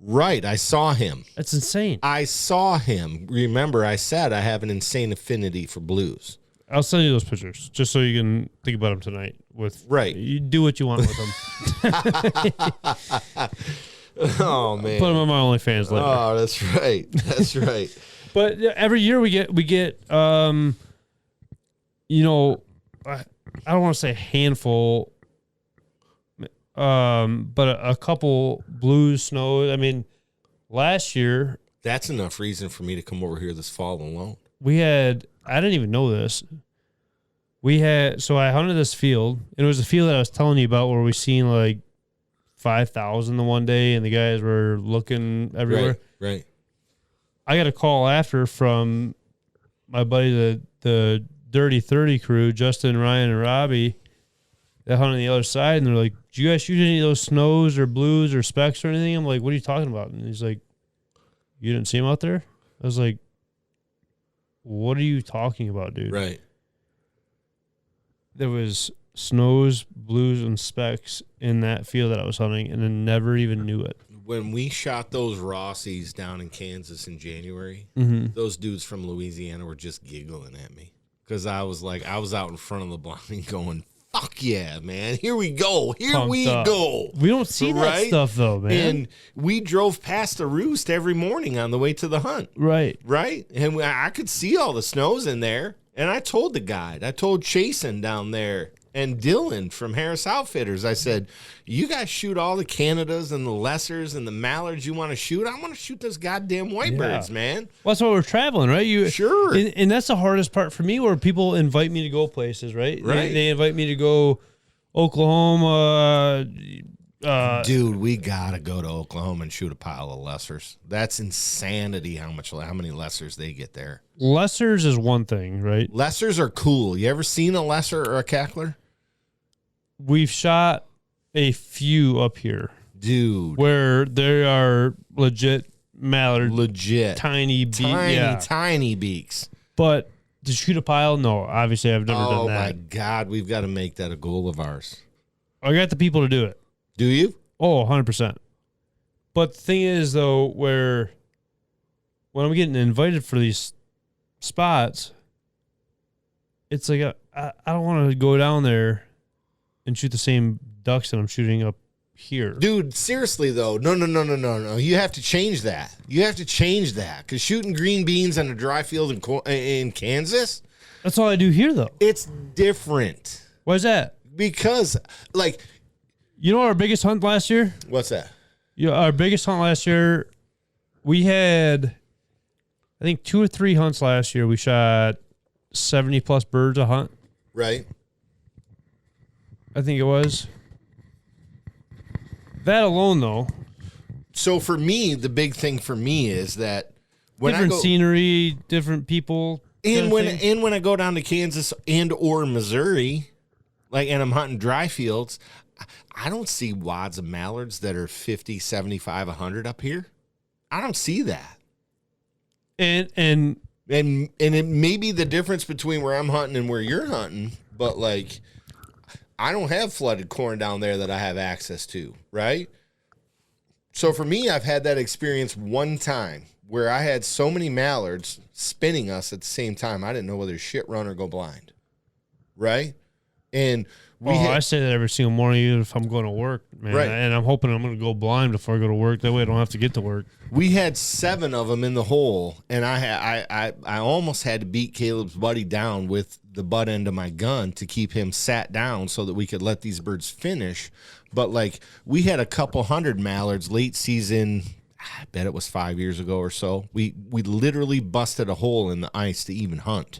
Right, I saw him. That's insane. I saw him. Remember, I said I have an insane affinity for blues. I'll send you those pictures just so you can think about them tonight. You do what you want with them. Oh man, put them on my OnlyFans later. Oh, that's right. But every year we get I don't want to say a handful, but a couple blues, snows. I mean, last year. That's enough reason for me to come over here this fall alone. I didn't even know this. So I hunted this field, and it was a field that I was telling you about where we seen like 5,000 the one day, and the guys were looking everywhere. Right. I got a call after from my buddy, the Dirty 30 crew, Justin, Ryan, and Robbie, that hunt on the other side, and they're like, "Did you guys shoot any of those snows or blues or specks or anything?" I'm like, "What are you talking about?" And he's like, "You didn't see them out there?" I was like, "What are you talking about, dude?" Right. There was snows, blues, and specks in that field that I was hunting, and I never even knew it. When we shot those Rossies down in Kansas in January, those dudes from Louisiana were just giggling at me. Because I was out in front of the blind going, fuck yeah, man. Here we go. We go. We don't see that stuff, though, man. And we drove past the roost every morning on the way to the hunt. Right. And I could see all the snows in there. And I told the guide, I told Chasen down there and Dylan from Harris Outfitters, I said, you guys shoot all the Canadas and the Lessers and the Mallards you want to shoot. I want to shoot those goddamn whitebirds, man. Well, that's why we're traveling, right? Sure. And that's the hardest part for me, where people invite me to go places, right? Right. They invite me to go Oklahoma. Dude, we gotta go to Oklahoma and shoot a pile of lessers. That's insanity how many lessers they get there. Lessers is one thing, right? Lessers are cool. You ever seen a lesser or a cackler? We've shot a few up here, dude, where they are legit mallard, tiny beaks. But to shoot a pile, no. Obviously, I've never done that. Oh my God, we've got to make that a goal of ours. I got the people to do it. Do you? Oh, 100%. But the thing is, though, when I'm getting invited for these spots, it's like I don't want to go down there and shoot the same ducks that I'm shooting up here. Dude, seriously, though. No. You have to change that. Because shooting green beans on a dry field in Kansas. That's all I do here, though. It's different. Why is that? Because, like... You know our biggest hunt last year? What's that? Yeah, our biggest hunt last year, we had, I think, 2 or 3 hunts last year. We shot 70-plus birds a hunt. Right. I think it was. That alone, though. So for me, the big thing for me is that when different I go, scenery, different people. And when I go down to Kansas and or Missouri, and I'm hunting dry fields, I don't see wads of mallards that are 50, 75, 100 up here. I don't see that. And it may be the difference between where I'm hunting and where you're hunting, but I don't have flooded corn down there that I have access to, right? So for me, I've had that experience one time where I had so many mallards spinning us at the same time, I didn't know whether to shit run or go blind, right? And I say that every single morning, even if I'm going to work, man. Right. And I'm hoping I'm going to go blind before I go to work. That way I don't have to get to work. We had 7 of them in the hole, and I almost had to beat Caleb's buddy down with the butt end of my gun to keep him sat down so that we could let these birds finish. But, we had a couple hundred mallards late season. I bet it was 5 years ago or so. We literally busted a hole in the ice to even hunt.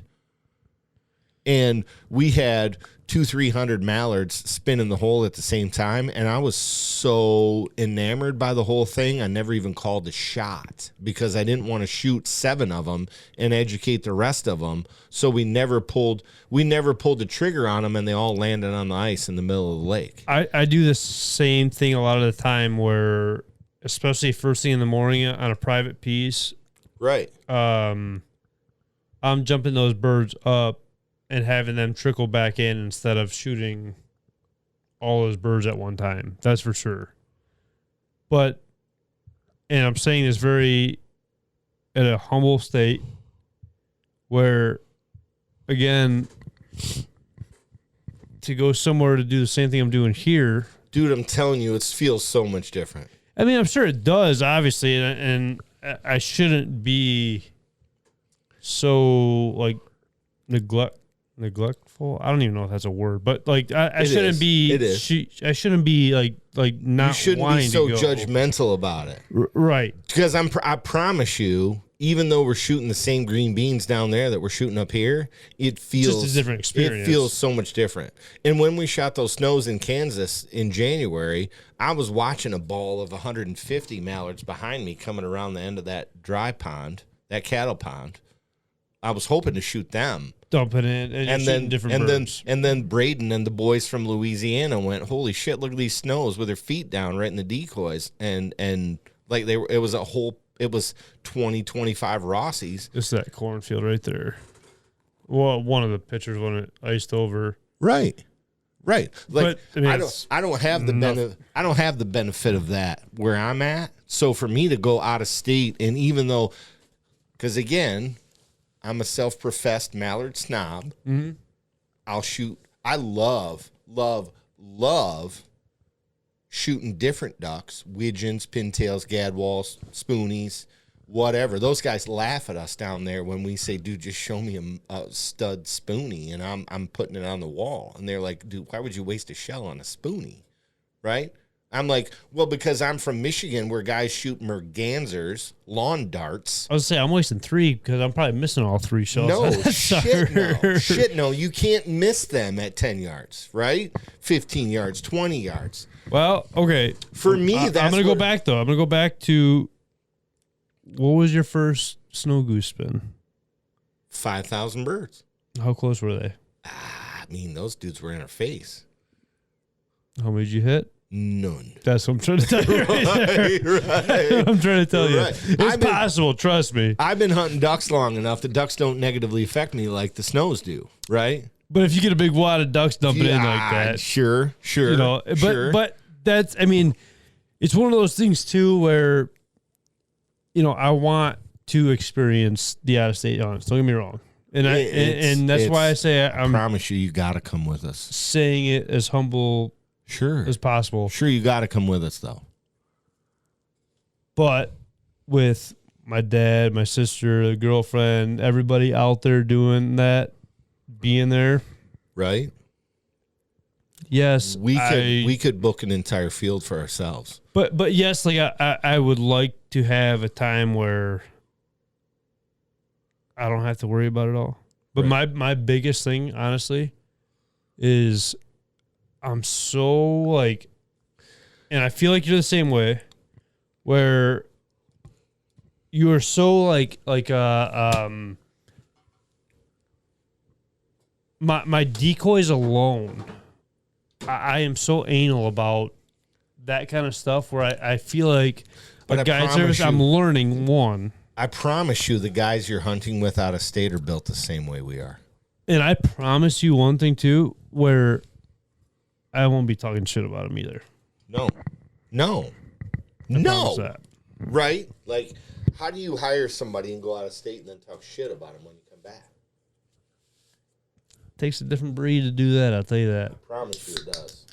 And we had 200-300 mallards spinning the hole at the same time, and I was so enamored by the whole thing, I never even called a shot because I didn't want to shoot 7 of them and educate the rest of them. So we never pulled the trigger on them, and they all landed on the ice in the middle of the lake. I do the same thing a lot of the time, where, especially first thing in the morning on a private piece, right? I'm jumping those birds up and having them trickle back in instead of shooting all those birds at one time. That's for sure. But, and I'm saying this at a humble state where, again, to go somewhere to do the same thing I'm doing here. Dude, I'm telling you, it feels so much different. I mean, I'm sure it does, obviously, and I shouldn't be so, neglectful. I don't even know if that's a word, but I shouldn't be. It is. I shouldn't be not. You shouldn't be so judgmental about it, right? Because I promise you, even though we're shooting the same green beans down there that we're shooting up here, it feels just a different experience. It feels so much different. And when we shot those snows in Kansas in January, I was watching a ball of 150 mallards behind me coming around the end of that dry pond, that cattle pond. I was hoping to shoot them. Dump it in, and then different birds. Then Braden and the boys from Louisiana went, holy shit, look at these snows with their feet down right in the decoys, and it was 20, 25 Rossies. Just that cornfield right there. Well, one of the pictures when it iced over. Right. But, I don't have the benefit of that where I'm at. So for me to go out of state, and even though, because again, I'm a self-professed mallard snob. Mm-hmm. I'll shoot. I love shooting different ducks, widgeons, pintails, gadwalls, spoonies, whatever. Those guys laugh at us down there when we say, dude, just show me a stud spoonie, and I'm putting it on the wall. And they're like, dude, why would you waste a shell on a spoonie, right? I'm like, well, because I'm from Michigan where guys shoot mergansers, lawn darts. I was say I'm wasting 3 because I'm probably missing all 3 shots. No, shit, no. You can't miss them at 10 yards, right? 15 yards, 20 yards. Well, okay. For me, I'm going to go back, though. I'm going to go back to, what was your first snow goose spin? 5,000 birds. How close were they? I mean, those dudes were in our face. How many did you hit? None. That's what I'm trying to tell you right. I'm trying to tell you. It's possible, trust me. I've been hunting ducks long enough. The ducks don't negatively affect me like the snows do, right? But if you get a big wad of ducks dumping in like that. Sure. You know, but that's, I mean, it's one of those things too where, you know, I want to experience the out-of-state hunts. Don't get me wrong. And that's why I say I promise you got to come with us. Saying it as humble as possible. Sure, you got to come with us, though. But with my dad, my sister, the girlfriend, everybody out there doing that, being there. Right? Yes. We could book an entire field for ourselves. But yes, like I would like to have a time where I don't have to worry about it all. But my biggest thing, honestly, is I'm so like, and I feel like you're the same way, where you are so my decoys alone. I am so anal about that kind of stuff where I feel like a guide service, I'm learning one. I promise you the guys you're hunting with out of state are built the same way we are. And I promise you one thing too, where I won't be talking shit about them either. No. Right? Like, how do you hire somebody and go out of state and then talk shit about them when you come back? It takes a different breed to do that, I'll tell you that. I promise you it does.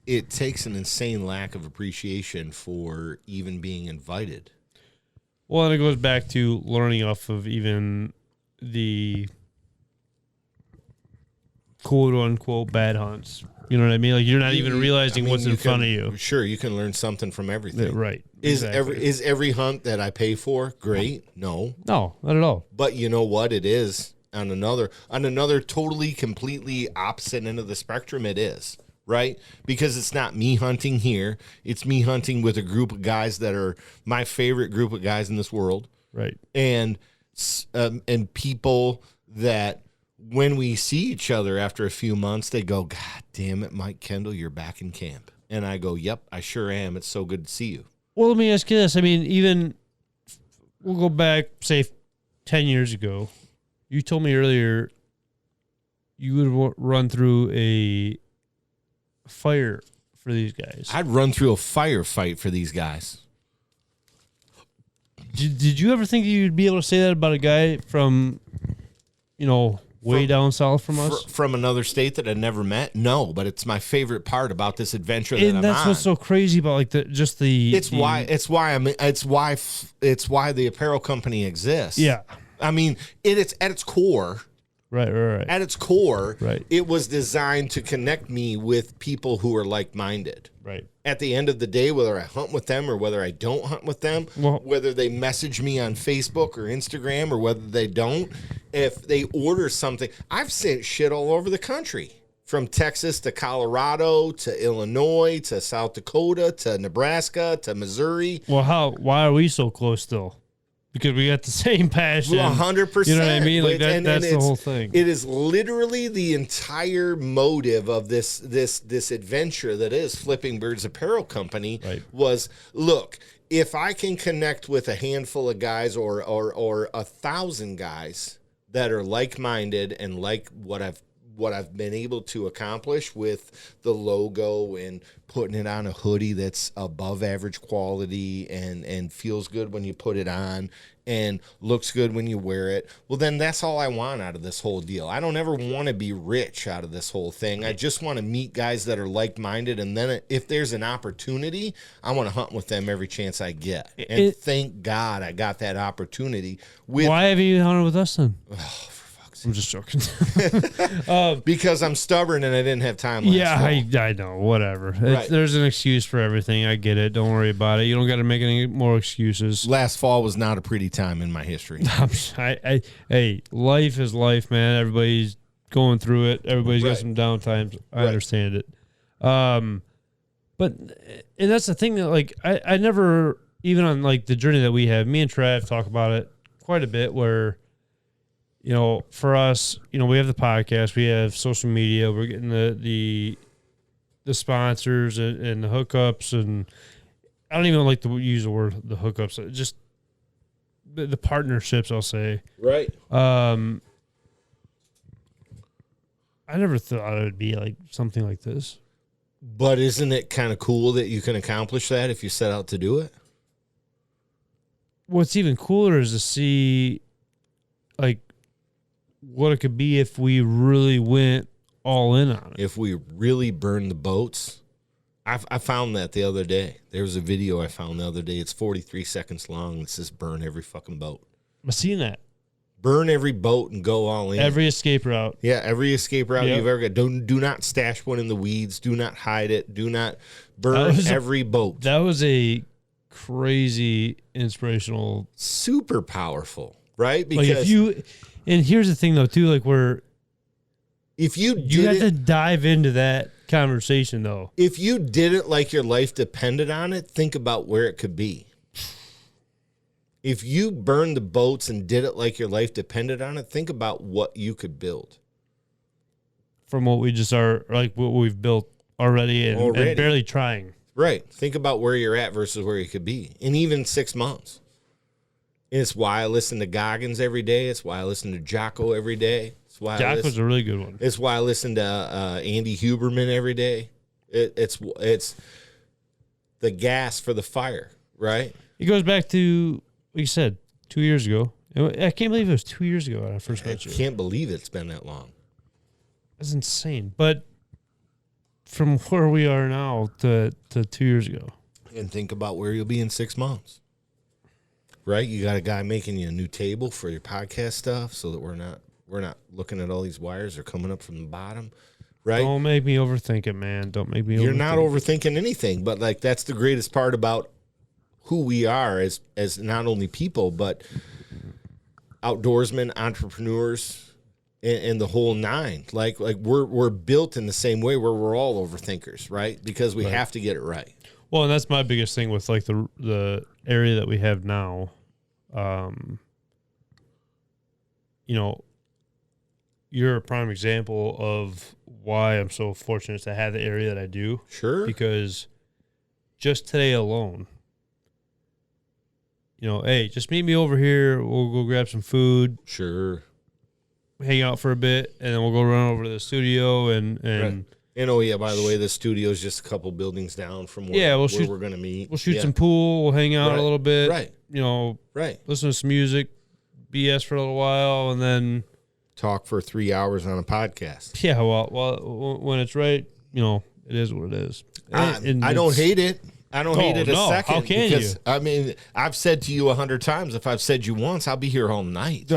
It takes an insane lack of appreciation for even being invited. Well, and it goes back to learning off of even the quote-unquote bad hunts. You know what I mean? Like, you're not even realizing what's in front of you. Sure, you can learn something from everything. Yeah, right. Is every hunt that I pay for great? No, not at all. But you know what? It is on another totally, completely opposite end of the spectrum. It is. Right? Because it's not me hunting here. It's me hunting with a group of guys that are my favorite group of guys in this world. Right. And people that when we see each other after a few months, they go, God damn it, Mike Kendall, you're back in camp. And I go, yep, I sure am. It's so good to see you. Well, let me ask you this. I mean, even we'll go back, say, 10 years ago. You told me earlier you would run through a fire for these guys. I'd run through a firefight for these guys. Did you ever think you'd be able to say that about a guy from, way down south from us? From another state that I'd never met? No, but it's my favorite part about this adventure that I'm on. And that's what's so crazy about It's why the apparel company exists. Yeah. I mean, it's at its core. Right. At its core, right. It was designed to connect me with people who are like-minded. Right. At the end of the day, whether I hunt with them or whether I don't hunt with them, whether they message me on Facebook or Instagram or whether they don't, if they order something, I've sent shit all over the country. From Texas to Colorado to Illinois to South Dakota to Nebraska to Missouri. Well, why are we so close still? Because we got the same passion. 100%. You know what I mean? Like that's the whole thing. It is literally the entire motive of this adventure that is Flipping Birds Apparel Company. Right. Was, look, if I can connect with a handful of guys or 1,000 guys that are like-minded and like what I've been able to accomplish with the logo and putting it on a hoodie that's above average quality and feels good when you put it on and looks good when you wear it, well, then that's all I want out of this whole deal. I don't ever want to be rich out of this whole thing. I just want to meet guys that are like-minded, and then if there's an opportunity, I want to hunt with them every chance I get. And thank God I got that opportunity. Why have you hunted with us then? Oh, for fuck's sucks. I'm just joking. Because I'm stubborn and I didn't have time last fall. I know. Whatever. Right. There's an excuse for everything. I get it. Don't worry about it. You don't got to make any more excuses. Last fall was not a pretty time in my history. Hey, life is life, man. Everybody's going through it. Everybody's got Right. some downtimes. I Right. understand it. But and that's the thing that like I never, even on like the journey that we have, me and Trav talk about it quite a bit, where you know, for us, you know, we have the podcast, we have social media, we're getting the sponsors and the hookups, and I don't even like to use the word the hookups, just the partnerships, I'll say. Right. I never thought it would be like something like this. But isn't it kind of cool that you can accomplish that if you set out to do it? What's even cooler is to see like what it could be if we really went all in on it. If we really burn the boats. I found that the other day. There was a video I found the other day. It's 43 seconds long. It says burn every fucking boat. I've seen that. Burn every boat and go all in. Every escape route. Yeah, every escape route Yep. you've ever got. Do not stash one in the weeds. Do not hide it. Do not burn every boat. That was a crazy inspirational. Super powerful, right? Like if you, and here's the thing though too, like where if you have to dive into that conversation though. If you did it like your life depended on it, think about where it could be. If you burned the boats and did it like your life depended on it, think about what you could build. From what we just are, like what we've built already and barely trying. Right. Think about where you're at versus where you could be in even 6 months. And it's why I listen to Goggins every day. It's why I listen to Jocko every day. It's why Jocko's a really good one. It's why I listen to Andy Huberman every day. It's the gas for the fire, right? It goes back to, like you said, 2 years ago. I can't believe it was 2 years ago when I first met you. I can't believe it's been that long. That's insane. But from where we are now to 2 years ago. And think about where you'll be in 6 months. Right? You got a guy making you a new table for your podcast stuff so that we're not looking at all these wires that are coming up from the bottom. Right? Don't make me overthink it, man. Don't make me overthink it. You're not overthinking anything, but like that's the greatest part about who we are as not only people, but outdoorsmen, entrepreneurs, and the whole nine. Like we're built in the same way where we're all overthinkers, right? Because we have to get it right. Well, and that's my biggest thing with like the area that we have now. You know, you're a prime example of why I'm so fortunate to have the area that I do. Sure. Because just today alone, you know, hey, just meet me over here. We'll go grab some food. Sure. Hang out for a bit, and then we'll go run over to the studio and Right. And oh yeah, by the way, the studio is just a couple buildings down from where, where we're going to meet. We'll shoot some pool. We'll hang out a little bit. Right. You know. Right. Listen to some music, BS for a little while, and then talk for 3 hours on a podcast. Yeah. Well, when it's right, you know, it is what it is. I don't hate it. I don't hate it a second. How can you? I mean, I've said to you 100 times, if I've said you once, I'll be here all night.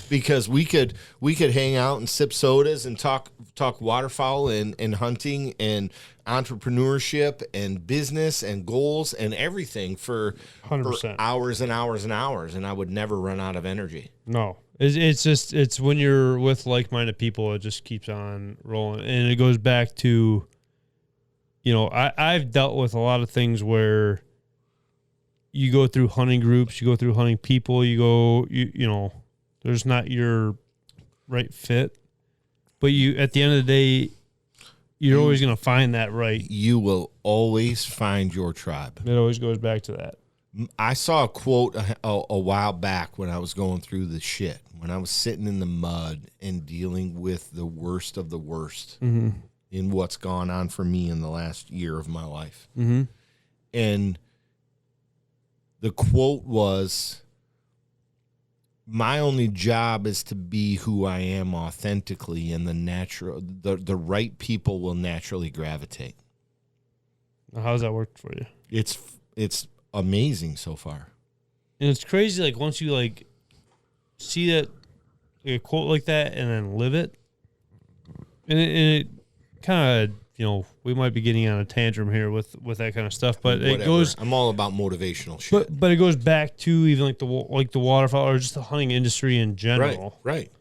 Because we could hang out and sip sodas and talk waterfowl and hunting and entrepreneurship and business and goals and everything for 100%. Hours and hours and hours, and I would never run out of energy. No. It's when you're with like-minded people, it just keeps on rolling. And it goes back to, you know, I've dealt with a lot of things where you go through hunting groups, you go through hunting people, you know, there's not your right fit. But you, at the end of the day, you're always going to find that right. You will always find your tribe. It always goes back to that. I saw a quote a while back when I was going through the shit, when I was sitting in the mud and dealing with the worst of the worst. Mm-hmm. In what's gone on for me in the last year of my life. Mm-hmm. And the quote was, my only job is to be who I am authentically, and the right people will naturally gravitate. How's that worked for you? It's amazing so far. And it's crazy, like, once you, like, see that a quote like that and then live it. And it kind of, we might be getting on a tantrum here with that kind of stuff, but Whatever. it goes. I'm all about motivational shit. But it goes back to even like the waterfowl or just the hunting industry in general. Right.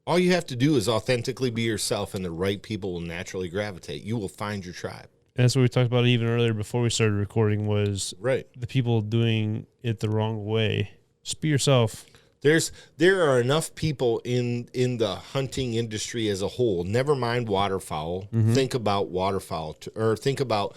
All you have to do is authentically be yourself, and the right people will naturally gravitate. You will find your tribe. And that's what we talked about even earlier before we started recording was right. The people doing it the wrong way. Just be yourself. There are enough people in the hunting industry as a whole. Never mind waterfowl. Mm-hmm. Think about waterfowl, or think about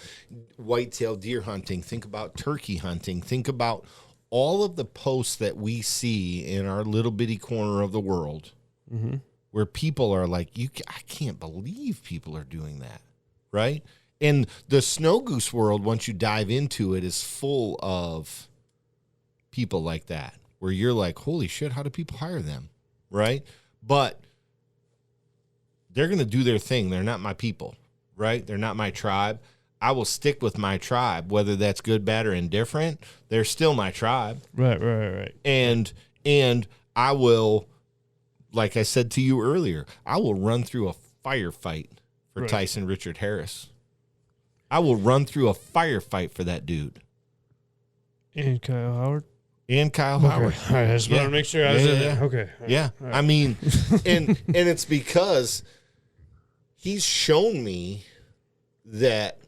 whitetail deer hunting. Think about turkey hunting. Think about all of the posts that we see in our little bitty corner of the world, mm-hmm. where people are like, I can't believe people are doing that, right? And the snow goose world, once you dive into it, is full of people like that, where you're like, holy shit, how do people hire them, right? But they're going to do their thing. They're not my people, right? They're not my tribe. I will stick with my tribe, whether that's good, bad, or indifferent. They're still my tribe. Right. And I will, like I said to you earlier, I will run through a firefight for Tyson Richard Harris. I will run through a firefight for that dude. And Kyle Howard? And Kyle Howard. All right, I just want to make sure I was in there. Okay. Yeah. Right. I mean, and it's because he's shown me that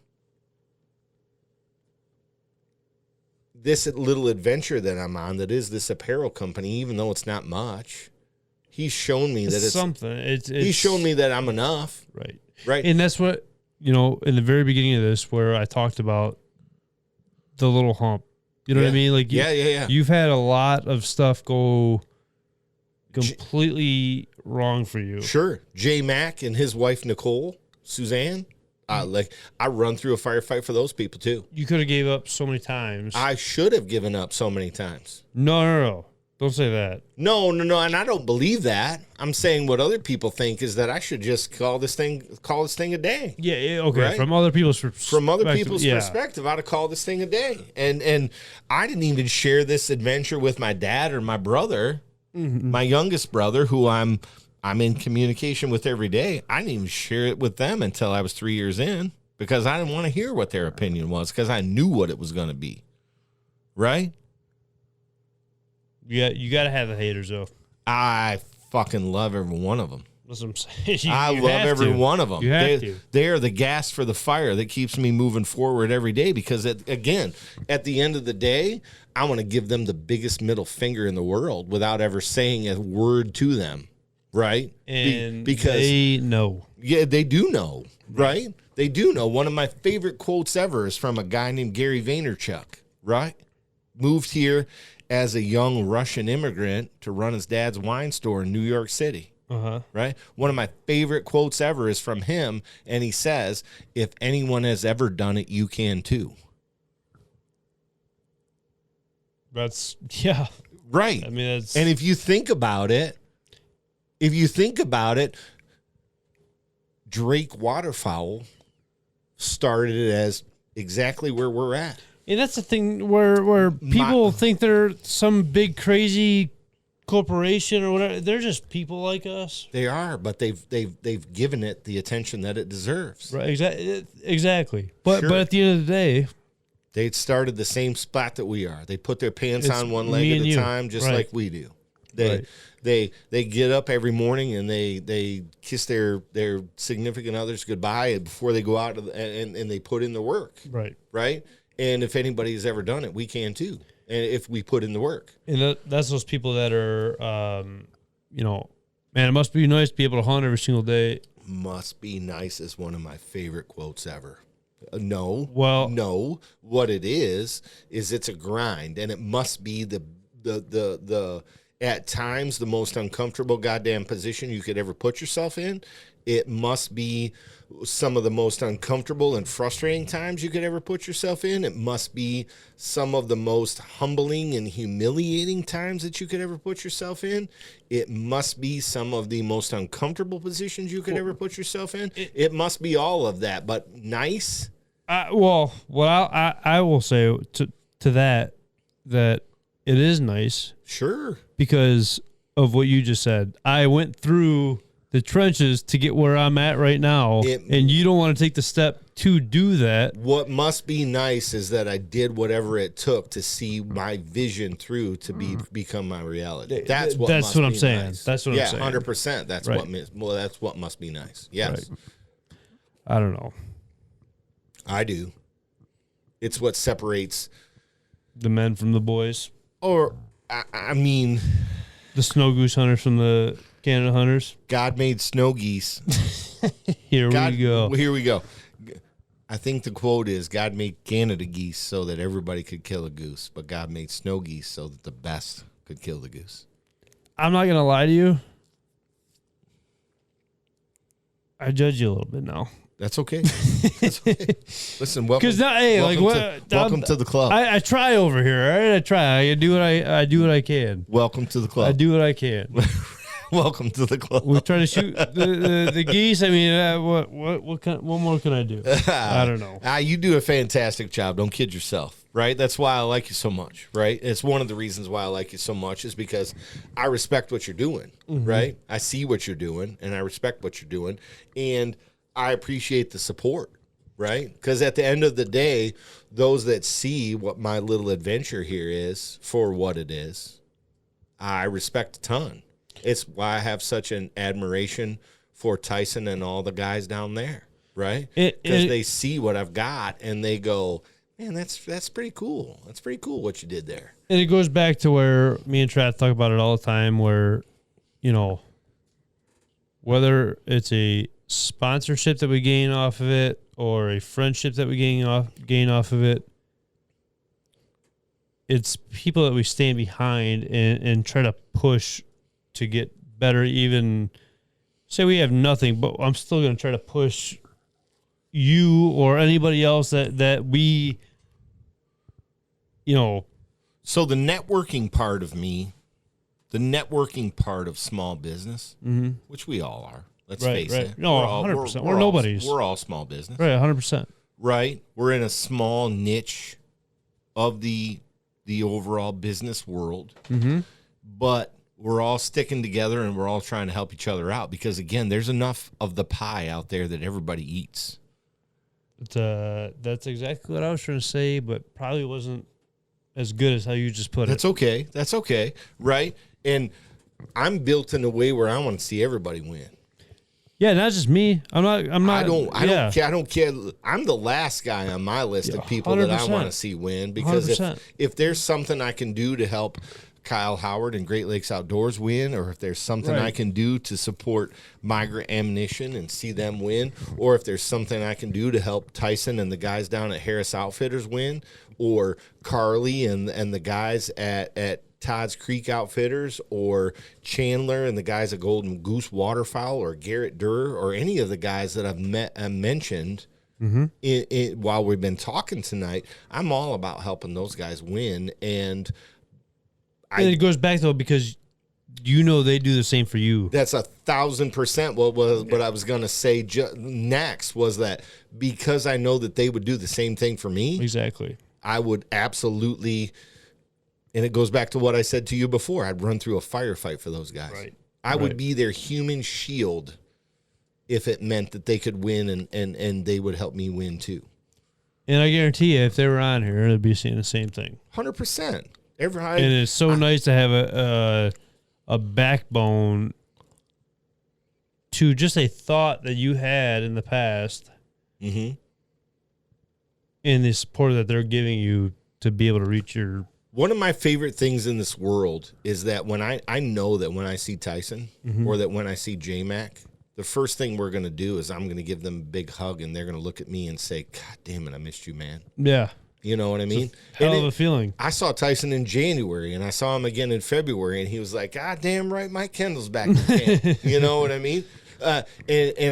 this little adventure that I'm on, that is this apparel company, even though it's not much, he's shown me that it's something. He's shown me that I'm enough. Right. And that's what, in the very beginning of this, where I talked about the little hump. You know what I mean? Like, you've had a lot of stuff go completely wrong for you. Sure. J Mac and his wife, Nicole, Suzanne. I run through a firefight for those people too. You could have gave up so many times. I should have given up so many times. No. Don't say that. No. And I don't believe that. I'm saying what other people think is that I should just call this thing a day. Yeah. Okay. Right? From other people's perspective, I'd call this thing a day. And I didn't even share this adventure with my dad or my brother, mm-hmm. my youngest brother, who I'm in communication with every day. I didn't even share it with them until I was 3 years in, because I didn't want to hear what their opinion was, because I knew what it was going to be. Right? Yeah, you got to have the haters, though. I fucking love every one of them. That's what I'm saying. I love every one of them. You have to. They are the gas for the fire that keeps me moving forward every day, because, again, at the end of the day, I want to give them the biggest middle finger in the world without ever saying a word to them, right? And because they know. Yeah, they do know, right? They do know. One of my favorite quotes ever is from a guy named Gary Vaynerchuk, right? Moved here as a young Russian immigrant to run his dad's wine store in New York City. Uh-huh. Right? One of my favorite quotes ever is from him, and he says, if anyone has ever done it, you can too. Right. I mean, and if you think about it, Drake Waterfowl started it as exactly where we're at. And that's the thing where people think they're some big crazy corporation or whatever. They're just people like us. They are, but they've given it the attention that it deserves. Right, exactly. But at the end of the day, they started the same spot that we are. They put their pants on one leg at a time, just like we do. They get up every morning and they kiss their significant others goodbye before they go out and they put in the work. Right. And if anybody has ever done it, we can too. And if we put in the work. And that's those people that are, man, it must be nice to be able to hunt every single day. Must be nice is one of my favorite quotes ever. No. What it is it's a grind, and it must be the at times the most uncomfortable goddamn position you could ever put yourself in. It must be some of the most uncomfortable and frustrating times you could ever put yourself in. It must be some of the most humbling and humiliating times that you could ever put yourself in. It must be some of the most uncomfortable positions you could ever put yourself in. It must be all of that, but nice. I will say to that it is nice. Sure. Because of what you just said. I went through the trenches to get where I'm at right now, and you don't want to take the step to do that. What must be nice is that I did whatever it took to see my vision through to become my reality. That's what I'm saying. Nice. That's what I'm saying. 100%. That's that's what must be nice. Yes. Right. I don't know. I do. It's what separates the men from the boys. Or, I mean, the snow goose hunters from the Canada hunters. God made snow geese. Here we go. I think the quote is, God made Canada geese so that everybody could kill a goose, but God made snow geese so that the best could kill the goose. I'm not going to lie to you. I judge you a little bit now. That's okay. That's okay. Listen, welcome to the club. I try over here. All right, I try. I do what I can. Welcome to the club. I do what I can. Welcome to the club. We're trying to shoot the geese. I mean, what more can I do? I don't know. You do a fantastic job. Don't kid yourself, right? That's why I like you so much, right? It's one of the reasons why I like you so much is because I respect what you're doing, right? I see what you're doing, and I respect what you're doing, and I appreciate the support, right? Because at the end of the day, those that see what my little adventure here is for what it is, I respect a ton. It's why I have such an admiration for Tyson and all the guys down there, right? Because they see what I've got and they go, man, that's pretty cool. That's pretty cool what you did there. And it goes back to where me and Trav talk about it all the time, where, you know, whether it's a sponsorship that we gain off of it or a friendship that we gain off of it, it's people that we stand behind and try to push to get better. Even say we have nothing, but I'm still going to try to push you or anybody else that we, you know. So the networking part of me, the networking part of small business, which we all are. Let's face it. No, 100%. We're nobodies. We're all small business. Right, 100%. Right? We're in a small niche of the overall business world. But we're all sticking together and we're all trying to help each other out because, again, there's enough of the pie out there that everybody eats. That's exactly what I was trying to say, but probably wasn't as good as how you just put it. That's okay. That's okay. Right? And I'm built in a way where I want to see everybody win. Yeah, not just me. I don't care. I'm the last guy on my list of people 100%. That I want to see win because if there's something I can do to help Kyle Howard and Great Lakes Outdoors win, or if there's something I can do to support Migrant Ammunition and see them win, or if there's something I can do to help Tyson and the guys down at Harris Outfitters win, or Carly and the guys at Todd's Creek Outfitters, or Chandler and the guys at Golden Goose Waterfowl, or Garrett Durr, or any of the guys that I've mentioned while we've been talking tonight, I'm all about helping those guys win. And it goes back, though, because you know they do the same for you. That's 1,000% what I was going to say next was that because I know that they would do the same thing for me. Exactly. I would absolutely... And it goes back to what I said to you before. I'd run through a firefight for those guys. Right. I would be their human shield if it meant that they could win and they would help me win too. And I guarantee you, if they were on here, they'd be saying the same thing. 100%. And it's so nice to have a backbone to just a thought that you had in the past and the support that they're giving you to be able to reach your... One of my favorite things in this world is that when I know that when I see Tyson or that when I see J-Mac, the first thing we're going to do is I'm going to give them a big hug and they're going to look at me and say, God damn it, I missed you, man. Yeah. You know what I mean? Hell of a feeling. I saw Tyson in January and I saw him again in February and he was like, God damn right, Mike Kendall's back in camp. You know what I mean? And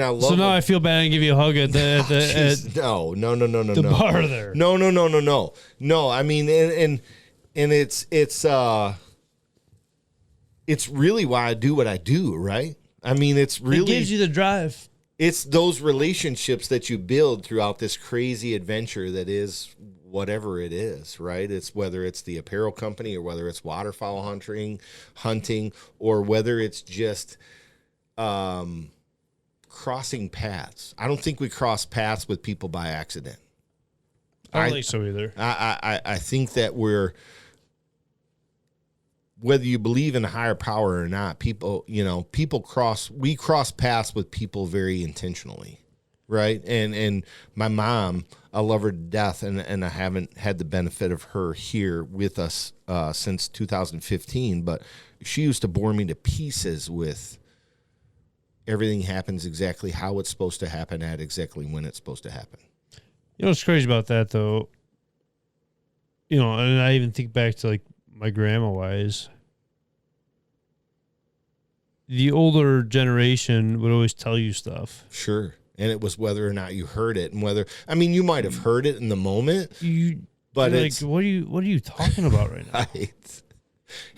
I love. So now I feel bad and give you a hug at the the bar there. No. I mean, and it's really why I do what I do, right? I mean, it gives you the drive. It's those relationships that you build throughout this crazy adventure that is whatever it is, right? It's whether it's the apparel company or whether it's waterfowl hunting, or whether it's just crossing paths. I don't think we cross paths with people by accident. I don't think so either. I think that whether you believe in a higher power or not, we cross paths with people very intentionally. Right. And my mom, I love her to death, and I haven't had the benefit of her here with us since 2015, but she used to bore me to pieces with everything happens exactly how it's supposed to happen at exactly when it's supposed to happen. You know what's crazy about that, though? You know, and I even think back to, like, my grandma wise. The older generation would always tell you stuff. Sure. And it was whether or not you heard it, and you might have heard it in the moment, but it's like, what are you talking about right now? Right.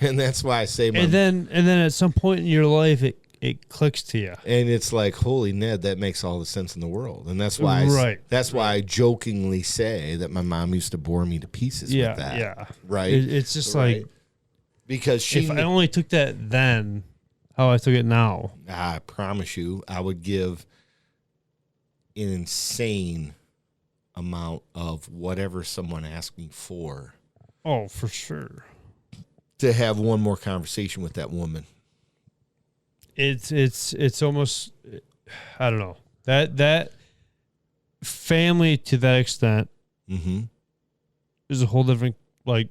And that's why I say, and then at some point in your life, it clicks to you, and it's like, holy Ned, that makes all the sense in the world. And that's why, why I jokingly say that my mom used to bore me to pieces with that. Yeah, right. It's just like, because if I only took that then, how I took it now, I promise you, I would give an insane amount of whatever someone asked me for. Oh, for sure. To have one more conversation with that woman. It's almost, I don't know, that family to that extent is a whole different, like,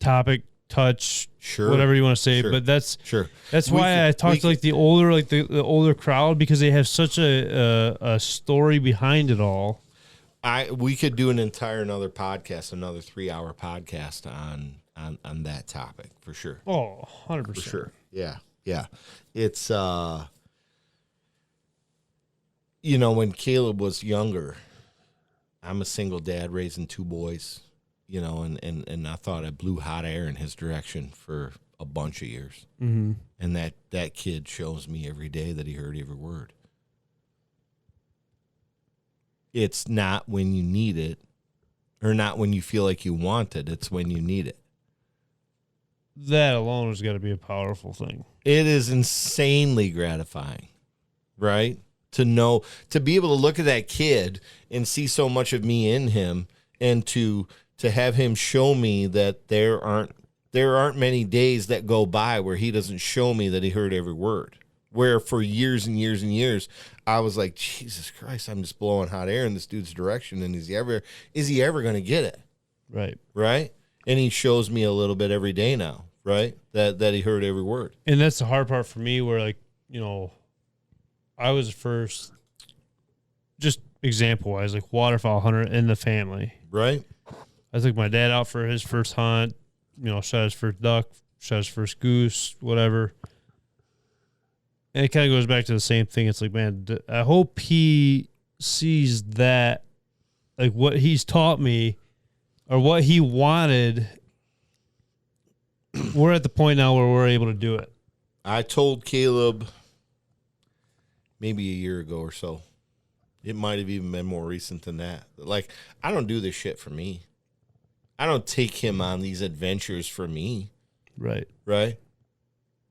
topic, touch, whatever you want to say, but that's why I talk to like the older crowd, because they have such a story behind it all. We could do another 3-hour podcast on that topic for sure. Oh, 100%. For sure. Yeah. It's when Caleb was younger, I'm a single dad raising 2 boys. And I thought I blew hot air in his direction for a bunch of years. Mm-hmm. And that kid shows me every day that he heard every word. It's not when you need it, or not when you feel like you want it. It's when you need it. That alone has got to be a powerful thing. It is insanely gratifying, right? To be able to look at that kid and see so much of me in him, and to have him show me that there aren't many days that go by where he doesn't show me that he heard every word. Where for years and years and years, I was like, Jesus Christ, I'm just blowing hot air in this dude's direction, and is he ever going to get it? Right. And he shows me a little bit every day now, right? That he heard every word. And that's the hard part for me, where, like, I was the first, just example wise, like, waterfowl hunter in the family. Right. I took my dad out for his first hunt, shot his first duck, shot his first goose, whatever. And it kind of goes back to the same thing. It's like, man, I hope he sees that, like, what he's taught me or what he wanted. We're at the point now where we're able to do it. I told Caleb maybe a year ago or so. It might have even been more recent than that. Like, I don't do this shit for me. I don't take him on these adventures for me. Right.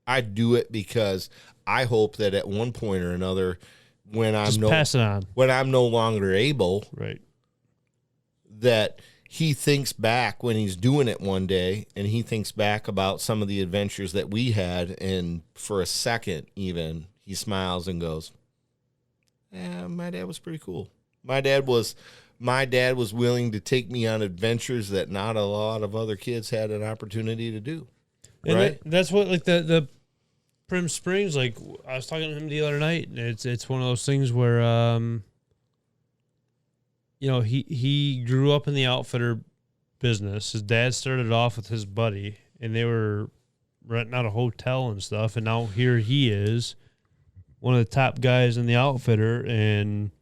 I do it because I hope that at one point or another, pass it on. When I'm no longer able, right, that he thinks back when he's doing it one day, and he thinks back about some of the adventures that we had, and for a second even, he smiles and goes, "Yeah, my dad was pretty cool. My dad was willing to take me on adventures that not a lot of other kids had an opportunity to do." And right? That's what, like, the Prim Springs, like, I was talking to him the other night, and it's one of those things where, he grew up in the outfitter business. His dad started off with his buddy, and they were renting out a hotel and stuff, and now here he is, one of the top guys in the outfitter, and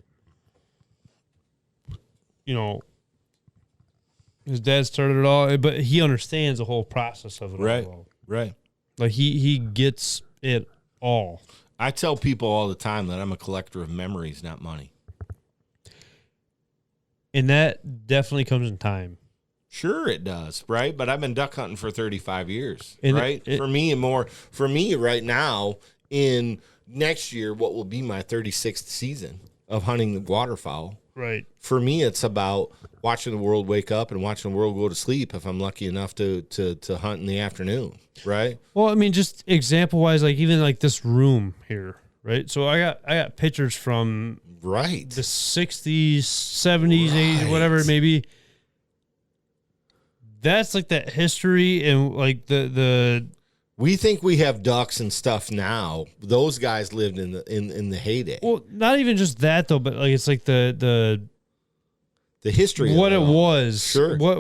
his dad started it all, but he understands the whole process of it all. Right. Like, he gets it all. I tell people all the time that I'm a collector of memories, not money. And that definitely comes in time. Sure it does, right? But I've been duck hunting for 35 years, And right? For me right now, in next year, what will be my 36th season of hunting waterfowl. Right. For me, it's about watching the world wake up and watching the world go to sleep if I'm lucky enough to hunt in the afternoon, right? Well, I mean, just example-wise, like even like this room here, right? So I got pictures from Right. the 60s, 70s, 80s, whatever it may be. That's like that history and like the We think we have ducks and stuff now. Those guys lived in the heyday. well, not even just that though, but like it's like the history what of it was. Sure. What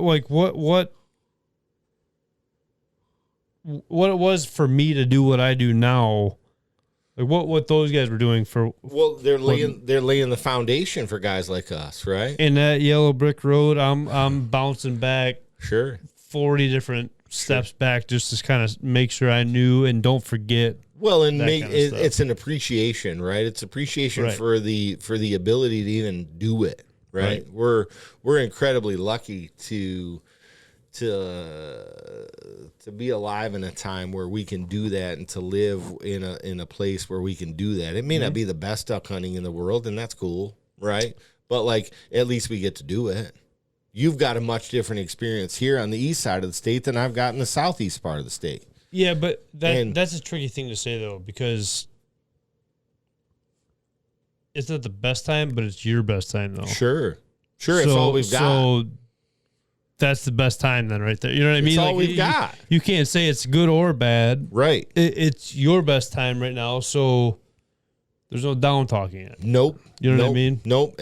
it was for me to do what I do now. Like what those guys were doing for Well, they're laying the foundation for guys like us, right? in that yellow brick road. I'm bouncing back Sure. 40 different steps back just to kind of make sure I knew and don't forget. Well, and that kind of stuff. it's an appreciation, right? It's appreciation Right. for the ability to even do it, right? We're incredibly lucky to be alive in a time where we can do that and to live in a place where we can do that. It may not be the best duck hunting in the world, and that's cool, right? But like at least we get to do it. You've got a much different experience here on the east side of the state than I've got in the southeast part of the state. Yeah, but that's a tricky thing to say though, because it's not the best time, but it's your best time though. Sure, it's all we've got. So that's the best time then, right there. You know what I mean? It's all Like, we've got. You can't say it's good or bad. Right. It's your best time right now, so there's no down talking it. Nope. You know what I mean? Nope.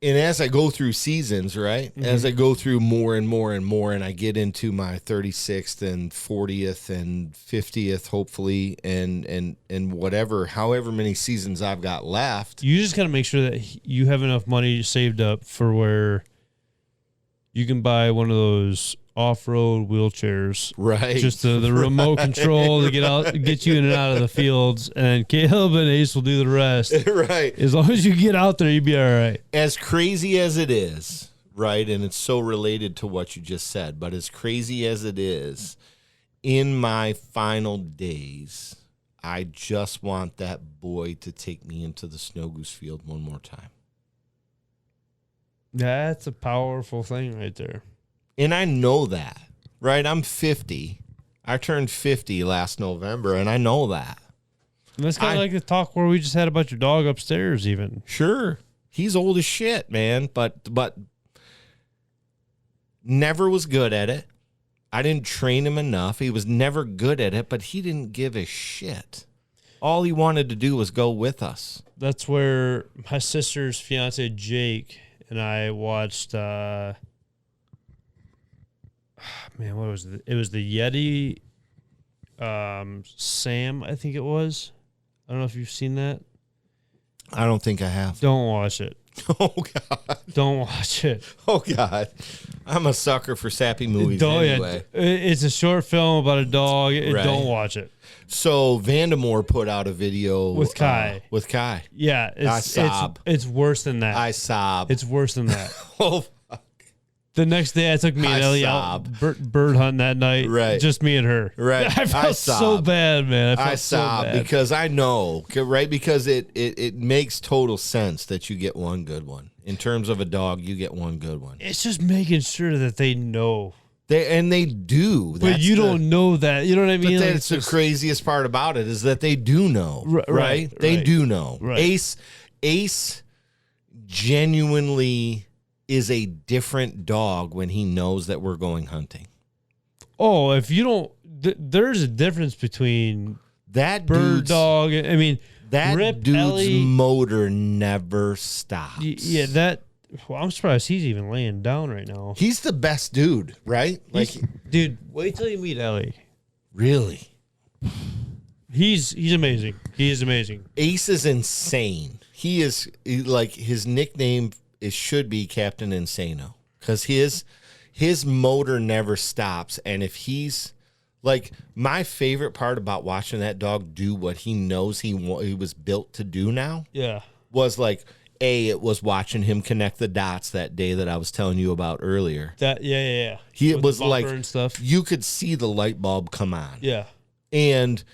And as I go through seasons, right? Mm-hmm. As I go through more and more and more, and I get into my 36th and 40th and 50th, hopefully, and whatever, however many seasons I've got left. You just got to make sure that you have enough money saved up for where you can buy one of those off-road wheelchairs, Right. Just the remote control to get you in and out of the fields, and Caleb and Ace will do the rest. Right. As long as you get out there, you'll be all right. As crazy as it is, right? And it's so related to what you just said, but as crazy as it is, in my final days, I just want that boy to take me into the snow goose field one more time. That's a powerful thing right there. And I know that, right? I'm 50. I turned 50 last November, and I know that. And that's kind of like the talk where we just had about your dog upstairs even. Sure. He's old as shit, man, but never was good at it. I didn't train him enough. He was never good at it, but he didn't give a shit. All he wanted to do was go with us. That's where my sister's fiance, Jake, and I watched, what was it? It was the Yeti, Sam, I think it was. I don't know if you've seen that. I don't think I have. Don't watch it. Oh, God. Don't watch it. Oh, God. I'm a sucker for sappy movies anyway. It's a short film about a dog. Right. Don't watch it. So Vandemore put out a video With Kai. Yeah. I sob. It's worse than that. I sob. It's worse than that. Oh, The next day, I took me and Ellie out bird hunting that night. Right. Just me and her. Right. I felt so bad, man. I sob so bad. because I know, right? Because it makes total sense that you get one good one. In terms of a dog, you get one good one. It's just making sure that they know. They do. But you don't know that. You know what I mean? But that's the craziest part about it is that they do know, right? They do know. Right. Ace genuinely is a different dog when he knows that we're going hunting. Oh, if you don't, there's a difference between that bird dog. I mean, that Rip, dude's Ellie, motor never stops. Yeah, that. Well, I'm surprised he's even laying down right now. He's the best dude, right? Dude, wait till you meet Ellie. Really? He's amazing. He is amazing. Ace is insane. His nickname should be Captain Insano because his motor never stops. And if he's like, my favorite part about watching that dog do what he knows he was built to do now. Yeah. was like, it was watching him connect the dots that day that I was telling you about earlier. He It was like and stuff. You could see the light bulb come on. Yeah. And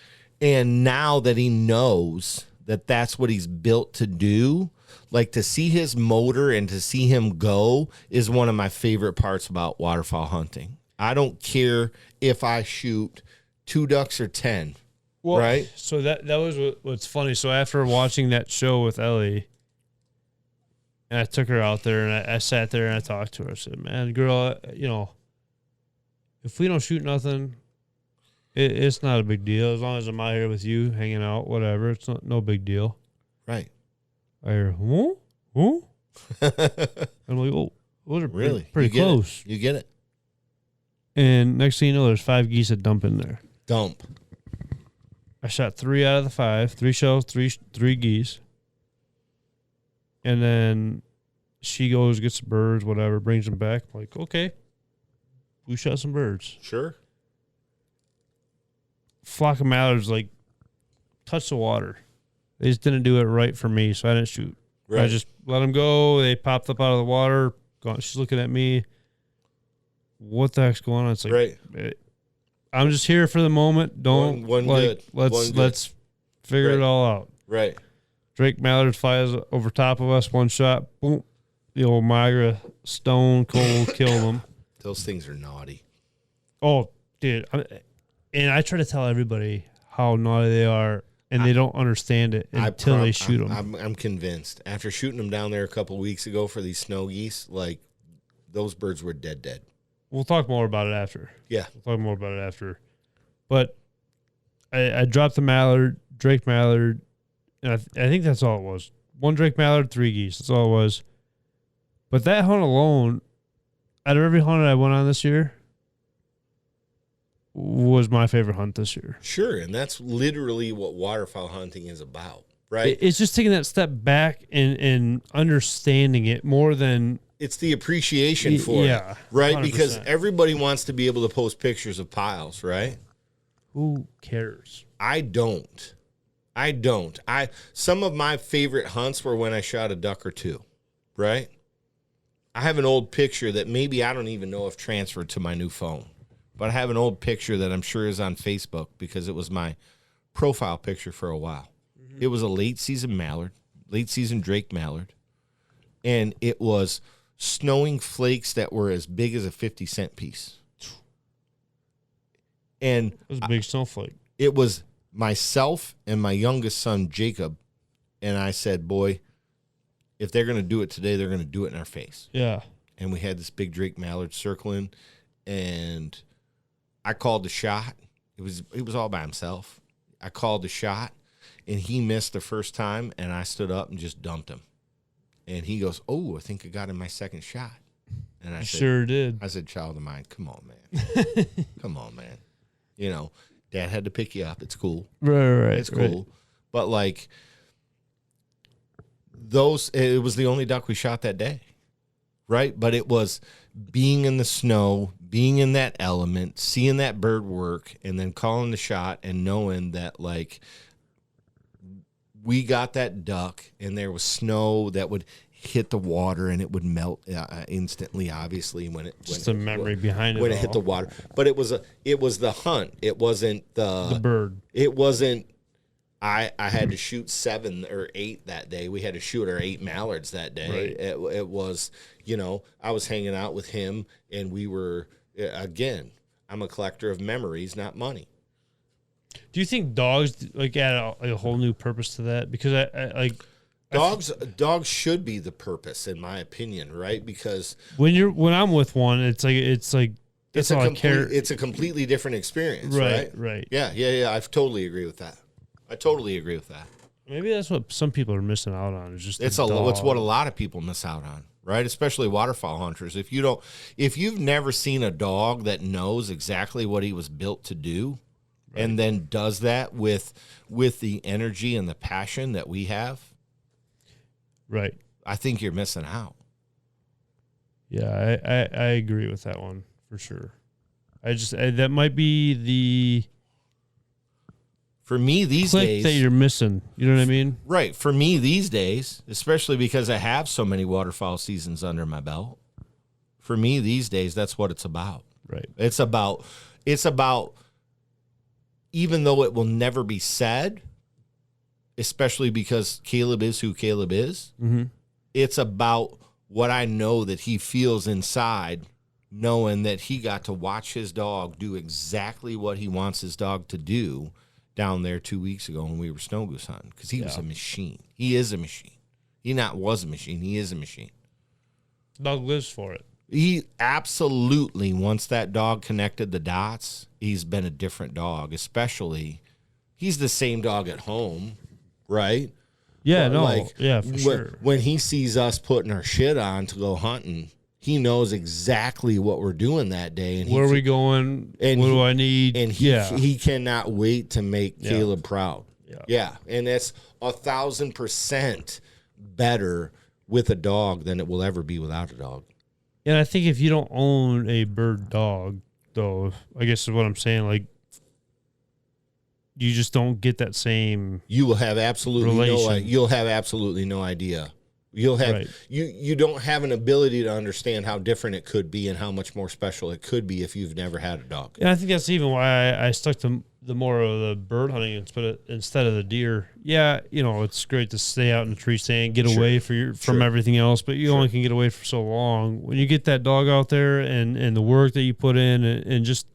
now that he knows that that's what he's built to do, like to see his motor and to see him go is one of my favorite parts about waterfowl hunting. I don't care if I shoot 2 ducks or 10. Well, right? So that was what's funny. So after watching that show with Ellie, and I took her out there, and I sat there and I talked to her. I said, man, girl, if we don't shoot nothing, it's not a big deal. As long as I'm out here with you, hanging out, whatever, it's no big deal. Right. I hear, huh? I'm like, oh, those are really pretty close. You get it. And next thing you know, there's 5 geese that dump in there. Dump. I shot 3 out of the 5, 3 shells, three geese. And then she goes, gets the birds, whatever, brings them back. I'm like, okay, we shot some birds. Sure. Flock of mallards, like, touched the water. They just didn't do it right for me, so I didn't shoot. Right. I just let them go. They popped up out of the water. She's looking at me. What the heck's going on? It's like, right. I'm just here for the moment. Don't one like, good. Let's figure it all out. Right. Drake Mallard flies over top of us, one shot, boom. The old Migra, stone cold, killed him. Those things are naughty. Oh, dude. And I try to tell everybody how naughty they are, and they don't understand it until they shoot them. I'm convinced. After shooting them down there a couple of weeks ago for these snow geese, like, those birds were dead. We'll talk more about it after. Yeah. We'll talk more about it after. But I dropped the mallard, Drake Mallard, and I think that's all it was. 1 Drake Mallard, 3 geese. That's all it was. But that hunt alone, out of every hunt I went on this year, was my favorite hunt this year. Sure, and that's literally what waterfowl hunting is about, right? It's just taking that step back and understanding it more than... It's the appreciation for it, right? 100%. Because everybody wants to be able to post pictures of piles, right? Who cares? I don't. Some of my favorite hunts were when I shot a duck or 2, right? I have an old picture that maybe I don't even know if transferred to my new phone, but I have an old picture that I'm sure is on Facebook because it was my profile picture for a while. Mm-hmm. It was a late season Drake Mallard, and it was snowing flakes that were as big as a 50-cent piece. And it was a big snowflake. It was myself and my youngest son, Jacob, and I said, boy, if they're going to do it today, they're going to do it in our face. Yeah. And we had this big Drake Mallard circling, and I called the shot. It was all by himself. I called the shot, and he missed the first time, and I stood up and just dumped him. And he goes, oh, I think I got in my second shot. And I said, sure did. I said, child of mine, come on, man. Come on, man. You know, Dad had to pick you up. It's cool. Right. It's cool. Right. But, like, it was the only duck we shot that day, right? But it was being in the snow, being in that element, seeing that bird work, and then calling the shot and knowing that, like, we got that duck and there was snow that would hit the water and it would melt instantly, obviously, when it just the memory behind it when it hit the water. But it was the hunt. It wasn't the bird. It wasn't. I had to shoot 7 or 8 that day. We had to shoot our 8 mallards that day. Right. It was, I was hanging out with him, and we were, again, I'm a collector of memories, not money. Do you think dogs add a whole new purpose to that? Because dogs should be the purpose, in my opinion, right? Because when I'm with one, it's a completely different experience, right? Right. Yeah. I totally agree with that. Maybe that's what some people are missing out on. It's what a lot of people miss out on, right? Especially waterfowl hunters. If you've never seen a dog that knows exactly what he was built to do, right, and then does that with the energy and the passion that we have, right, I think you're missing out. Yeah, I agree with that one for sure. That might be the For me these click days, that you're missing. You know what I mean? right. For me these days, especially because I have so many waterfowl seasons under my belt, for me these days, that's what it's about. Right. It's about, even though it will never be said, especially because Caleb is who Caleb is, it's about what I know that he feels inside, knowing that he got to watch his dog do exactly what he wants his dog to do down there 2 weeks ago when we were snow goose hunting, because he was a machine. He is a machine. He not was a machine. He is a machine. Dog lives for it. He absolutely, once that dog connected the dots, he's been a different dog, especially he's the same dog at home, right? Yeah, But for sure. When he sees us putting our shit on to go hunting, he knows exactly what we're doing that day. And Where are we going? and what he- do I need? And he cannot wait to make Caleb proud. Yeah. And that's 1,000% better with a dog than it will ever be without a dog. And I think if you don't own a bird dog, though, I guess is what I'm saying, like, you just don't get that same You will have absolutely you'll have absolutely no idea. You'll have you don't have an ability to understand how different it could be and how much more special it could be if you've never had a dog. And I think that's even why I stuck to the more of the bird hunting instead of the deer. Yeah, it's great to stay out in the tree stand, get away from everything else, but you only can get away for so long. When you get that dog out there and the work that you put in and just,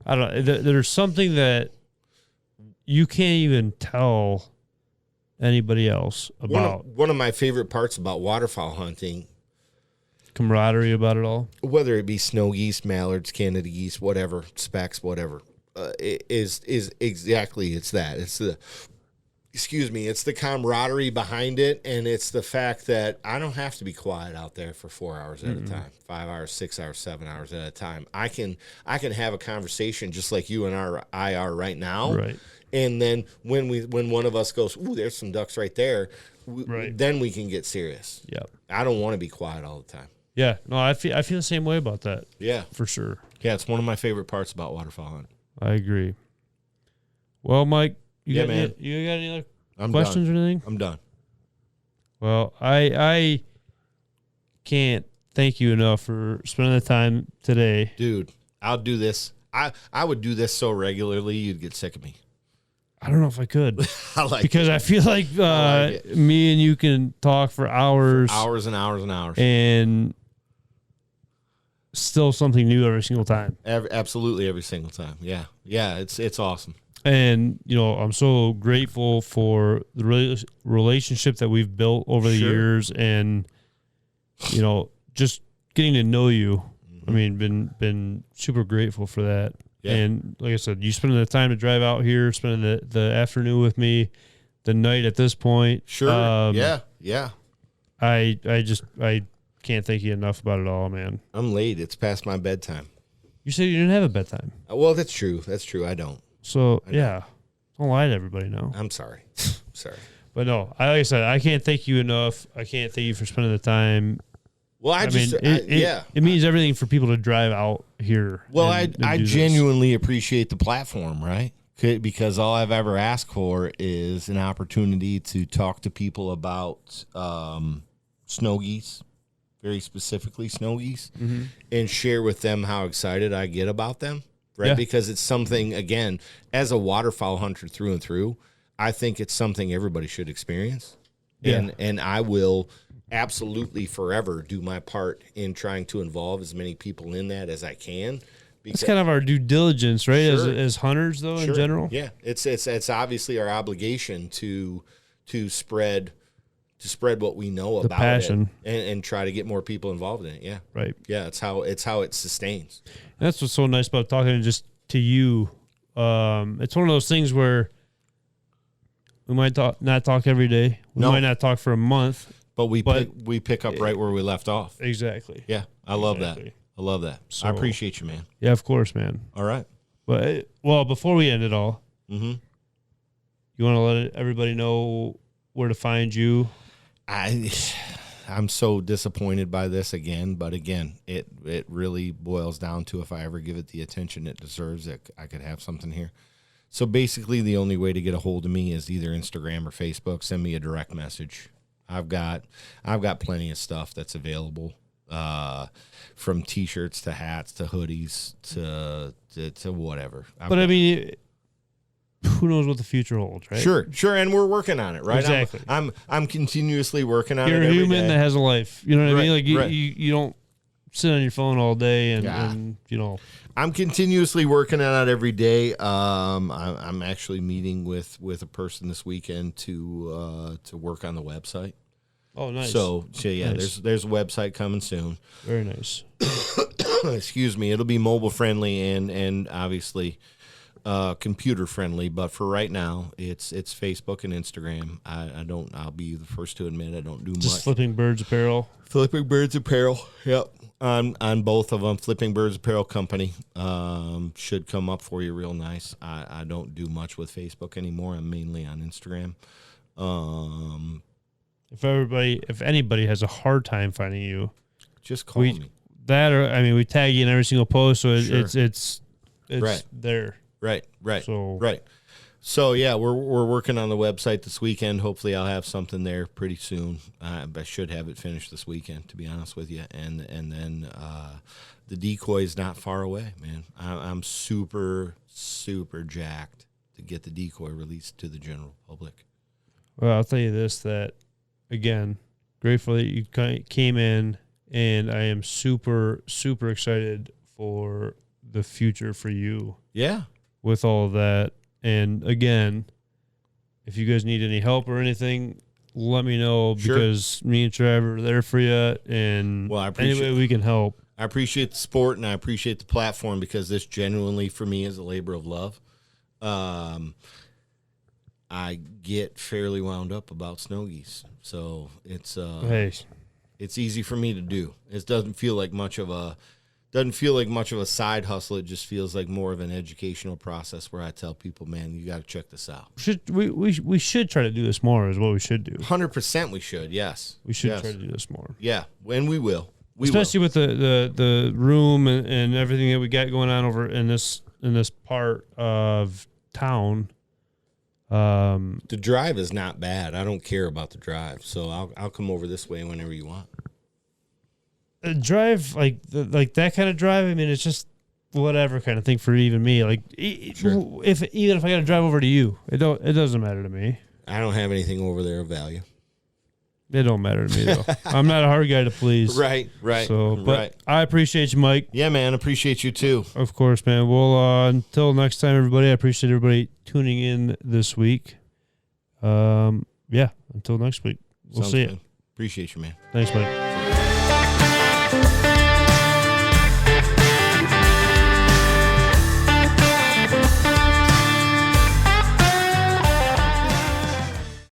I don't know, there's something that you can't even tell anybody else about. One of my favorite parts about waterfowl hunting, camaraderie about it all, whether it be snow geese, mallards, Canada geese, whatever, specks, whatever, is exactly it's that. It's the it's the camaraderie behind it, and it's the fact that I don't have to be quiet out there for 4 hours at a time, 5 hours, 6 hours, 7 hours at a time. I can have a conversation just like you and I are right now. Right. And then when one of us goes, ooh, there's some ducks right there, then we can get serious. Yeah. I don't want to be quiet all the time. Yeah. No, I feel the same way about that. Yeah. For sure. Yeah, it's one of my favorite parts about waterfowl hunting. I agree. Well, Mike, you got man. any other I'm questions done. or anything? I'm done. Well, I can't thank you enough for spending the time today. Dude, I'll do this. I would do this so regularly you'd get sick of me. I don't know if I could. I like because it. I feel like me and you can talk for hours. Hours and hours and hours. And still something new every single time. Absolutely every single time. Yeah. Yeah, it's awesome. And, I'm so grateful for the relationship that we've built over the years and, just getting to know you. I mean, been super grateful for that. Yeah. And like I said, you spending the time to drive out here, spending the afternoon with me, the night at this point. Sure. Yeah. I can't thank you enough about it all, man. I'm late. It's past my bedtime. You said you didn't have a bedtime. Well, that's true. I don't. So, yeah. Don't lie to everybody now. I'm sorry. Sorry. But no, like I said, I can't thank you enough. I can't thank you for spending the time. Well, it means everything for people to drive out here. Well, I genuinely appreciate the platform, right? Because all I've ever asked for is an opportunity to talk to people about snow geese, very specifically snow geese, and share with them how excited I get about them, right? Yeah. Because it's something, again, as a waterfowl hunter through and through, I think it's something everybody should experience. Yeah. And I will absolutely forever do my part in trying to involve as many people in that as I can. It's kind of our due diligence, right? Sure. As hunters, though, in general. Yeah, it's obviously our obligation to spread what we know about passion. It and try to get more people involved in it. Yeah, right. Yeah, it's how it sustains. And that's what's so nice about talking just to you. It's one of those things where we might not talk every day. We might not talk for a month. But we pick up right where we left off. Exactly. Yeah, I love that. I love that. So, I appreciate you, man. Yeah, of course, man. All right. But before we end it all, you want to let everybody know where to find you? I'm so disappointed by this again, but again, it really boils down to if I ever give it the attention it deserves, I could have something here. So basically, the only way to get a hold of me is either Instagram or Facebook. Send me a direct message. I've got plenty of stuff that's available, from T-shirts to hats to hoodies to whatever. But I mean, who knows what the future holds, right? Sure, and we're working on it, right? Exactly. I'm continuously working on it. You're a every human day. that has a life. You know what I mean? Like Right. you don't sit on your phone all day and you know. I'm continuously working on it every day. I'm actually meeting with a person this weekend to work on the website. Oh, nice. So yeah, Nice. there's a website coming soon. Very nice. Excuse me. It'll be mobile friendly and obviously computer friendly. But for right now, it's Facebook and Instagram. I'll be the first to admit I don't do Just much. Flipping Birds apparel. Flipping Birds Apparel. Yep. On both of them, Flipping Birds Apparel Company should come up for you real nice. I don't do much with Facebook anymore. I'm mainly on Instagram. If anybody has a hard time finding you, Just call me. We tag you in every single post, so Sure. it's Right. there. Right. So Right. So yeah, we're working on the website this weekend. Hopefully, I'll have something there pretty soon. I should have it finished this weekend, to be honest with you. And then the decoy is not far away, man. I'm super jacked to get the decoy released to the general public. Well, I'll tell you this: that again, grateful that you came in, and I am super excited for the future for you. Yeah. With all of that. And again, if you guys need any help or anything, let me know, Sure. because me and Trevor are there for you. And Well, I appreciate any way we can help. I appreciate the sport and I appreciate the platform, because this genuinely for me is a labor of love. I get fairly wound up about snow geese, so it's easy for me to do. It doesn't feel like much of a side hustle. It just feels like more of an educational process where I tell people, man, you got to check this out. We should try to do this more, is what we should do. 100% we should, yes. We should Yes. try to do this more. Yeah, and we will. Especially with the room and everything that we got going on over in this part of town. The drive is not bad. I don't care about the drive, so I'll come over this way whenever you want. A drive like that kind of drive. I mean, it's just whatever kind of thing for even me. Like, Sure. if I got to drive over to you, it doesn't matter to me. I don't have anything over there of value. It don't matter to me though. I'm not a hard guy to please. Right. So, but I appreciate you, Mike. Yeah, man. Appreciate you too. Of course, man. Well, until next time, everybody. I appreciate everybody tuning in this week. Until next week, we'll Sounds see good. you. Appreciate you, man. Thanks, Mike.